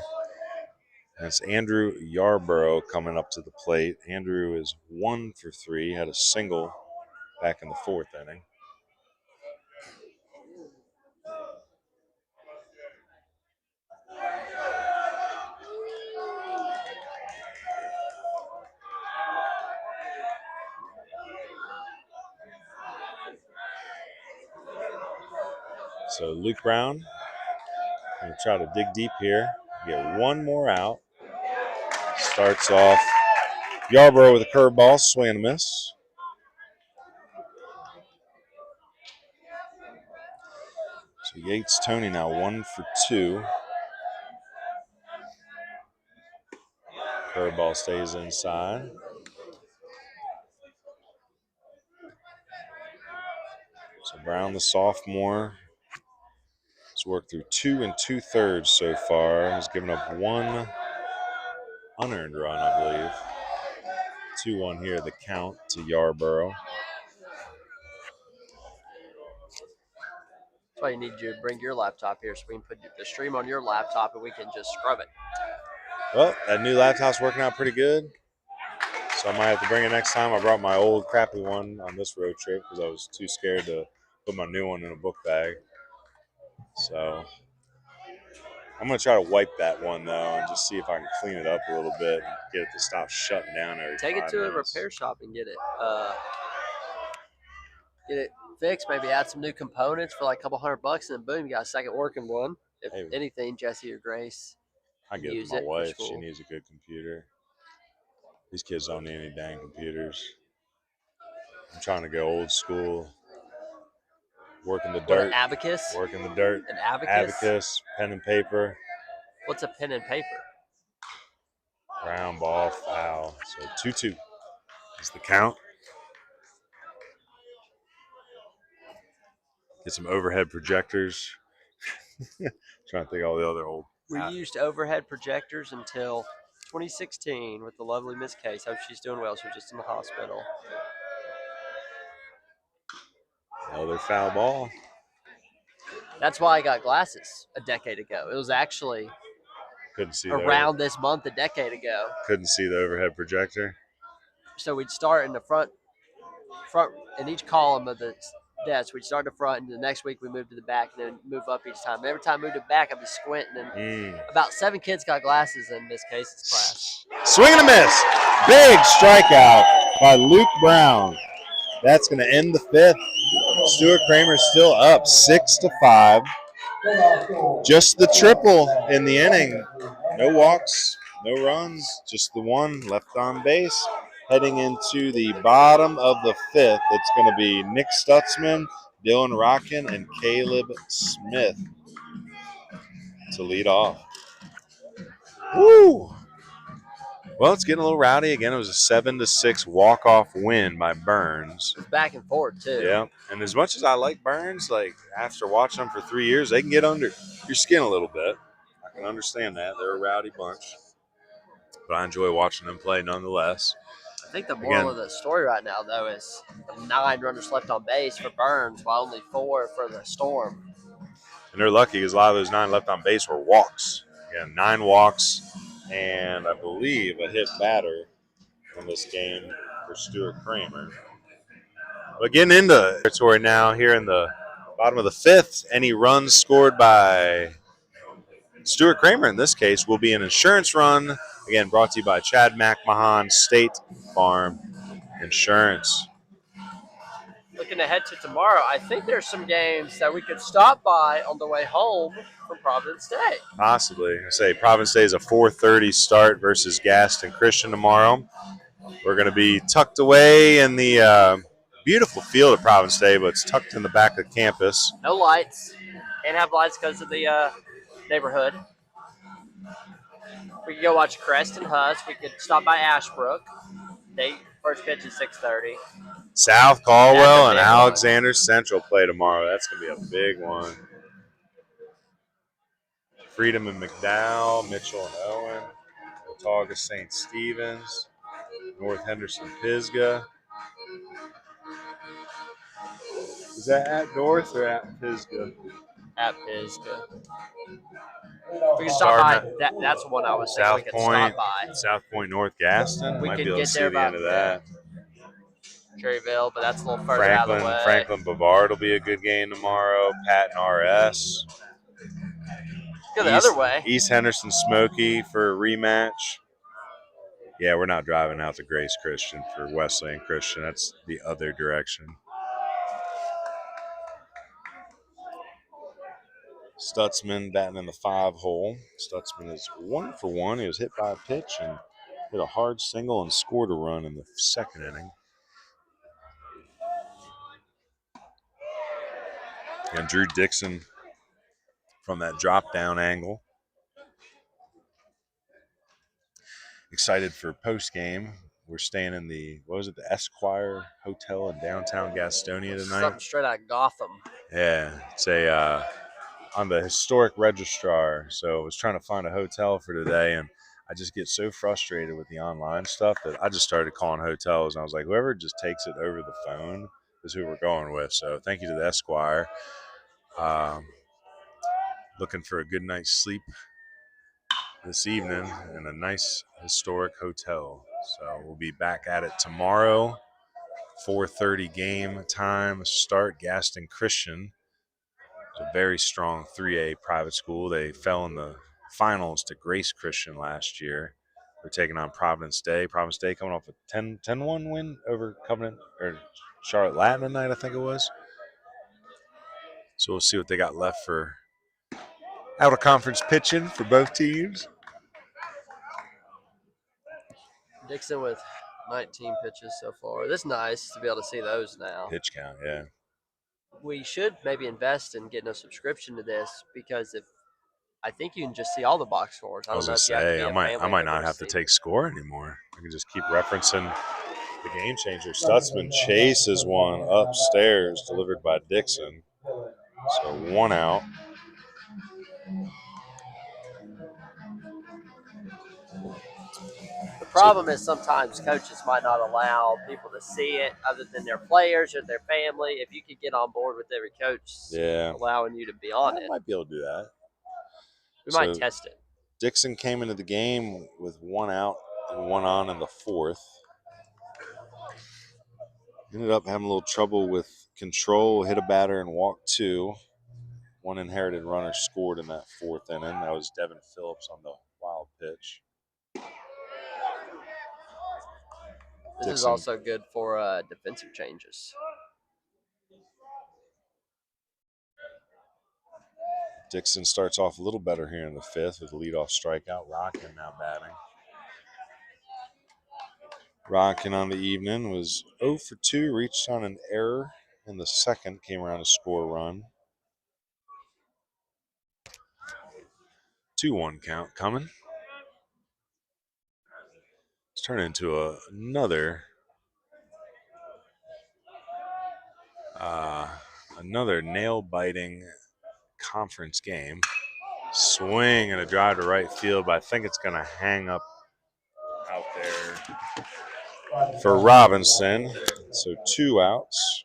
And it's Andrew Yarborough coming up to the plate. Andrew is 1 for 3, had a single back in the 4th inning. So Luke Brown going to try to dig deep here, get 1 more out. Starts off Yarborough with a curveball, swing and a miss. So Yates Tony now 1 for 2. Curveball stays inside. So Brown, the sophomore, has worked through 2 2/3 so far. Has given up 1 unearned run, I believe. 2-1 here, the count to Yarborough. That's why you need you to bring your laptop here so we can put the stream on your laptop and we can just scrub it. Well, that new laptop's working out pretty good. So I might have to bring it next time. I brought my old crappy one on this road trip because I was too scared to put my new one in a book bag. So I'm going to try to wipe that one, though, and just see if I can clean it up a little bit and get it to stop shutting down every 5 minutes. Take it to a repair shop and get it fixed. Maybe add some new components for like a couple $100, and then boom, you got a second working one. If anything, Jesse or Grace, I give it to my wife. She needs a good computer. These kids don't need any dang computers. I'm trying to go old school. Working the dirt. An abacus? Working the dirt. An abacus? Abacus, pen and paper. What's a pen and paper? Ground ball, foul. So 2-2 is the count. Get some overhead projectors. Trying to think of all the other old. We used overhead projectors until 2016 with the lovely Miss Case. Hope she's doing well. She was just in the hospital. Another foul ball. That's why I got glasses a decade ago. It was actually couldn't see around this month a decade ago. Couldn't see the overhead projector. So we'd start in the front in each column of the desk. We'd start in the front, and the next week we moved to the back, and then move up each time. And every time I moved to the back, I'd be squinting. And about 7 kids got glasses in Miss Case's class. Swing and a miss. Big strikeout by Luke Brown. That's going to end the 5th. Stuart Cramer still up 6-5. Just the triple in the inning. No walks, no runs, just the one left on base. Heading into the bottom of the 5th, it's going to be Nick Stutzman, Dylan Rockin, and Caleb Smith to lead off. Woo! Well, it's getting a little rowdy again. It was a 7-6 walk-off win by Burns. It's back and forth too. Yeah, and as much as I like Burns, like after watching them for 3 years, they can get under your skin a little bit. I can understand that. They're a rowdy bunch, but I enjoy watching them play nonetheless. I think the moral of the story right now, though, is 9 runners left on base for Burns, while only 4 for the Storm. And they're lucky because a lot of those 9 left on base were walks. Again, 9 walks, and I believe a hit batter in this game for Stuart Cramer. But getting into territory now here in the bottom of the 5th, any runs scored by Stuart Cramer in this case will be an insurance run. Again, brought to you by Chad McMahon State Farm Insurance. Looking ahead to tomorrow, I think there's some games that we could stop by on the way home from Providence Day. Possibly. I say Providence Day is a 4:30 start versus Gaston Christian tomorrow. We're going to be tucked away in the beautiful field of Providence Day, but it's tucked in the back of campus. No lights. Can't have lights because of the neighborhood. We could go watch Crest and Huss. We could stop by Ashbrook. First pitch is 6:30. South Caldwell and Alexander Central play tomorrow. That's going to be a big one. Freedom and McDowell, Mitchell and Owen, Watauga St. Stephen's, North Henderson Pisgah. Is that at North or at Pisgah? At Pisgah. We can stop by. That's one I was saying we could stop by. South Point, North Gaston. We might could be able get to see there the end of that. Cherryville, but that's a little further out of the way. Franklin Bavard will be a good game tomorrow. Patton RS. Go the other way. East Henderson Smoky for a rematch. Yeah, we're not driving out to Grace Christian for Wesleyan Christian. That's the other direction. Stutzman batting in the 5 hole. Stutzman is 1 for 1. He was hit by a pitch and hit a hard single and scored a run in the 2nd inning. And Drew Dixon from that drop down angle. Excited for post game. We're staying in the Esquire Hotel in downtown Gastonia tonight. Something straight out of Gotham. Yeah, it's on the historic registrar. So I was trying to find a hotel for today, and I just get so frustrated with the online stuff that I just started calling hotels. And I was like, whoever just takes it over the phone is who we're going with. So thank you to the Esquire. Looking for a good night's sleep this evening in a nice historic hotel. So we'll be back at it tomorrow. 4:30 game time start. Gaston Christian. It's a very strong 3A private school. They fell in the finals to Grace Christian last year. They're taking on Providence Day. Providence Day coming off a 10-1 win over Covenant or Charlotte Latin tonight, I think it was. So we'll see what they got left for out of conference pitching for both teams. Dixon with 19 pitches so far. This is nice to be able to see those now. Pitch count, yeah. We should maybe invest in getting a subscription to this because I think you can just see all the box scores. I was gonna say I might not have to take score anymore. I can just keep referencing the game changer. Stutzman chases one upstairs, delivered by Dixon. So 1 out. The problem is sometimes coaches might not allow people to see it other than their players or their family. If you could get on board with every coach allowing you to be on it. I might be able to do that. We might test it. Dixon came into the game with 1 out and 1 on in the 4th. Ended up having a little trouble with control, hit a batter and walked 2. 1 inherited runner scored in that 4th inning. That was Devin Phillips on the wild pitch. This is also good for defensive changes. Dixon starts off a little better here in the 5th with a leadoff strikeout. Rockin now batting. Rockin on the evening was 0 for 2, reached on an error in the 2nd, came around to score a run. 2-1 count coming. It's turned into another nail-biting conference game. Swing and a drive to right field, but I think it's going to hang up out there for Robinson. So 2 outs.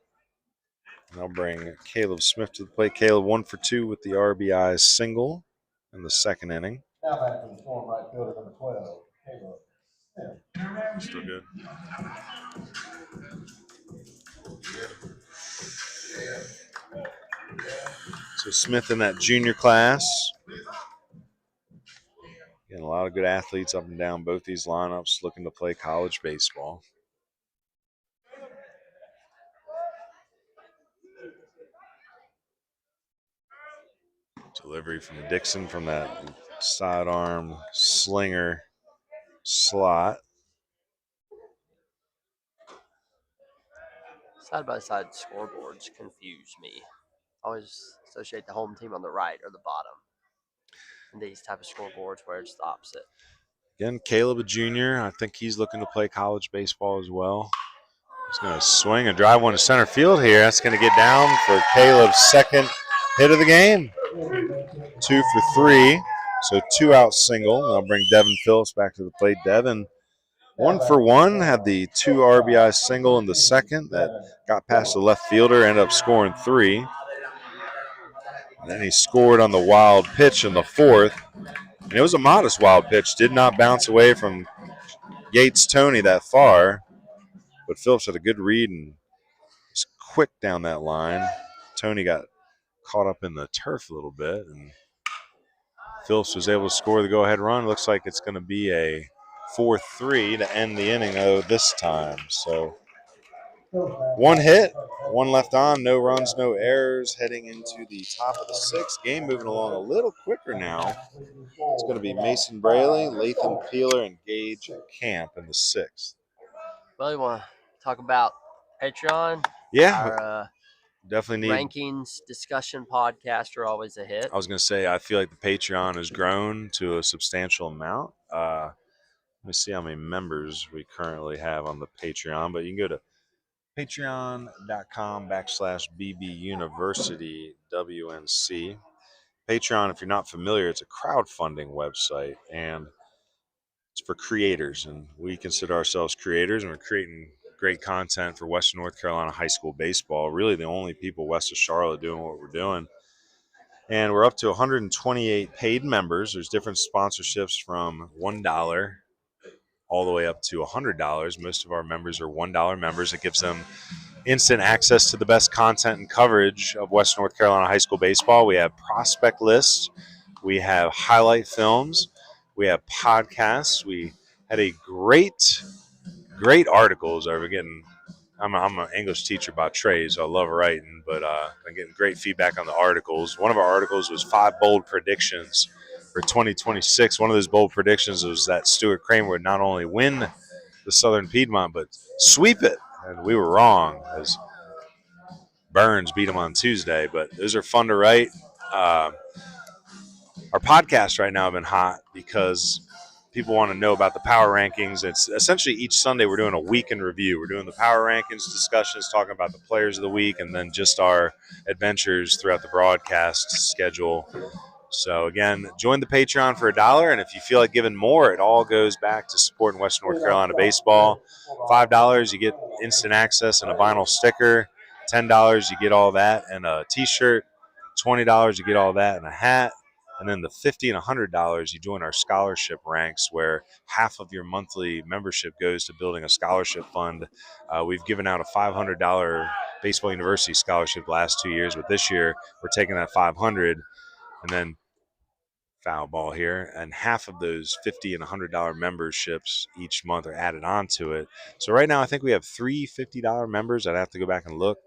And I'll bring Caleb Smith to the plate. Caleb 1 for 2 with the RBI single in the second inning. Now back to the Storm right fielder, number 12, Caleb Smith. Still good. So Smith in that junior class. Getting a lot of good athletes up and down both these lineups looking to play college baseball. Delivery from Dixon from that sidearm slinger slot. Side-by-side scoreboards confuse me. I always associate the home team on the right or the bottom. And these type of scoreboards where it's the opposite. Again, Caleb, a junior. I think he's looking to play college baseball as well. He's going to swing and drive one to center field here. That's going to get down for Caleb's second hit of the game. 2 for 3. So 2 out single. I'll bring Devin Phillips back to the plate. Devin, 1 for 1, had the 2 RBI single in the second that got past the left fielder, ended up scoring 3. And then he scored on the wild pitch in the fourth. And it was a modest wild pitch. Did not bounce away from Yates Tony that far. But Phillips had a good read and was quick down that line. Tony got caught up in the turf a little bit, and Phillips was able to score the go-ahead run. Looks like it's going to be a 4-3 to end the inning this time. So 1 hit, 1 left on, no runs, no errors, heading into the top of the 6th. Game moving along a little quicker now. It's going to be Mason Braley, Lathan Peeler, and Gage Camp in the 6th. Well, you want to talk about Patreon? Yeah, our, definitely need rankings discussion podcast are always a hit. I was going to say, I feel like the Patreon has grown to a substantial amount. Let me see how many members we currently have on the Patreon, but you can go to patreon.com/bbuniversity WNC. Patreon, if you're not familiar, it's a crowdfunding website, and it's for creators, and we consider ourselves creators, and we're creating great content for Western North Carolina high school baseball. Really the only people west of Charlotte doing what we're doing. And we're up to 128 paid members. There's different sponsorships from $1 all the way up to $100. Most of our members are $1 members. It gives them instant access to the best content and coverage of Western North Carolina high school baseball. We have prospect lists. We have highlight films. We have podcasts. We had a great articles. I'm an English teacher by trade, so I love writing, but I'm getting great feedback on the articles. One of our articles was 5 bold predictions for 2026. One of those bold predictions was that Stuart Cramer would not only win the Southern Piedmont, but sweep it. And we were wrong, as Burns beat him on Tuesday. But those are fun to write. Our podcasts right now have been hot because people want to know about the power rankings. It's essentially each Sunday we're doing a week in review. We're doing the power rankings discussions, talking about the players of the week, and then just our adventures throughout the broadcast schedule. So, again, join the Patreon for $1, and if you feel like giving more, it all goes back to supporting Western North Carolina baseball. $5, you get instant access and a vinyl sticker. $10, you get all that and a T-shirt. $20, you get all that and a hat. And then the $50 and $100, you join our scholarship ranks, where half of your monthly membership goes to building a scholarship fund. We've given out a $500 baseball university scholarship the last 2 years, but this year we're taking that $500 and then foul ball here, and half of those $50 and $100 memberships each month are added on to it. So right now I think we have 3 $50 members. I'd have to go back and look.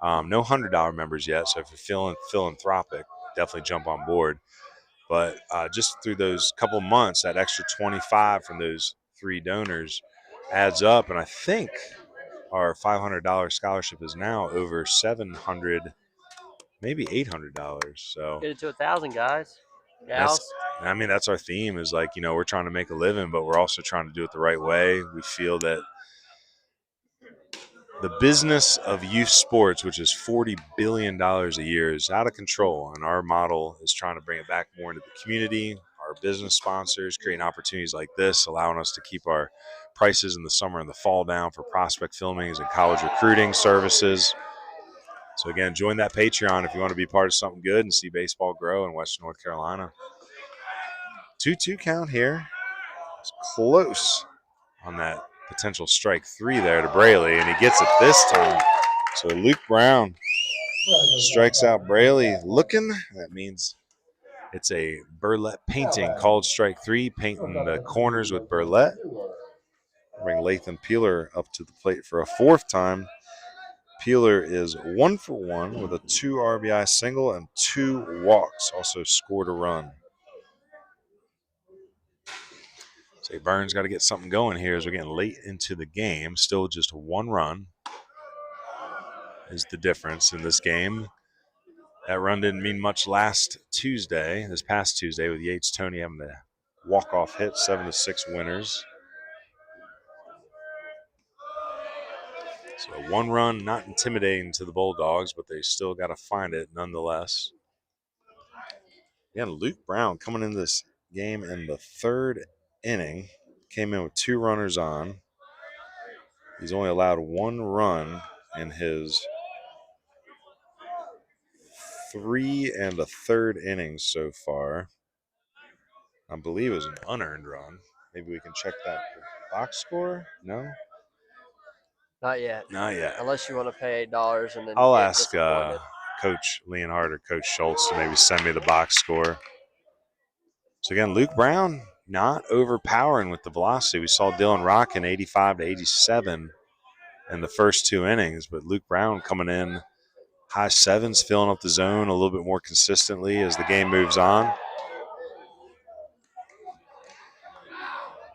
No $100 members yet, so if you're feeling philanthropic, definitely jump on board. But just through those couple months, that extra 25 from those 3 donors adds up, and I think our $500 scholarship is now over $700, maybe $800. So get it to 1,000, guys. Gals. I mean, that's our theme is like, we're trying to make a living, but we're also trying to do it the right way. We feel that the business of youth sports, which is $40 billion a year, is out of control. And our model is trying to bring it back more into the community. Our business sponsors creating opportunities like this, allowing us to keep our prices in the summer and the fall down for prospect filmings and college recruiting services. So again, join that Patreon if you want to be part of something good and see baseball grow in Western North Carolina. 2-2 count here. It's close on that potential strike 3 there to Braley, and he gets it this time. So Luke Brown strikes out Braley looking. That means it's a Burlett Painting called strike 3, painting the corners with Burlett. Bring Lathan Peeler up to the plate for a 4th time. Peeler is 1 for 1 with a 2 RBI single and 2 walks. Also scored a run. So Burns got to get something going here as we're getting late into the game. Still just 1 run is the difference in this game. That run didn't mean much this past Tuesday, with Yates Tony having the walk-off hit, 7-6 winners. So 1 run, not intimidating to the Bulldogs, but they still got to find it nonetheless. Again, Luke Brown coming into this game in the 3rd inning. Came in with 2 runners on. He's only allowed 1 run in his 3 1/3 innings so far. I believe it was an unearned run. Maybe we can check that box score. No? Not yet. Not yet. Unless you want to pay $8 and then I'll get ask disappointed. Coach Leonhardt or Coach Schultz to maybe send me the box score. So again, Luke Brown not overpowering with the velocity. We saw Dylan Rock in 85 to 87 in the first 2 innings, but Luke Brown coming in high 7s, filling up the zone a little bit more consistently as the game moves on.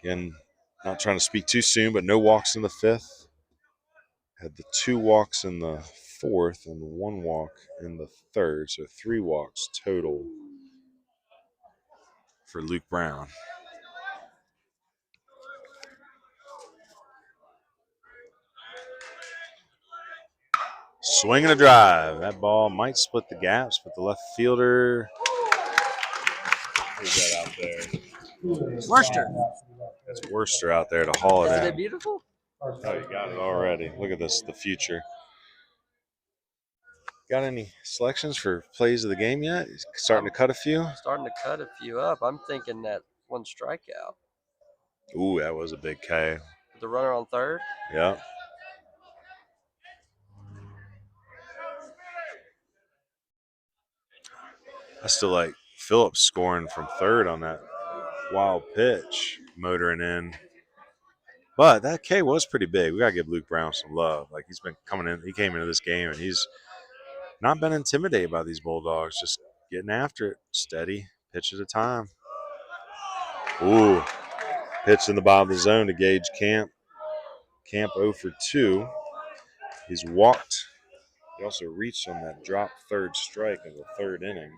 Again, not trying to speak too soon, but no walks in the 5th. Had the 2 walks in the 4th and 1 walk in the 3rd, so 3 walks total for Luke Brown. Swing and a drive. That ball might split the gaps, but the left fielder. Who's that out there? Worcester. That's Worcester out there to haul it Isn't in. it beautiful? Oh, you got it already. Look at this, the future. Got any selections for plays of the game yet? Starting to cut a few? Starting to cut a few up. I'm thinking that 1 strikeout. Ooh, that was a big K. The runner on 3rd. Yeah. I still like Phillips scoring from 3rd on that wild pitch, motoring in. But that K was pretty big. We got to give Luke Brown some love. Like, he's been coming in. He came into this game, and he's not been intimidated by these Bulldogs. Just getting after it. Steady, pitch at a time. Ooh, pitch in the bottom of the zone to Gage Camp. Camp 0 for 2. He's walked. He also reached on that drop 3rd strike in the 3rd inning.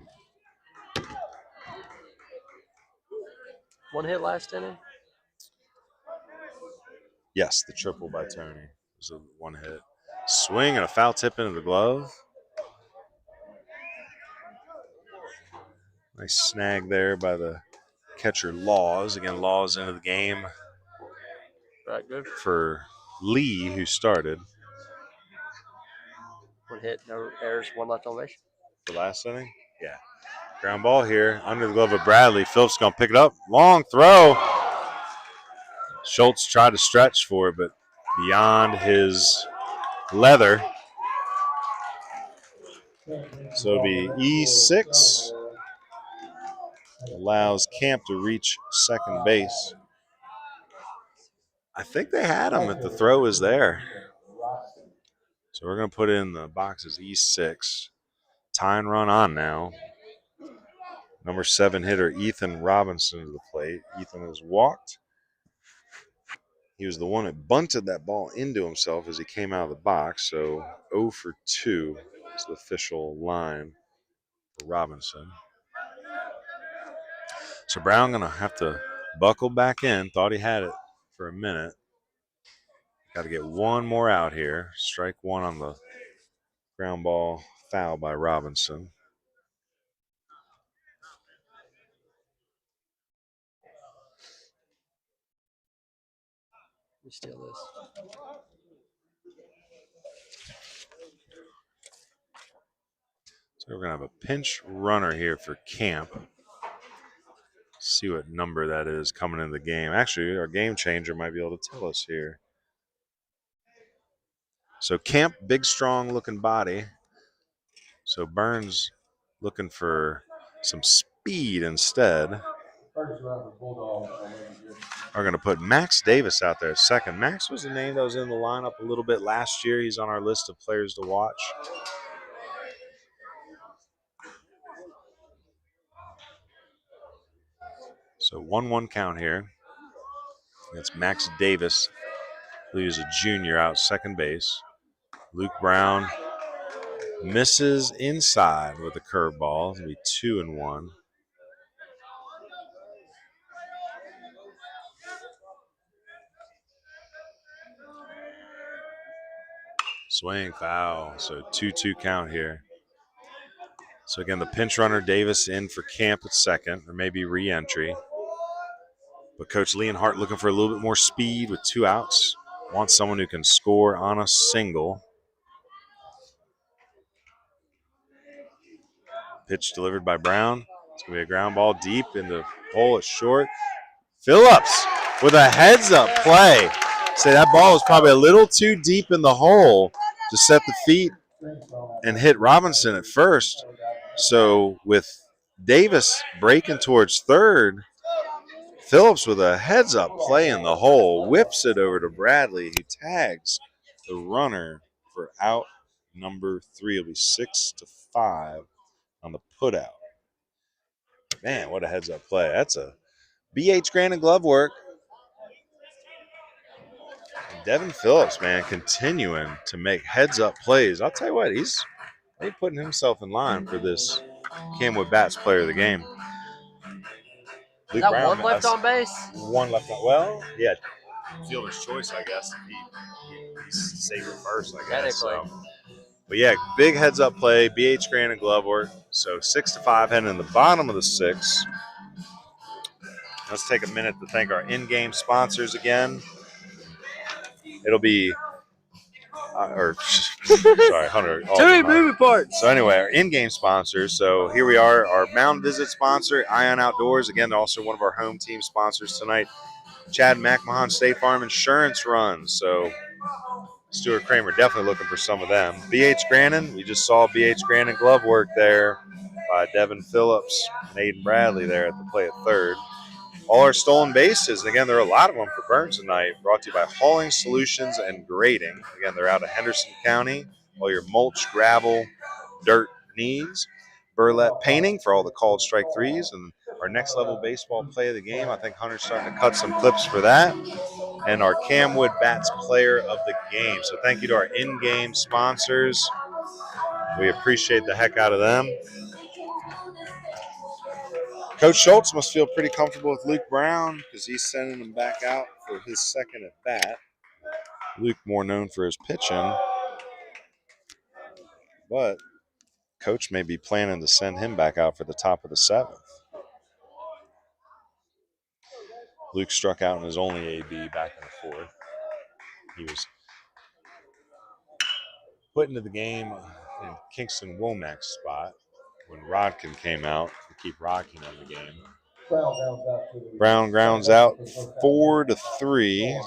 1 hit last inning. Yes, the triple by Tony. It was a 1 hit. Swing and a foul tip into the glove. Nice snag there by the catcher Laws. Again, Laws into the game. Right, good. For Lee, who started. 1 hit, no errors, 1 left on base. The last inning? Yeah. Ground ball here under the glove of Bradley. Phillips going to pick it up. Long throw. Schultz tried to stretch for it, but beyond his leather. So it'll be E6. Allows Camp to reach 2nd base. I think they had him if the throw was there. So we're going to put in the boxes E6. Tying run on now. Number 7 hitter Ethan Robinson to the plate. Ethan has walked. He was the one that bunted that ball into himself as he came out of the box. So 0 for 2 is the official line for Robinson. So Brown going to have to buckle back in. Thought he had it for a minute. Got to get one more out here. Strike one on the ground ball foul by Robinson. We steal this. So we're going to have a pinch runner here for Camp. See what number that is coming into the game. Actually, our game changer might be able to tell us here. So Camp, big, strong looking body. So Burns looking for some speed instead. Are going to put Max Davis out there at second. Max was a name that was in the lineup a little bit last year. He's on our list of players to watch. So 1-1 count here. That's Max Davis, who's a junior out second base. Luke Brown misses inside with a curveball. It's going to be 2-1. Swing foul. So 2-2 count here. So again, the pinch runner Davis in for Camp at second, or maybe re-entry. But Coach Leonhardt looking for a little bit more speed with 2 outs. Wants someone who can score on a single. Pitch delivered by Brown. It's going to be a ground ball deep in the hole at short. Phillips with a heads-up play. Say that ball was probably a little too deep in the hole to set the feet and hit Robinson at first. So with Davis breaking towards third, Phillips with a heads-up play in the hole, whips it over to Bradley. He tags the runner for out number 3. It'll be 6-5 on the putout. Man, what a heads-up play. That's a BH Granning glove work. Devin Phillips, man, continuing to make heads-up plays. I'll tell you what, he's putting himself in line for this CamWood Bats player of the game. Is that Brown, one left on base? One left on. Well, yeah, fielder's choice, I guess. He's safer first, I guess. So. But yeah, big heads-up play, BH Granning glove work. So 6-5 heading in the bottom of the 6. Let's take a minute to thank our in-game sponsors again. It'll be, sorry, Hunter. Too many moving parts. So anyway, our in-game sponsors. So here we are, our mound visit sponsor, Ion Outdoors. Again, they're also one of our home team sponsors tonight. Chad McMahon State Farm Insurance Runs. So Stuart Cramer definitely looking for some of them. BH Granning, we just saw BH Granning glove work there by Devin Phillips and Aiden Bradley there at the play at third. All our stolen bases, and again, there are a lot of them for Burns tonight, brought to you by Hauling Solutions and Grading. Again, they're out of Henderson County. All your mulch, gravel, dirt needs. Burlett Painting for all the called strike threes. And our next level baseball play of the game, I think Hunter's starting to cut some clips for that. And our CamWood Bats player of the game. So thank you to our in-game sponsors. We appreciate the heck out of them. Coach Schultz must feel pretty comfortable with Luke Brown because he's sending him back out for his second at bat. Luke more known for his pitching, but Coach may be planning to send him back out for the top of the 7th. Luke struck out in his only AB back in the 4th. He was put into the game in Kingston Womack's spot when Rodkin came out to keep Rodkin in the game. Brown grounds out 4-3 to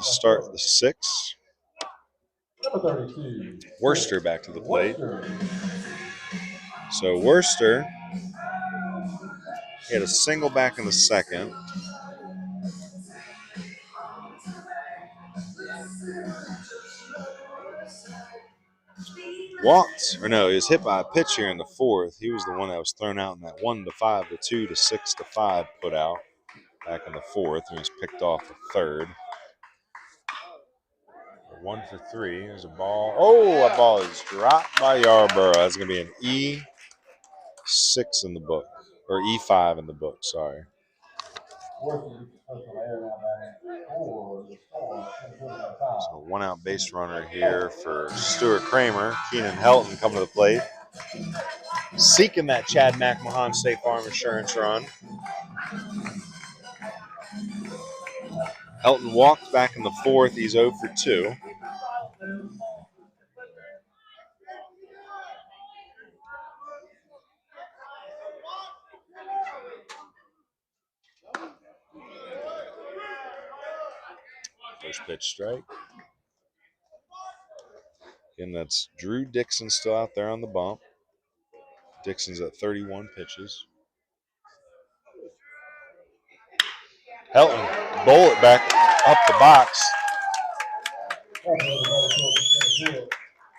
start the 6th. Worcester back to the plate. So Worcester had a single back in the 2nd. Walked, or no, he was hit by a pitch here in the 4th. He was the one that was thrown out in that 1-5 to 2 to 6-5 put out back in the 4th. He was picked off the 3rd. 1 for 3. There's a ball. Oh, a ball is dropped by Yarborough. That's going to be an E6 in the book, or E5 in the book, sorry. So 1 out base runner here for Stuart Cramer. Keenan Helton coming to the plate, seeking that Chad McMahon State Farm Insurance run. Helton walked back in the 4th. He's 0 for 2. First pitch strike. Again, that's Drew Dixon still out there on the bump. Dixon's at 31 pitches. Helton, Burlett back up the box.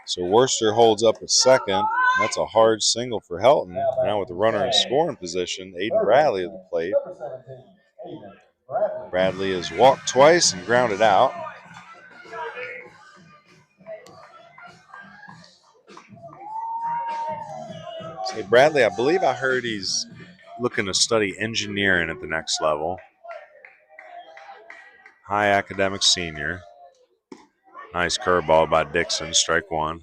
So Worcester holds up at second. That's a hard single for Helton. Now with the runner in scoring position, Aiden Bradley at the plate. Bradley has walked twice and grounded out. Hey, Bradley, I believe I heard he's looking to study engineering at the next level. High academic senior. Nice curveball by Dixon, strike 1.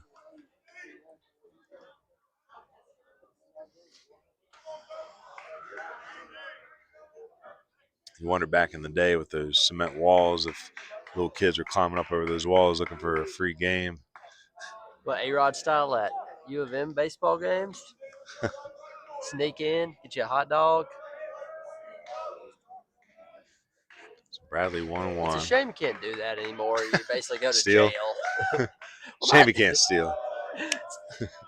You wonder back in the day with those cement walls if little kids were climbing up over those walls looking for a free game. What, A-Rod style at U of M baseball games? Sneak in, get you a hot dog. So Bradley 1-1. It's a shame you can't do that anymore. You basically go to Steal. jail. Shame you can't steal.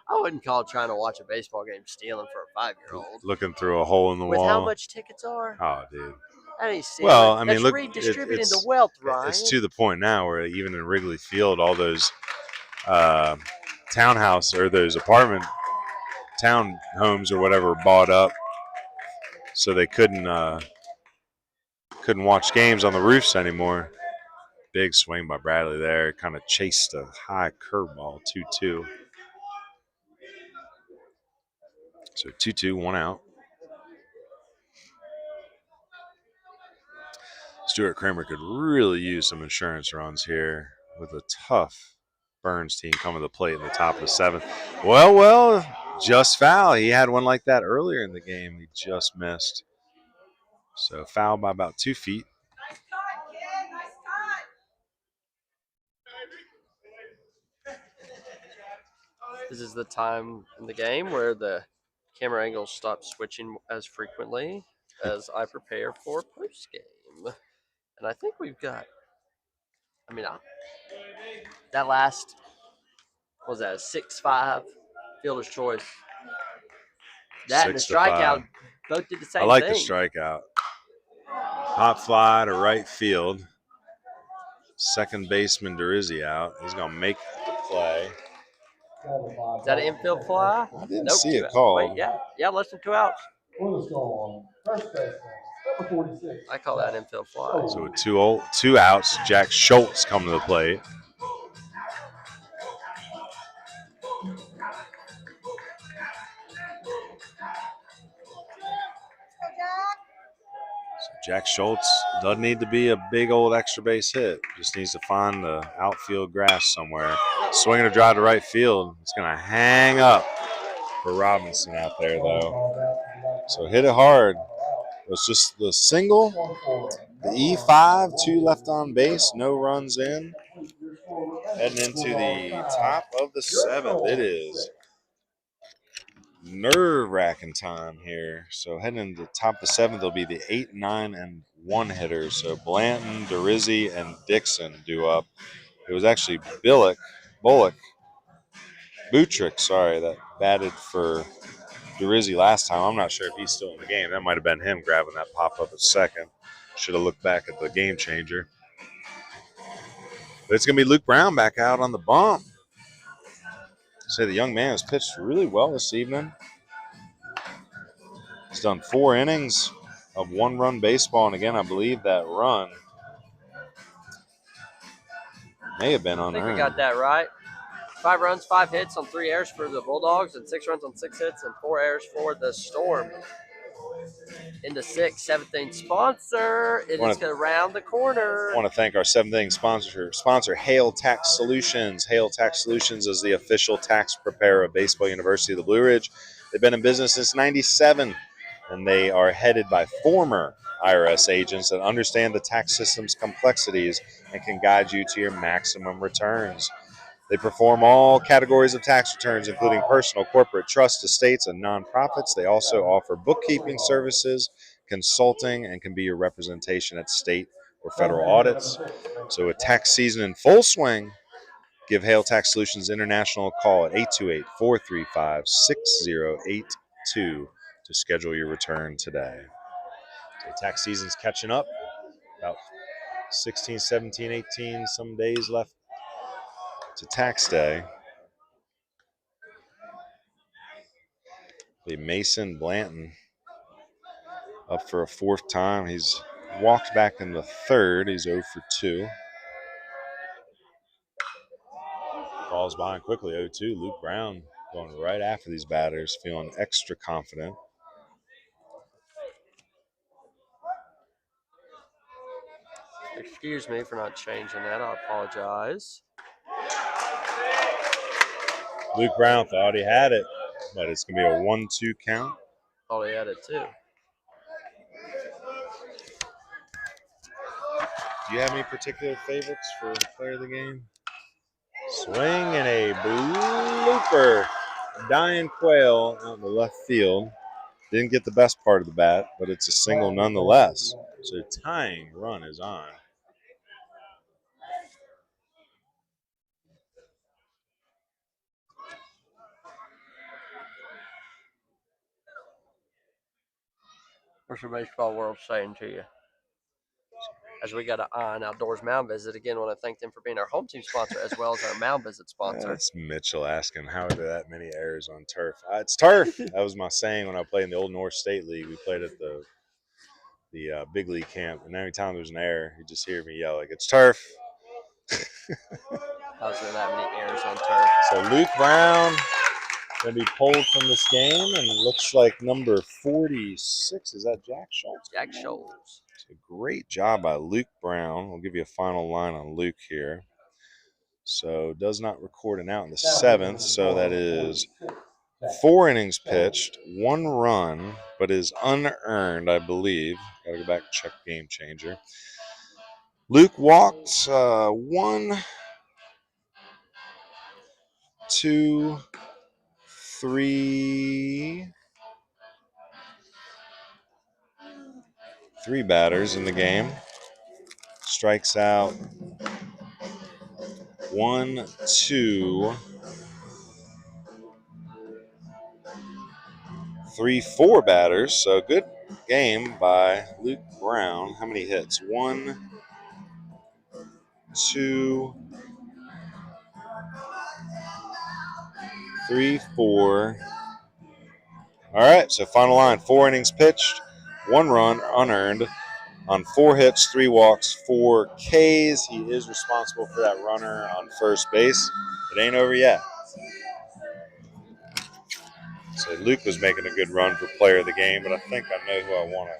I wouldn't call trying to watch a baseball game stealing for a 5-year-old. Looking through a hole in the With wall. how much tickets are? Oh, dude. That ain't stealing. Well, I mean, that's look, redistributing it's the wealth, Ryan. It's to the point now where even in Wrigley Field, all those townhouse or those apartment townhomes or whatever were bought up, so they couldn't watch games on the roofs anymore. Big swing by Bradley there. Kind of chased a high curveball, 2-2. So 2-2, 1 out. Stuart Cramer could really use some insurance runs here with a tough Burns team coming to the plate in the top of the 7th. Well, just foul. He had one like that earlier in the game. He just missed. So foul by about 2 feet. Nice cut, kid. Nice cut. This is the time in the game where the camera angles stop switching as frequently as I prepare for post-game. And I think we've got, that last, what was that, a 6-5 fielder's choice. That and the 6-5. strikeout both did the same thing. I like the strikeout. Hot fly to right field. Second baseman Derizzi out. He's going to make the play. Is that an infield fly? I didn't see it called. Wait, yeah, less than 2 outs. First baseman, number 46. I call that infield fly. So with 2 outs, Jack Schultz come to the plate. Jack Schultz doesn't need to be a big old extra base hit. Just needs to find the outfield grass somewhere. Swinging a drive to right field. It's going to hang up for Robinson out there, though. So hit it hard. It's just the single, the E5, 2 left on base, no runs in. Heading into the top of the 7th. It is nerve-wracking time here. So heading into the top of the 7th, there'll be the 8, 9, and 1 hitters. So Blanton, Derizzi, and Dixon due up. It was actually Butrick, that batted for Derizzi last time. I'm not sure if he's still in the game. That might have been him grabbing that pop-up at second. Should have looked back at the game changer. But it's going to be Luke Brown back out on the bump. Say the young man has pitched really well this evening. He's done 4 innings of 1-run baseball, and again, I believe that run may have been unearned. I think we got that right. 5 runs, 5 hits on 3 errors for the Bulldogs, and 6 runs on 6 hits and 4 errors for the Storm. Into 6th, 7th inning sponsor. It is going to round the corner. I want to thank our 7th inning sponsor, Hale Tax Solutions. Hale Tax Solutions is the official tax preparer of Baseball University of the Blue Ridge. They've been in business since '97, and they are headed by former IRS agents that understand the tax system's complexities and can guide you to your maximum returns. They perform all categories of tax returns, including personal, corporate, trust, estates, and nonprofits. They also offer bookkeeping services, consulting, and can be your representation at state or federal audits. So with tax season in full swing, give Hale Tax Solutions International a call at 828-435-6082 to schedule your return today. So tax season's catching up. About 16, 17, 18, some days left to tax day. Mason Blanton up for a 4th time. He's walked back in the 3rd. He's 0 for 2. Falls behind quickly, 0-2. Luke Brown going right after these batters, feeling extra confident. Excuse me for not changing that. I apologize. Luke Brown thought he had it, but it's going to be a 1-2 count. Thought he had it too. Do you have any particular favorites for player of the game? Swing and a blooper. Diane Quayle out in the left field. Didn't get the best part of the bat, but it's a single nonetheless. So tying run is on. What's your baseball world saying to you? As we got an Iron Outdoors Mound Visit, again, want to thank them for being our home team sponsor as well as our Mound Visit sponsor. That's Mitchell asking, how are there that many errors on turf? It's turf. That was my saying when I played in the old North State League. We played at the big league camp, and every time there's an error, you just hear me yell, like, it's turf. How's there that many errors on turf? So Luke Brown going to be pulled from this game, and it looks like number 46. Is that Jack Schultz? Jack Schultz. So great job by Luke Brown. We'll give you a final line on Luke here. So does not record an out in the 7th, so that is 4 innings pitched, 1 run, but is unearned, I believe. Got to go back and check Game Changer. Luke walked 1, 2, 3 batters in the game. Strikes out 1, 2, 3, 4 batters. So good game by Luke Brown. How many hits? 1, 2, 3, 4. All right, so final line. 4 innings pitched, 1 run unearned on 4 hits, 3 walks, 4 Ks. He is responsible for that runner on first base. It ain't over yet. So Luke was making a good run for player of the game, but I think I know who I want to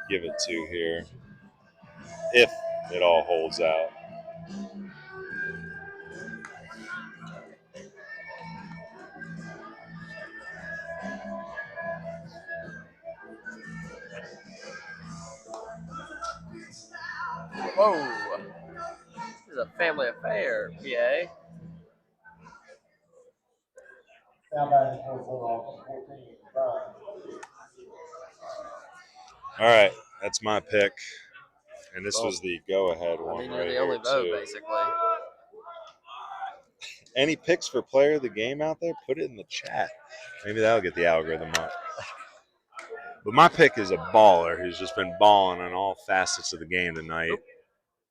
give it to here if it all holds out. Whoa. This is a family affair, PA. All right, that's my pick. And this was the go-ahead one. You're the only vote, basically. Any picks for player of the game out there? Put it in the chat. Maybe that'll get the algorithm up. But my pick is a baller who's just been balling on all facets of the game tonight.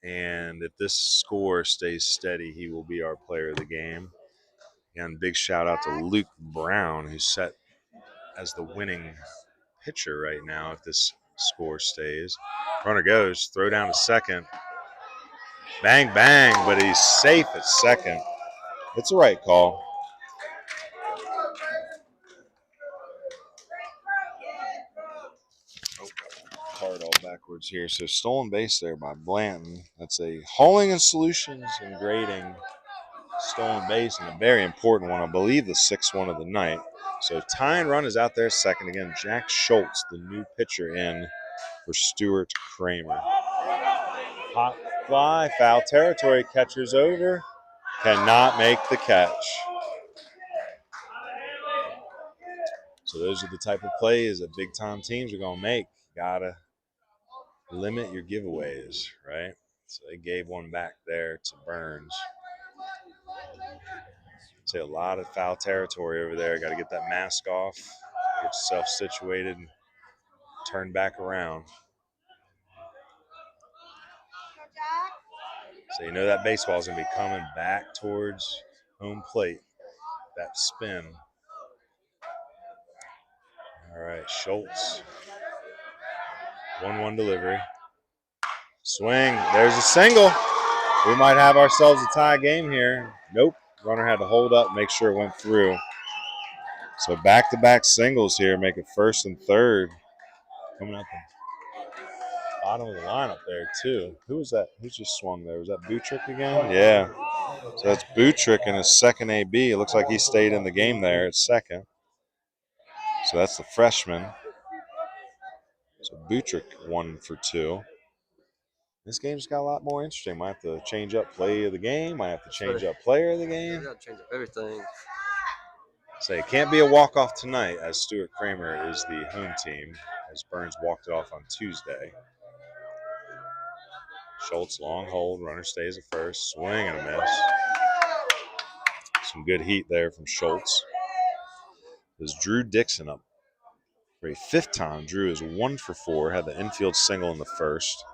And if this score stays steady, he will be our player of the game. And big shout out to Luke Brown, who's set as the winning pitcher right now if this score stays. Runner goes, throw down to second. Bang, bang, but he's safe at second. It's the right call. here. So stolen base there by Blanton. That's a hauling and solutions and grading stolen base, and a very important one. I believe the 6th one of the night. So tying run is out there second again. Jack Schultz, the new pitcher, in for Stuart Cramer. Hot fly, foul territory, catcher's over. Cannot make the catch. So those are the type of plays that big-time teams are going to make. Gotta limit your giveaways, right? So they gave one back there to Burns. See a lot of foul territory over there. Got to get that mask off, get yourself situated, and turn back around. So you know that baseball's going to be coming back towards home plate. That spin. All right, Schultz. 1-1 delivery. Swing. There's a single. We might have ourselves a tie game here. Nope. Runner had to hold up, make sure it went through. So back-to-back singles here, make it first and third. Coming up the bottom of the lineup there, too. Who was that? Who just swung there? Was that Butrick again? Yeah. So that's Butrick in his second AB. It looks like he stayed in the game there at second. So that's the freshman. So Butrick 1 for 2. This game's got a lot more interesting. Might have to change up play of the game. Might have to change up player of the game. Got to change up everything. Say it can't be a walk-off tonight, as Stuart Cramer is the home team, as Burns walked it off on Tuesday. Schultz, long hold, runner stays at first, swing and a miss. Some good heat there from Schultz. There's Drew Dixon up for a 5th time. Drew is 1 for 4, had the infield single in the first.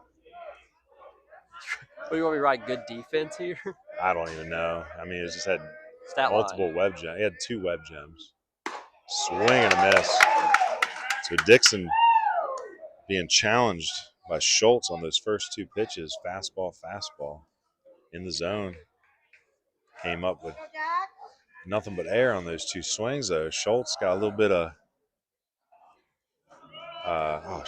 What do you want me to write? Good defense here? I don't even know. I mean, it just had Stat multiple line. web gems. He had 2 web gems. Swing and a miss. So Dixon being challenged by Schultz on those first 2 pitches. Fastball in the zone. Came up with nothing but air on those 2 swings, though. Schultz got a little bit of, I'm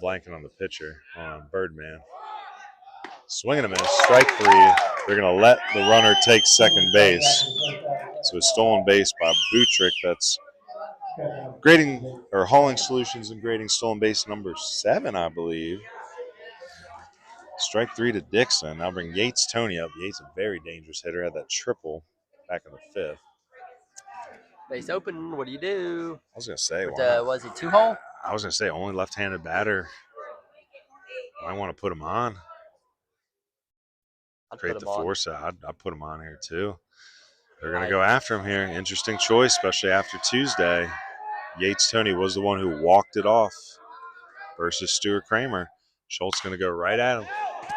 blanking on the pitcher, Birdman. Swing and a miss, strike 3. They're going to let the runner take second base. So a stolen base by Butrick. That's grading or hauling solutions and grading stolen base number 7, I believe. Strike 3 to Dixon. I'll bring Yates Tony up. Yates, a very dangerous hitter, had that triple back in the 5th. Base open. What do you do? I was going to say, Was he 2-hole? I was going to say, only left-handed batter. I want to put him on. Create the force. I'd put him on here, too. They're going to go after him here. Interesting choice, especially after Tuesday. Yates Tony was the one who walked it off versus Stuart Cramer. Schultz going to go right at him.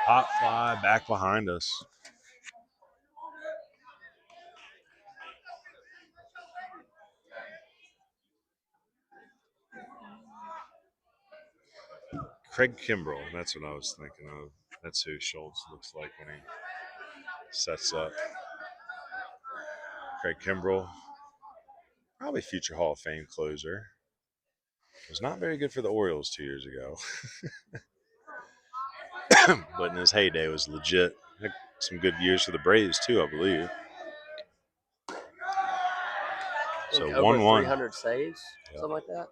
Pop fly back behind us. Craig Kimbrell, that's what I was thinking of. That's who Schultz looks like when he sets up. Craig Kimbrell, probably future Hall of Fame closer. Was not very good for the Orioles 2 years ago. But in his heyday was legit. Had some good years for the Braves too, I believe. So 1-1. 300 saves, something like that.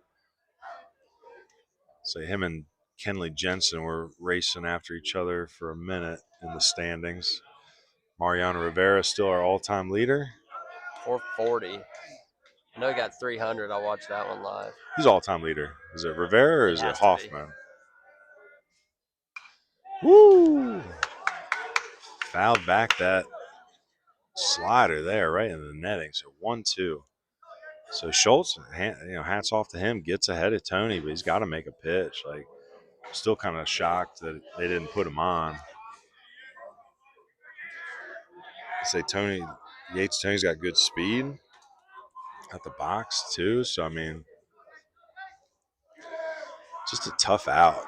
So him and Kenley Jensen were racing after each other for a minute in the standings. Mariano Rivera still our all-time leader. 440. I know he got 300. I watched that one live. Who's all-time leader? Is it Rivera or is it Hoffman? Woo! Fouled back that slider there right in the netting. So 1-2. So Schultz, hats off to him, gets ahead of Tony, but he's got to make a pitch. Like, still kind of shocked that they didn't put him on. I say Yates Tony's got good speed at the box too. So I mean, just a tough out.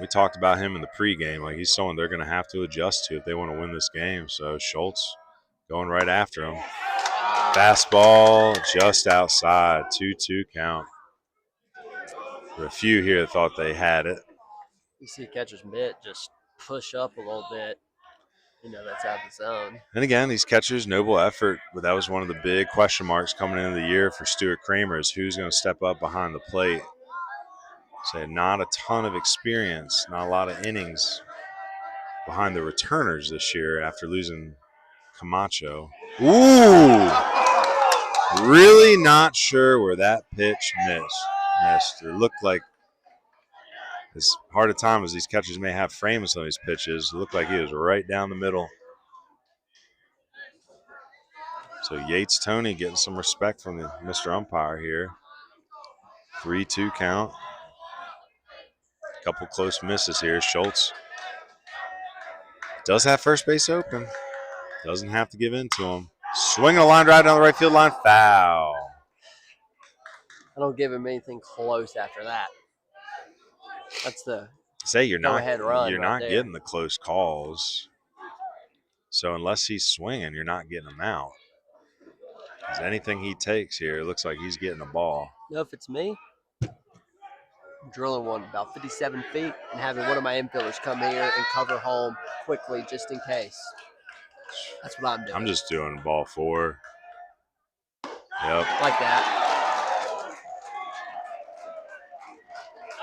We talked about him in the pregame. Like, he's someone they're going to have to adjust to if they want to win this game. So Schultz going right after him. Fastball just outside, 2-2 count. There were a few here that thought they had it. You see catcher's mitt just push up a little bit. You know that's out of the zone. And again, these catchers, noble effort, but that was one of the big question marks coming into the year for Stuart Cramer is who's going to step up behind the plate. So not a ton of experience, not a lot of innings behind the returners this year after losing Camacho. Ooh! Really not sure where that pitch missed. It looked like, as hard a time as these catchers may have framing some of these pitches, it looked like he was right down the middle. So Yates Tony getting some respect from the Mr. Umpire here. 3-2 count. Couple close misses here. Schultz does have first base open. Doesn't have to give in to him. Swinging a line drive down the right field line. Foul. I don't give him anything close after that. That's the Say you're not right there. getting the close calls. So unless he's swinging, you're not getting him out. Because anything he takes here, it looks like he's getting a ball. You know, if it's me, I'm drilling one about 57 feet and having one of my infielders come here and cover home quickly just in case. That's what I'm doing. I'm just doing ball 4. Yep. Like that.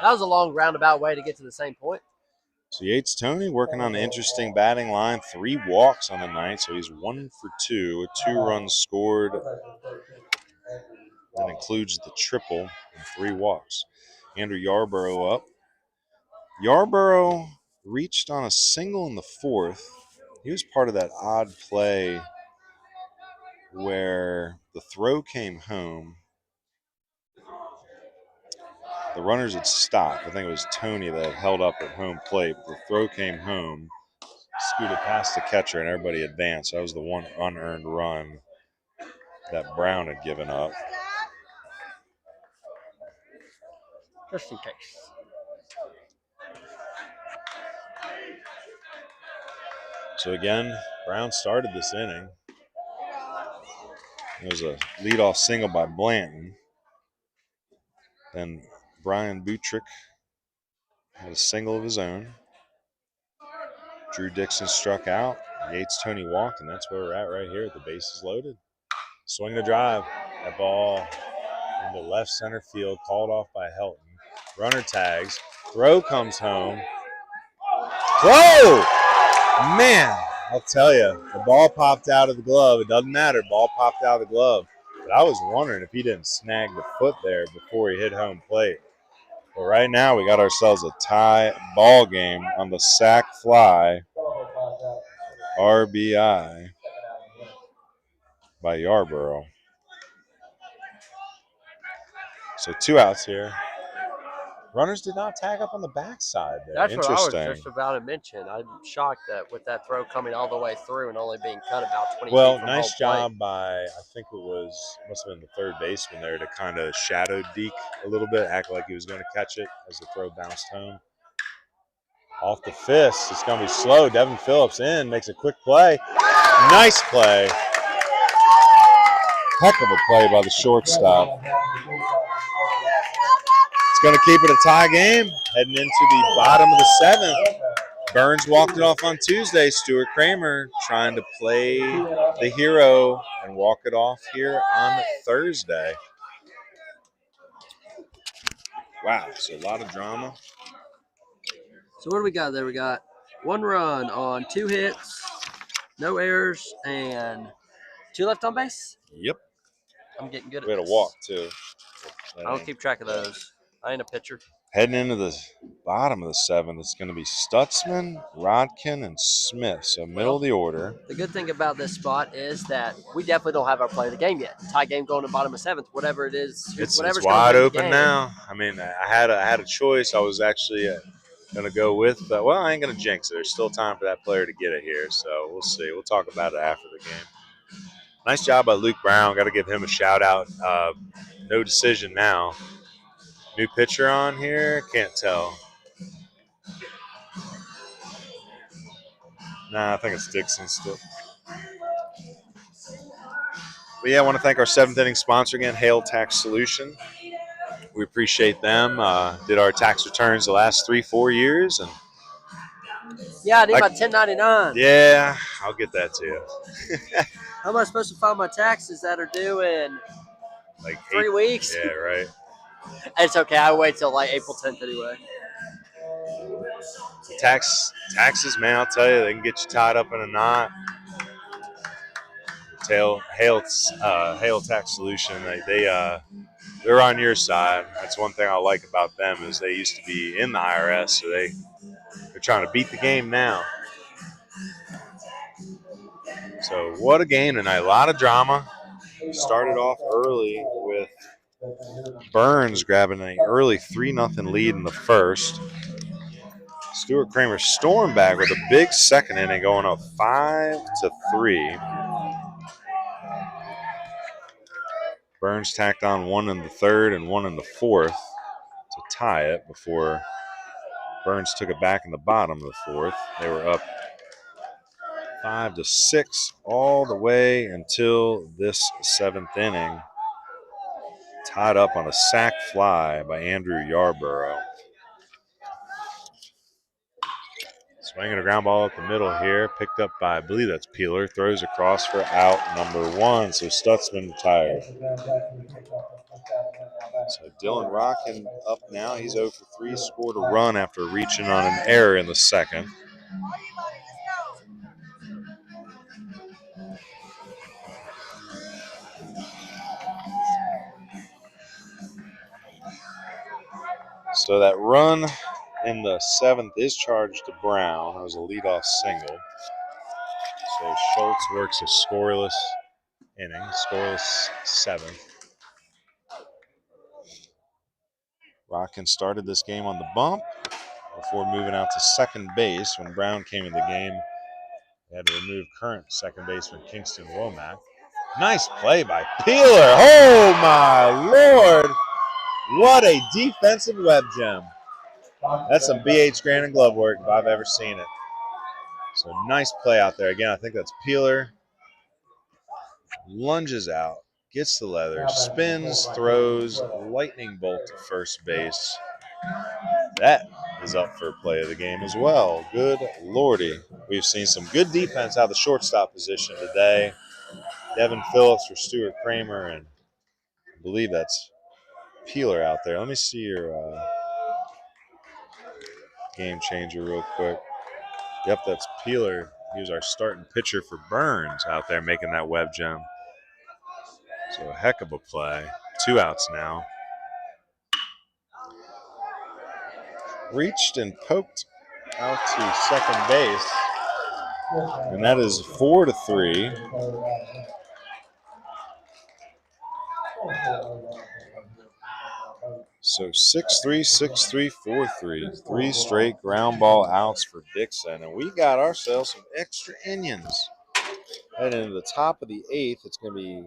That was a long roundabout way to get to the same point. So Yates Tony working on an interesting batting line. 3 walks on the night, so he's 1 for 2 with 2 runs scored. That includes the triple and 3 walks. Andrew Yarborough up. Yarborough reached on a single in the 4th. He was part of that odd play where the throw came home. The runners had stopped. I think it was Tony that held up at home plate. The throw came home, scooted past the catcher, and everybody advanced. That was the one unearned run that Brown had given up. Just in case. So again, Brown started this inning. It was a leadoff single by Blanton. Then Brian Butrick had a single of his own. Drew Dixon struck out. Yates Tony walked, and that's where we're at right here. The base is loaded. Swing the drive. That ball into left center field, called off by Helton. Runner tags. Throw comes home. Whoa! Man, I'll tell you, the ball popped out of the glove. It doesn't matter. Ball popped out of the glove. But I was wondering if he didn't snag the foot there before he hit home plate. But right now, we got ourselves a tie ball game on the sac fly. RBI by Yarborough. So 2 outs here. Runners did not tag up on the backside there. That's what I was Interesting. just about to mention. I'm shocked that with that throw coming all the way through and only being cut about 20 Well, feet from nice home job plate. by, I think it must have been the third baseman there to kind of shadow deke a little bit, act like he was going to catch it as the throw bounced home. Off the fist, it's going to be slow. Devin Phillips in, makes a quick play. Nice play. Heck of a play by the shortstop. It's going to keep it a tie game, heading into the bottom of the 7th. Burns walked it off on Tuesday. Stuart Cramer trying to play the hero and walk it off here on Thursday. Wow, so a lot of drama. So what do we got there? We got 1 run on 2 hits, no errors, and 2 left on base? Yep. I'm getting good at We had a this. walk, too. I don't keep track of those. I ain't a pitcher. Heading into the bottom of the 7th, it's going to be Stutzman, Rodkin, and Smith. So middle of the order. The good thing about this spot is that we definitely don't have our play of the game yet. Tie game going to bottom of 7th, whatever it is. It's whatever's wide gonna win the open game. now. I mean, I had a choice. I was actually going to go with, well, I ain't going to jinx it. There's still time for that player to get it here. So we'll see. We'll talk about it after the game. Nice job by Luke Brown. Got to give him a shout out. No decision now. New pitcher on here? Can't tell. Nah, I think it's Dixon still. But yeah, I want to thank our 7th inning sponsor again, Hale Tax Solutions. We appreciate them. Did our tax returns the last 3-4 years, and Yeah, I need my 1099. yeah, I'll get that to you. How am I supposed to file my taxes that are due in Like 3 weeks? Yeah, right. It's okay. I wait till like April 10th anyway. Taxes, man. I'll tell you, they can get you tied up in a knot. Hale Tax Solution. They're on your side. That's one thing I like about them is they used to be in the IRS, so they're trying to beat the game now. So what a game tonight! A lot of drama. Started off early with Burns grabbing an early 3-0 lead in the first. Stuart Cramer Storm back with a big second inning, going up 5-3. Burns tacked on one in the third and one in the fourth to tie it before Burns took it back in the bottom of the fourth. They were up 5-6 all the way until this seventh inning. Tied up on a sac fly by Andrew Yarborough. Swinging a ground ball up the middle here, picked up by, I believe that's Peeler, throws across for out number 1, so Stutzman retired. So Dylan Rockin up now, he's 0 for 3, scored a run after reaching on an error in the second. So that run in the seventh is charged to Brown. It was a leadoff single. So Schultz works a scoreless inning, scoreless seventh. Rockin started this game on the bump before moving out to second base. When Brown came in the game, they had to remove current second baseman Kingston Womack. Nice play by Peeler. Oh, my Lord. What a defensive web gem. That's some BH Granning glove work if I've ever seen it. So nice play out there. Again, I think that's Peeler. Lunges out, gets the leather, spins, throws, lightning bolt to first base. That is up for play of the game as well. Good Lordy. We've seen some good defense out of the shortstop position today. Devin Phillips for Stuart Cramer, and I believe that's Peeler out there. Let me see your game changer real quick. Yep, that's Peeler. He was our starting pitcher for Burns out there making that web gem. So a heck of a play. 2 outs now. Reached and poked out to second base. And that is 4-3. So 6-3, 6-3, 4-3. 3 straight ground ball outs for Dixon. And we got ourselves some extra innings. Heading into the top of the 8th, it's going to be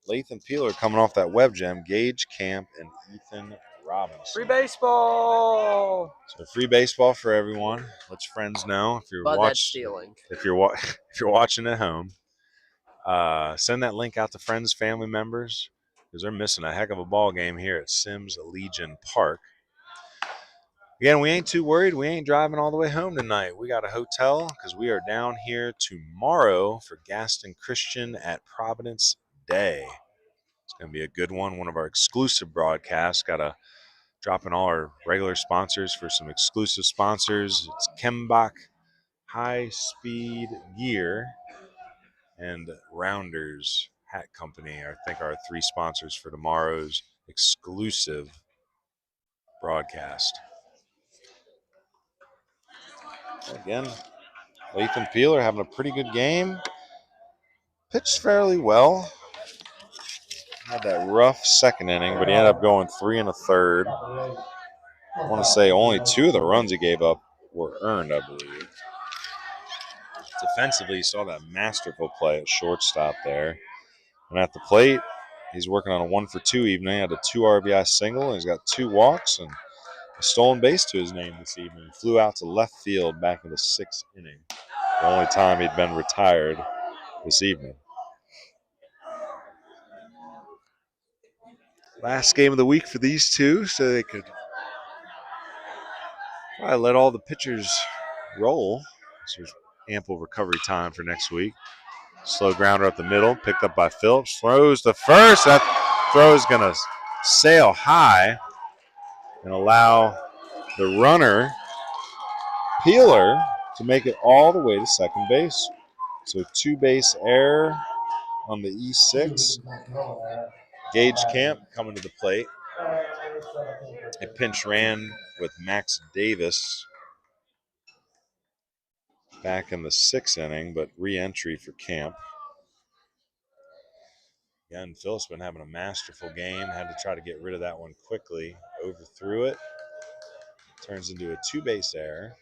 Lathan Peeler coming off that web gem, Gage Camp, and Ethan Robinson. Free baseball. So free baseball for everyone. Let your friends know if you're stealing. If you're watching at home. Send that link out to friends, family members, because they're missing a heck of a ball game here at Sims Legion Park. Again, we ain't too worried. We ain't driving all the way home tonight. We got a hotel because we are down here tomorrow for Gaston Christian at Providence Day. It's going to be a good one of our exclusive broadcasts. Got to drop in all our regular sponsors for some exclusive sponsors. It's Kembach High Speed Gear and Rounders Hat Company, I think, are 3 sponsors for tomorrow's exclusive broadcast. Again, Lathan Peeler having a pretty good game. Pitched fairly well. Had that rough second inning, but he ended up going 3 1/3. I want to say only 2 of the runs he gave up were earned, I believe. Defensively, you saw that masterful play at shortstop there. And at the plate, he's working on a 1 for 2 evening. Had a 2 RBI single, and he's got 2 walks and a stolen base to his name this evening. Flew out to left field back in the 6th inning. The only time he'd been retired this evening. Last game of the week for these two, so they could probably let all the pitchers roll. So there's ample recovery time for next week. Slow grounder up the middle, picked up by Phillips. Throws to first. That throw is going to sail high and allow the runner, Peeler, to make it all the way to second base. So two-base error on the E6. Gage Camp coming to the plate. A pinch ran with Max Davis back in the 6th inning, but re-entry for Camp. Again, Phil's been having a masterful game. Had to try to get rid of that one quickly. Overthrew it. Turns into a two-base error.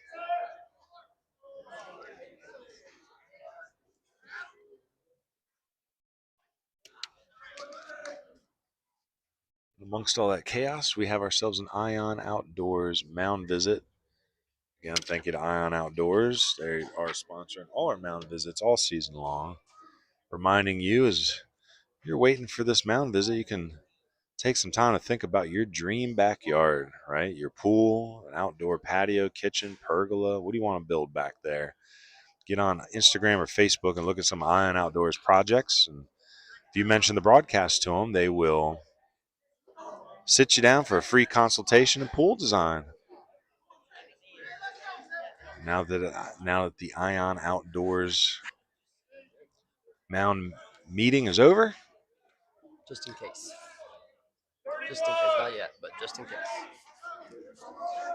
Amongst all that chaos, we have ourselves an Ion Outdoors mound visit. Again, thank you to Ion Outdoors. They are sponsoring all our mound visits all season long. Reminding you, as you're waiting for this mound visit, you can take some time to think about your dream backyard, right? Your pool, an outdoor patio, kitchen, pergola. What do you want to build back there? Get on Instagram or Facebook and look at some Ion Outdoors projects. And if you mention the broadcast to them, they will sit you down for a free consultation in pool design. Now that the Ion Outdoors mound meeting is over. Just in case. Just in case. Not yet, but just in case.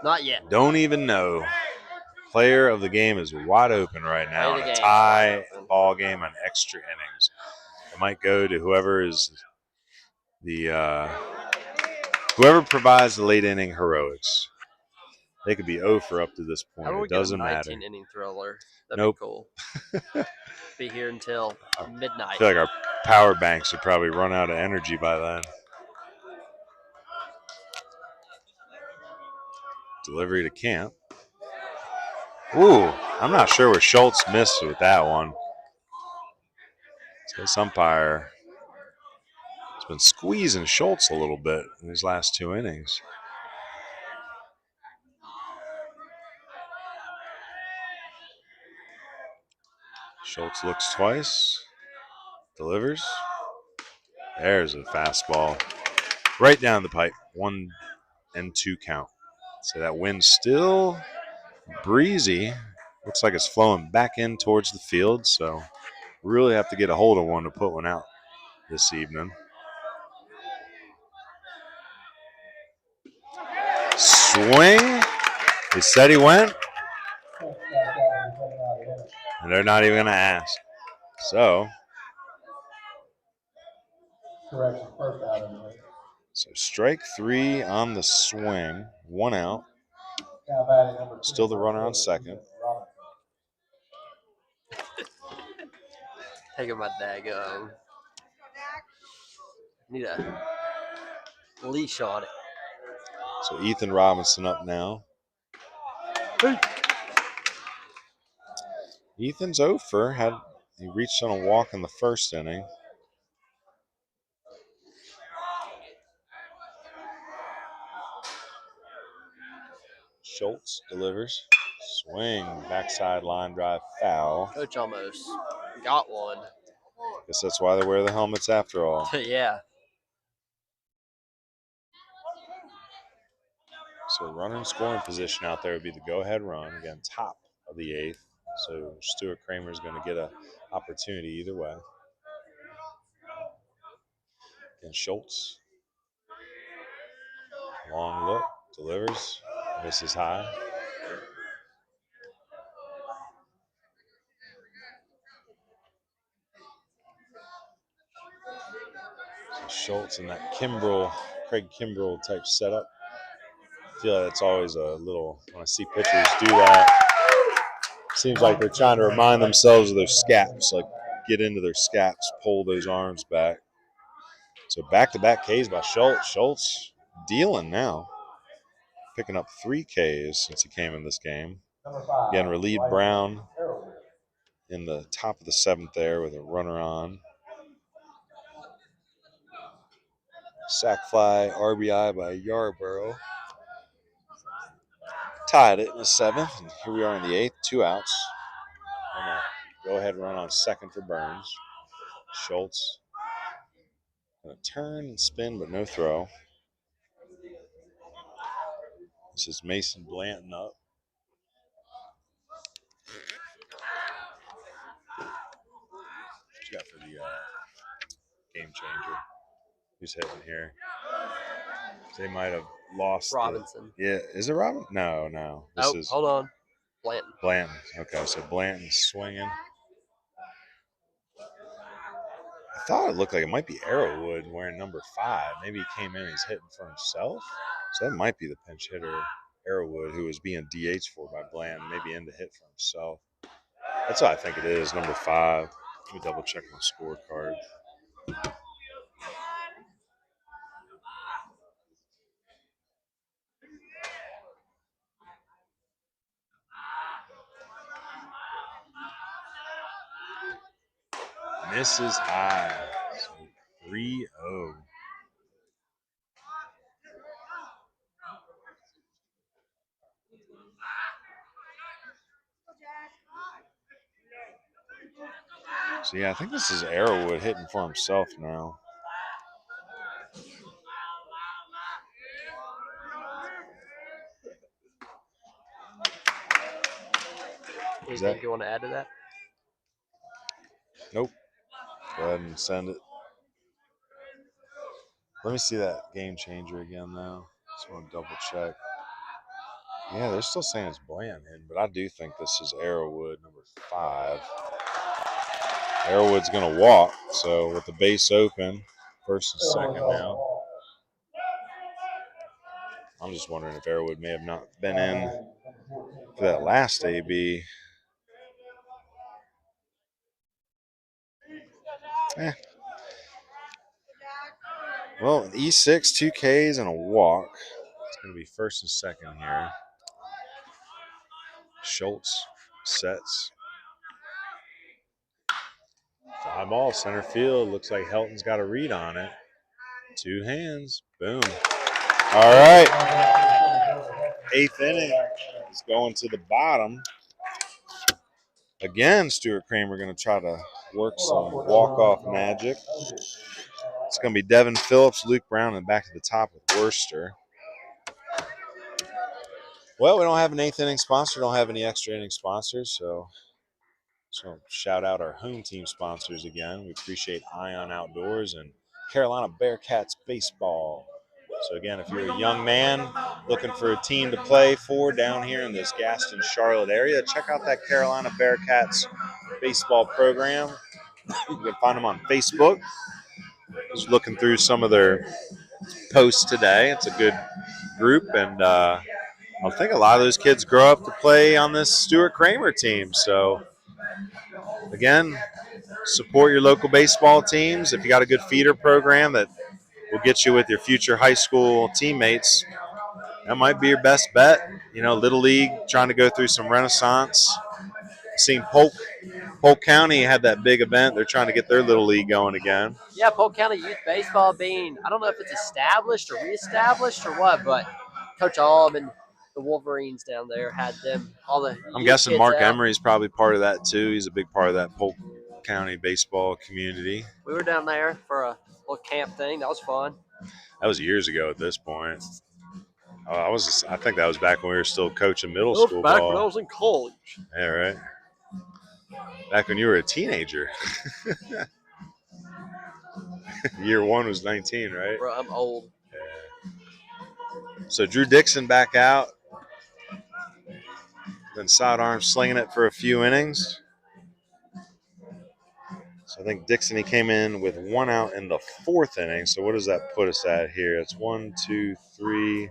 Not yet. Don't even know. Player of the game is wide open right now in a tie ball game on extra innings. It might go to whoever is the whoever provides the late inning heroics. They could be 0 for up to this point. It doesn't matter. 19-inning thriller. That'd Nope. be cool. Be here until midnight. I feel like our power banks would probably run out of energy by then. Delivery to Camp. Ooh, I'm not sure where Schultz missed with that one. So this umpire has been squeezing Schultz a little bit in these last 2 innings. Schultz looks twice, delivers. There's a fastball right down the pipe. 1-2 count. So that wind's still breezy. Looks like it's flowing back in towards the field. So we really have to get a hold of one to put one out this evening. Swing. He said he went. And they're not even going to ask. So strike 3 on the swing. 1 out. Still the runner on second. Taking my daggone. Need a leash on it. So Ethan Robinson up now. Ethan's 0 for. He reached on a walk in the 1st inning. Schultz delivers. Swing. Backside line drive foul. Coach almost got one. Guess that's why they wear the helmets after all. Yeah. So runner in scoring position out there would be the go-ahead run. Again, top of the 8th. So Stuart Cramer is going to get an opportunity either way. And Schultz. Long look. Delivers. Misses high. So Schultz in that Craig Kimbrell type setup. I feel like it's always a little, when I see pitchers do that, seems like they're trying to remind themselves of their scaps, like get into their scaps, pull those arms back. So back-to-back Ks by Schultz. Schultz dealing now. Picking up 3 Ks since he came in this game. Again, relieved Brown in the top of the 7th there with a runner on. Sack fly RBI by Yarborough. Tied it in the 7th, and here we are in the 8th, 2 outs. And a go-ahead run on second for Burns. Schultz gonna turn and spin, but no throw. This is Mason Blanton up. What you got for the game changer? Who's hitting here? They might have lost Robinson. Yeah, is it Robin? No. This is hold on. Blanton. Blanton. Okay, so Blanton's swinging. I thought it looked like it might be Arrowwood wearing number 5. Maybe he came in and he's hitting for himself. So that might be the pinch hitter, Arrowwood, who was being DH for by Blanton, maybe in to hit for himself. That's what I think it is, number 5. Let me double check my scorecard. Misses high. So 3-0. So, yeah, I think this is Arrowwood hitting for himself now. Anything you want to add to that? Nope. Go ahead and send it. Let me see that game changer again, though. Just want to double check. Yeah, they're still saying it's Blanton, but I do think this is Arrowwood, number 5. Arrowwood's going to walk, so with the base open, first and second now. I'm just wondering if Arrowwood may have not been in for that last AB. Well, E6, 2 Ks, and a walk. It's going to be first and second here. Schultz sets. Fly ball, center field. Looks like Helton's got a read on it. 2 hands. Boom. All right. 8th inning is going to the bottom. Again, Stuart Cramer going to try to work some walk-off magic. It's going to be Devin Phillips, Luke Brown, and back to the top with Worcester. Well, we don't have an 8th inning sponsor. Don't have any extra inning sponsors, so shout out our home team sponsors again. We appreciate Ion Outdoors and Carolina Bearcats Baseball. So again, if you're a young man looking for a team to play for down here in this Gaston, Charlotte area, check out that Carolina Bearcats baseball program. You can find them on Facebook. Just looking through some of their posts today. It's a good group, and I think a lot of those kids grow up to play on this Stuart Cramer team. So again, support your local baseball teams. If you got a good feeder program that will get you with your future high school teammates, that might be your best bet. You know, Little League trying to go through some renaissance. Seen Polk County had that big event. They're trying to get their Little League going again. Yeah, Polk County Youth Baseball being, I don't know if it's established or reestablished or what, but Coach Alm and the Wolverines down there had them, all the I'm guessing Mark out. Emery's probably part of that too. He's a big part of that Polk County baseball community. We were down there for a little camp thing. That was fun. That was years ago at this point. I think that was back when we were still coaching middle school back ball. when I was in college. Yeah, right. Back when you were a teenager. Year 1 was 19, right? Bro, I'm old. Yeah. So Drew Dixon back out. Then sidearm slinging it for a few innings. So I think Dixon, he came in with 1 out in the 4th inning. So what does that put us at here? It's 1, 2, 3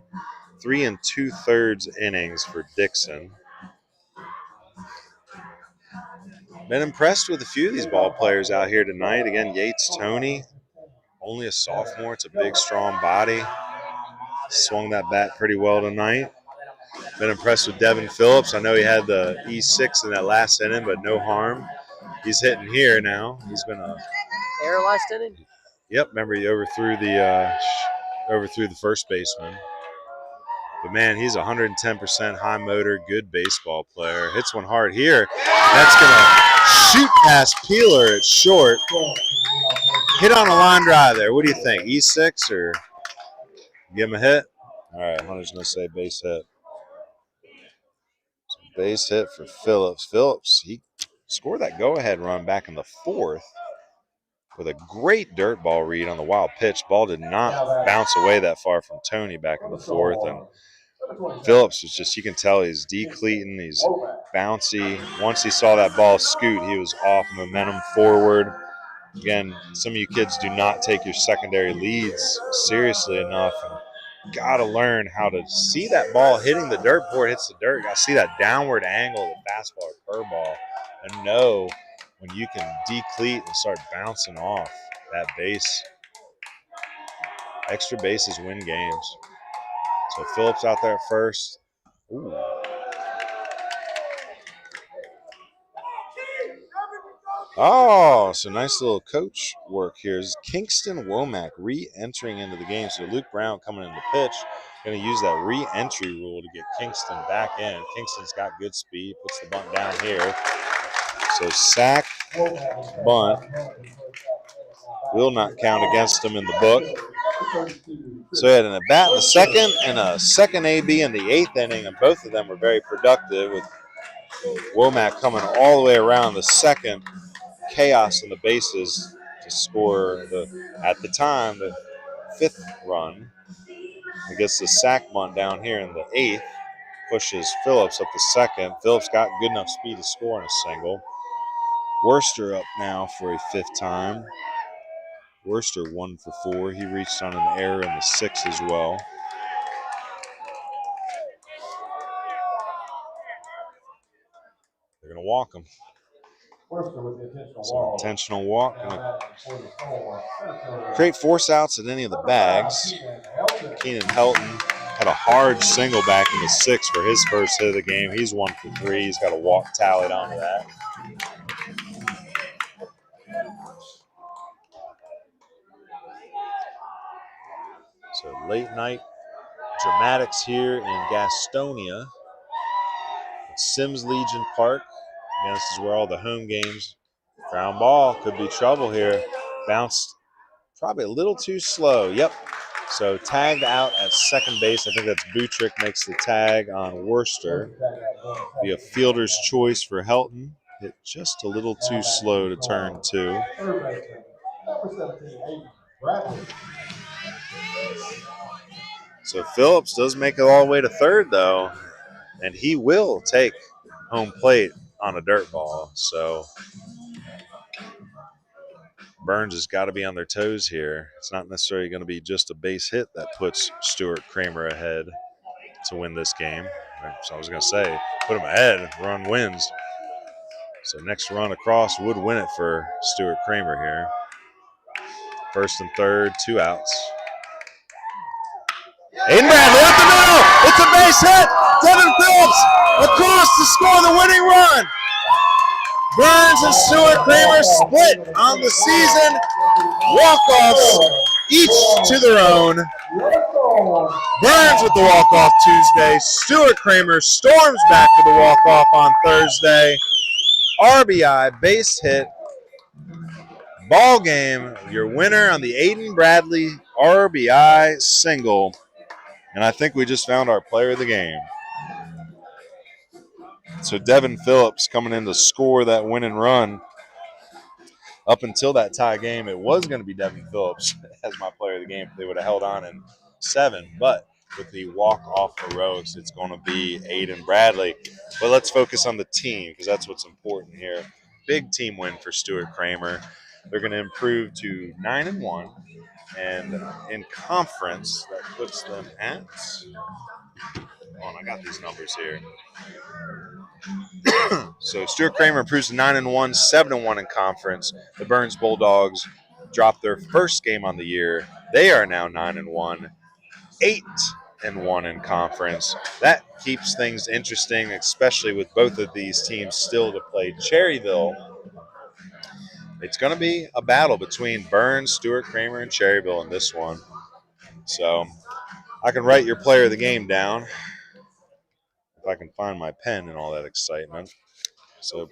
2/3 innings for Dixon. Been impressed with a few of these ball players out here tonight. Again, Yates Tony, only a sophomore. It's a big, strong body. Swung that bat pretty well tonight. Been impressed with Devin Phillips. I know he had the E6 in that last inning, but no harm. He's hitting here now. He's been Air last inning? Yep, remember he overthrew the overthrew the first baseman. But, man, he's 110% high motor, good baseball player. Hits one hard here. That's going to shoot past Peeler at short. Hit on a line drive there. What do you think? E6 or give him a hit? All right, Hunter's going to say base hit. So base hit for Phillips. Phillips, he scored that go-ahead run back in the 4th with a great dirt ball read on the wild pitch. Ball did not bounce away that far from Tony back in the 4th. And Phillips was just, you can tell he's decleating, he's bouncy. Once he saw that ball scoot, he was off, momentum forward. Again, some of you kids do not take your secondary leads seriously enough. And got to learn how to see that ball hitting the dirt before it hits the dirt. Got to see that downward angle of the fastball or curveball and know when you can decleat and start bouncing off that base. Extra bases win games. So Phillips out there at first. Ooh. Oh, so nice little coach work here. Is Kingston Womack re-entering into the game. So Luke Brown coming in the pitch. Going to use that re-entry rule to get Kingston back in. Kingston's got good speed. Puts the bunt down here. So sack, bunt. Will not count against him in the book. So he had a bat in the 2nd and a second AB in the 8th inning, and both of them were very productive, with Womack coming all the way around the 2nd. Chaos in the bases to score at the time, the 5th run. He gets the sack bunt down here in the 8th, pushes Phillips up the 2nd. Phillips got good enough speed to score in a single. Worcester up now for a 5th time. Worcester 1 for 4. He reached on an error in the 6th as well. They're going to walk him. So intentional walk. Create force outs at any of the bags. Keenan Helton had a hard single back in the 6th for his first hit of the game. He's 1 for 3. He's got a walk tallied onto that. So late night dramatics here in Gastonia at Sims Legion Park. Again, this is where all the home games. Ground ball, could be trouble here. Bounced probably a little too slow. Yep. So tagged out at second base. I think that's Butrick makes the tag on Worcester. Be a fielder's choice for Helton. Hit just a little too slow to turn 2. So Phillips does make it all the way to 3rd, though, and he will take home plate on a dirt ball. So Burns has got to be on their toes here. It's not necessarily going to be just a base hit that puts Stuart Cramer ahead to win this game. So I was going to say, put him ahead, run wins. So next run across would win it for Stuart Cramer here. 1st and 3rd, 2 outs. Aiden Bradley up the middle. It's a base hit. Devin Phillips across to score the winning run. Burns and Stuart Cramer split on the season. Walk-offs, each to their own. Burns with the walk-off Tuesday. Stuart Cramer storms back with the walk-off on Thursday. RBI, base hit. Ball game, your winner on the Aiden Bradley RBI single. And I think we just found our player of the game. So Devin Phillips coming in to score that winning run. Up until that tie game, it was going to be Devin Phillips as my player of the game. They would have held on in 7. But with the walk-off heroics, it's going to be Aiden Bradley. But let's focus on the team, because that's what's important here. Big team win for Stuart Cramer. They're going to improve to 9-1. And in conference, that puts them at... Hold on, I got these numbers here. So Stuart Cramer improves to 9-1, 7-1 in conference. The Burns Bulldogs dropped their first game on the year. They are now 9-1, 8-1 in conference. That keeps things interesting, especially with both of these teams still to play Cherryville. It's going to be a battle between Burns, Stuart Cramer, and Cherryville in this one. So I can write your player of the game down if I can find my pen and all that excitement. So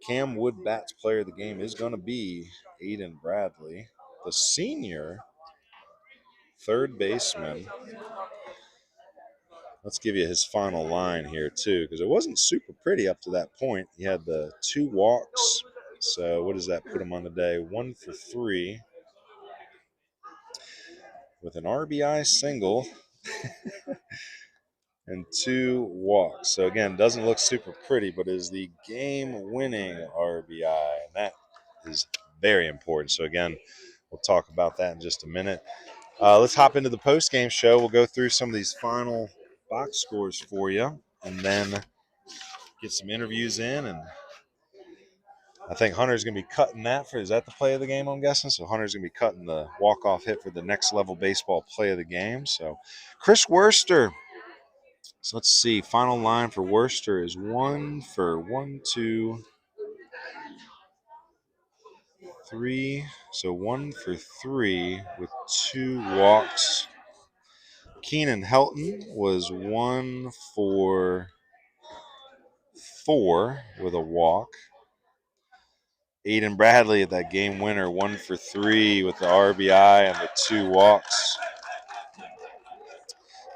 CamWood Bats player of the game is going to be Aiden Bradley, the senior third baseman. Let's give you his final line here, too, because it wasn't super pretty up to that point. He had the 2 walks. So what does that put him on the day? 1 for 3 with an RBI single and 2 walks. So, again, doesn't look super pretty, but is the game-winning RBI. And that is very important. So, again, we'll talk about that in just a minute. Let's hop into the post-game show. We'll go through some of these final box scores for you and then get some interviews in. And I think Hunter's going to be cutting that is that the play of the game, I'm guessing? So Hunter's going to be cutting the walk-off hit for the next level baseball play of the game. So Chris Worster. So let's see. Final line for Worster is 1 for 1, 2, 3. So 1 for 3 with 2 walks. Keenan Helton was 1 for 4 with a walk. Aiden Bradley at that game winner, 1 for 3 with the RBI and the 2 walks.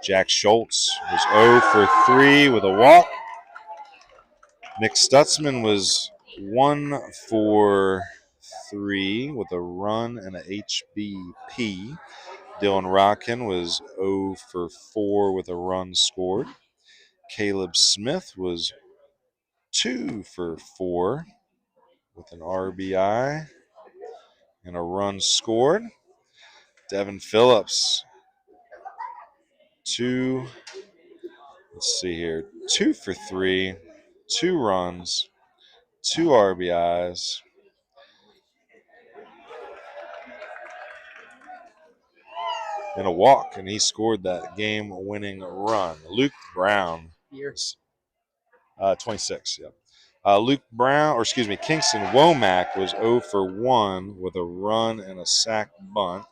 Jack Schultz was 0 for 3 with a walk. Nick Stutzman was 1 for 3 with a run and a HBP. Dylan Rockin was 0 for 4 with a run scored. Caleb Smith was 2 for 4 with an RBI and a run scored. Devin Phillips, 2 for 3, 2 runs, 2 RBIs. And a walk, and he scored that game-winning run. Luke Brown. Years. 26, yeah. Kingston Womack was 0 for 1 with a run and a sack bunt.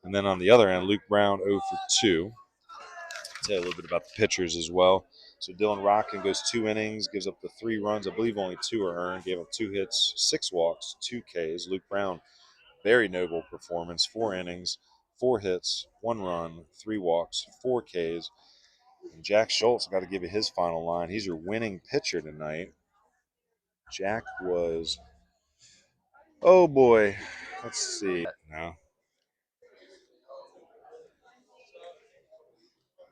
And then on the other end, Luke Brown 0 for 2. I'll tell you a little bit about the pitchers as well. So Dylan Rockin goes 2 innings, gives up the 3 runs. I believe only 2 are earned. Gave up 2 hits, 6 walks, 2 Ks. Luke Brown, very noble performance. 4 innings, 4 hits, 1 run, 3 walks, 4 Ks. And Jack Schultz, got to give you his final line. He's your winning pitcher tonight. Jack was, oh boy, let's see. No.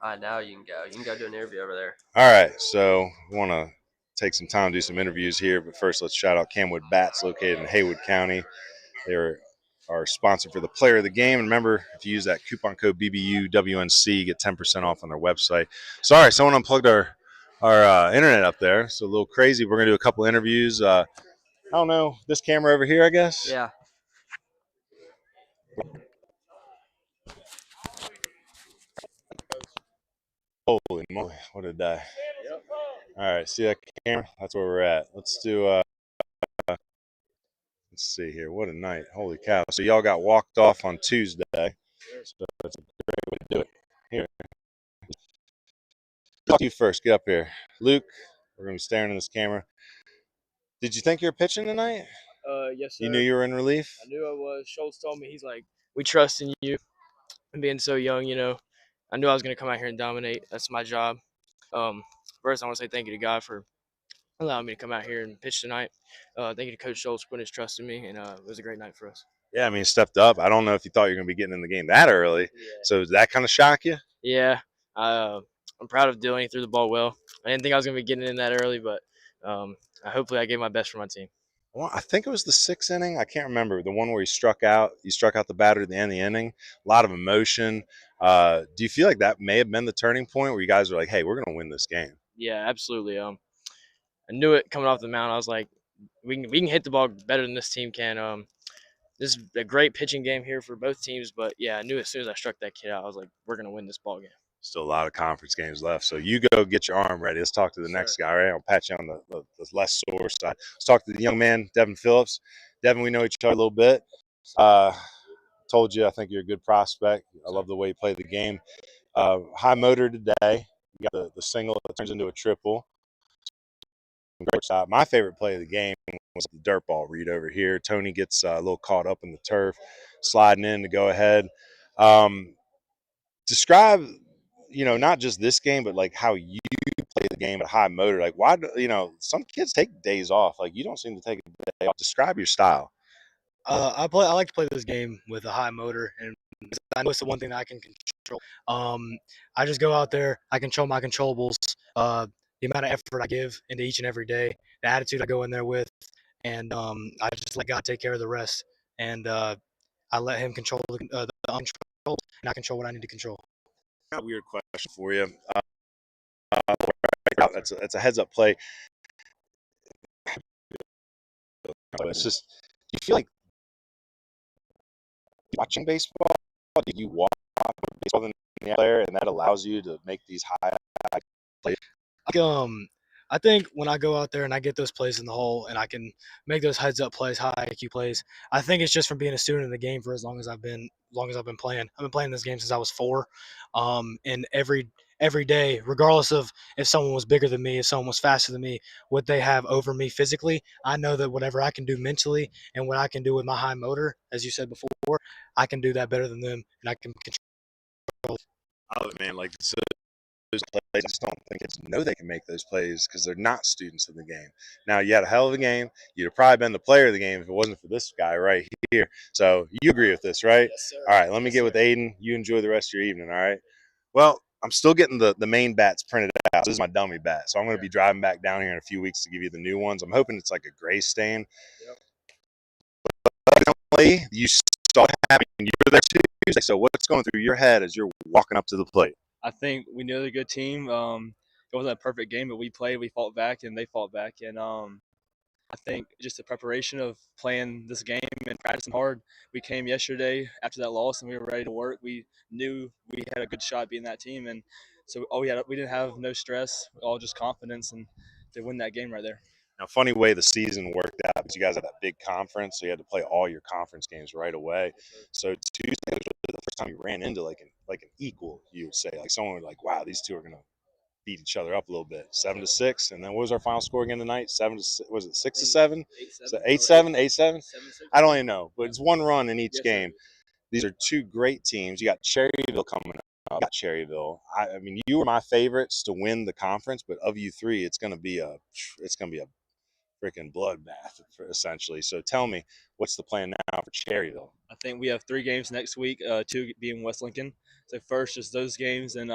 All right, now you can go. You can go do an interview over there. All right, so we want to take some time to do some interviews here, but first let's shout out CamWood Bats, located in Haywood County. They're our sponsor for the player of the game. And remember, if you use that coupon code BBU WNC, you get 10% off on their website. Sorry, someone unplugged our internet up there. So a little crazy. We're going to do a couple interviews. I don't know, this camera over here, I guess? Yeah. Holy moly, what a day. Yep. All right, see that camera? That's where we're at. Let's do let's see here. What a night. Holy cow. So y'all got walked off on Tuesday. So that's a great way to do it. Here. Talk to you first. Get up here. Luke, we're going to be staring at this camera. Did you think you were pitching tonight? Yes, sir. You knew you were in relief? I knew I was. Schultz told me, he's like, we trust in you. And being so young, you know, I knew I was going to come out here and dominate. That's my job. First, I want to say thank you to God for allowing me to come out here and pitch tonight. Thank you to Coach Schultz for putting his trust in me, and it was a great night for us. Yeah, I mean, stepped up. I don't know if you thought you were going to be getting in the game that early. Yeah. So did that kind of shock you? Yeah. I'm proud of Dylan. He threw the ball well. I didn't think I was going to be getting in that early, but hopefully I gave my best for my team. Well, I think it was the 6th inning. I can't remember. The one where you struck out the batter at the end of the inning. A lot of emotion. Do you feel like that may have been the turning point where you guys were like, hey, we're going to win this game? Yeah, absolutely. I knew it coming off the mound. I was like, we can hit the ball better than this team can. This is a great pitching game here for both teams. But, yeah, I knew as soon as I struck that kid out, I was like, we're going to win this ball game. Still a lot of conference games left. So you go get your arm ready. Let's talk to the next guy, right? I'll pat you on the less sore side. Let's talk to the young man, Devin Phillips. Devin, we know each other a little bit. Talk told you, I think you're a good prospect. I love the way you play the game. High motor today. You got the single that turns into a triple. My favorite play of the game was the dirt ball read over here. Tony gets a little caught up in the turf, sliding in to go ahead. Describe, not just this game, but like how you play the game at high motor. Like, why, some kids take days off. Like, you don't seem to take a day off. Describe your style. I like to play this game with a high motor, and I know it's the one thing that I can control. I just go out there, I control my controllables, the amount of effort I give into each and every day, the attitude I go in there with, and I just let God take care of the rest. And I let Him control the uncontrolled, and I control what I need to control. Got a weird question for you. That's a heads-up play. It's just, you feel like watching baseball? Do you watch baseball than the other player, and that allows you to make these high plays? I think when I go out there and I get those plays in the hole and I can make those heads-up plays, high IQ plays, I think it's just from being a student of the game for as long as I've been playing. I've been playing this game since I was 4, and every day, regardless of if someone was bigger than me, if someone was faster than me, what they have over me physically, I know that whatever I can do mentally and what I can do with my high motor, as you said before, I can do that better than them, and I can control. Oh man, like those plays, I just don't think kids know they can make those plays because they're not students of the game. Now, you had a hell of a game. You'd have probably been the player of the game if it wasn't for this guy right here. So you agree with this, right? Yes, sir. All right, let me get with Aiden. You enjoy the rest of your evening, all right? Well, I'm still getting the main bats printed out. This is my dummy bat. So I'm going to be driving back down here in a few weeks to give you the new ones. I'm hoping it's like a gray stain. Yep. You saw it happen. You were there too. So what's going through your head as you're walking up to the plate? I think we knew they're a good team. It wasn't a perfect game, but we fought back, and they fought back. And I think just the preparation of playing this game and practicing hard. We came yesterday after that loss, and we were ready to work. We knew we had a good shot beating that team, and so we didn't have no stress, all just confidence, and to win that game right there. Now, funny way the season worked out because you guys had that big conference, so you had to play all your conference games right away. So Tuesday was really the first time you ran into like an equal, you would say, like someone would like, wow, these two are gonna beat each other up a little bit. 7-6, and then what was our final score again tonight? 7-6, was it 6-7? 8-7, 8-7. I don't even know, but it's one run in each game. These are two great teams. You got Cherryville coming up. Got Cherryville. I mean, you were my favorites to win the conference, but of you three, it's gonna be a freaking bloodbath, essentially. So tell me, what's the plan now for Cherryville? I think we have 3 games next week, 2 being West Lincoln. So first, just those games and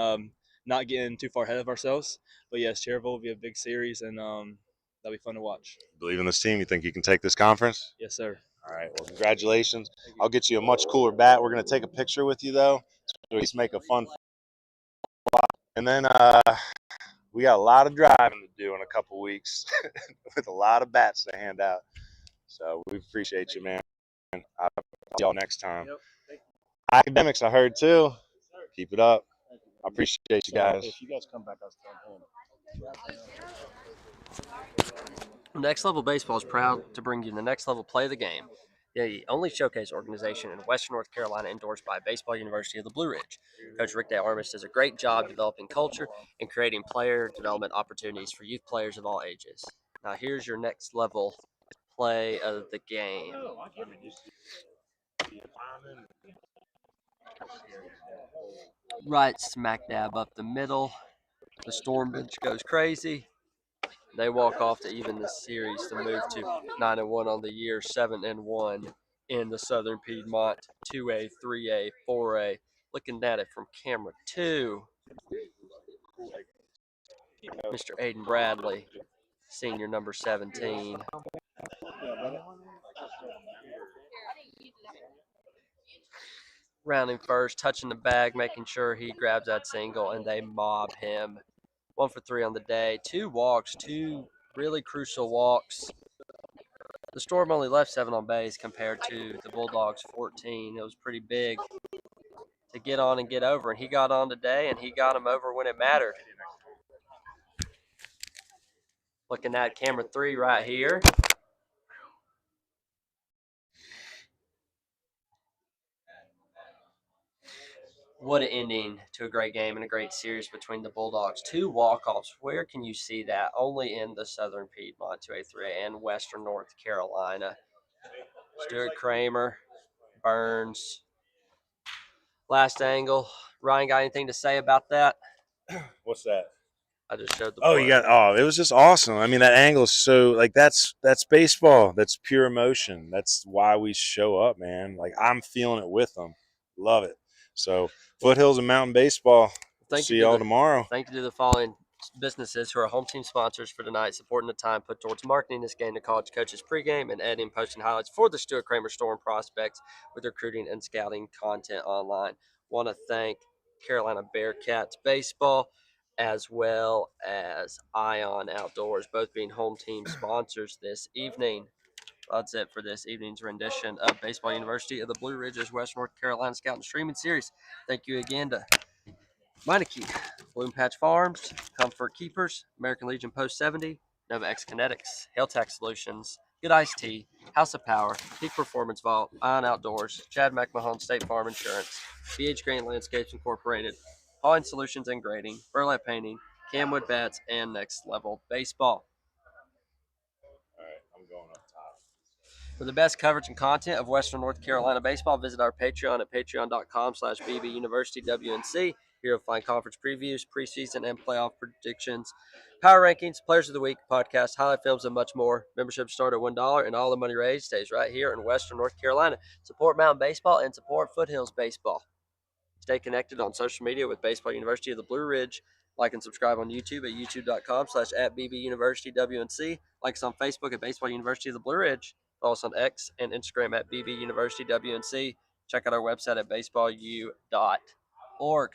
not getting too far ahead of ourselves. But yes, Cherryville will be a big series, and that'll be fun to watch. Believe in this team? You think you can take this conference? Yes, sir. All right, well, congratulations. I'll get you a much cooler bat. We're going to take a picture with you, though, so at least make a fun. And then we got a lot of driving to do in a couple weeks with a lot of bats to hand out. So we appreciate you, man. I'll see y'all next time. Yep. Academics, I heard, too. Keep it up. I appreciate you guys. If you guys come back, I'll start home. Next Level Baseball is proud to bring you the Next Level Play of the Game, the only showcase organization in Western North Carolina endorsed by Baseball University of the Blue Ridge. Coach Rick Dale Armis does a great job developing culture and creating player development opportunities for youth players of all ages. Now here's your Next Level Play of the Game. Right smack dab up the middle. The Storm bench goes crazy. They walk off to even the series to move to 9-1 on the year, 7-1 in the Southern Piedmont, 2A, 3A, 4A. Looking at it from camera 2, Mr. Aiden Bradley, senior number 17. Rounding first, touching the bag, making sure he grabs that single, and they mob him. 1 for 3 on the day, 2 walks, 2 really crucial walks. The Storm only left 7 on base compared to the Bulldogs 14. It was pretty big to get on and get over, and he got on today, and he got him over when it mattered. Looking at camera 3 right here. What an ending to a great game and a great series between the Bulldogs. 2 walk-offs. Where can you see that? Only in the Southern Piedmont 2A3A and Western North Carolina. Stuart Cramer, Burns. Last angle. Ryan, got anything to say about that? What's that? I just showed the Oh, play. it was just awesome. I mean, that angle is so like that's baseball. That's pure emotion. That's why we show up, man. Like I'm feeling it with them. Love it. So Foothills and Mountain Baseball. See y'all tomorrow. Thank you to the following businesses who are home team sponsors for tonight, supporting the time put towards marketing this game to college coaches pregame and editing, posting highlights for the Stuart Cramer Storm prospects with recruiting and scouting content online. Want to thank Carolina Bearcats Baseball as well as Ion Outdoors, both being home team sponsors this evening. That's it for this evening's rendition of Baseball University of the Blue Ridges, West North Carolina Scout and Streaming Series. Thank you again to Meineke, Bloom Patch Farms, Comfort Keepers, American Legion Post 70, Nova X Kinectics, Hale Tax Solutions, Goodicedtea, House of Power, Peak Performance Vault, Ion Outdoors, Chad McMahon State Farm Insurance, Granning Landscapes Incorporated, Hauling Solutions and Grading, Burlett Painting, CamWood Bats, and Next Level Baseball. All right, I'm going up top. For the best coverage and content of Western North Carolina baseball, visit our Patreon at patreon.com/bbuniversitywNC. Here you'll find conference previews, preseason and playoff predictions, power rankings, players of the week, podcast, highlight films, and much more. Membership start at $1, and all the money raised stays right here in Western North Carolina. Support Mountain Baseball and support Foothills Baseball. Stay connected on social media with Baseball University of the Blue Ridge. Like and subscribe on YouTube at youtube.com/@bbuniversitywNC. Like us on Facebook at Baseball University of the Blue Ridge. Follow us on X and Instagram at bbuniversitywNC. Check out our website at baseballu.org.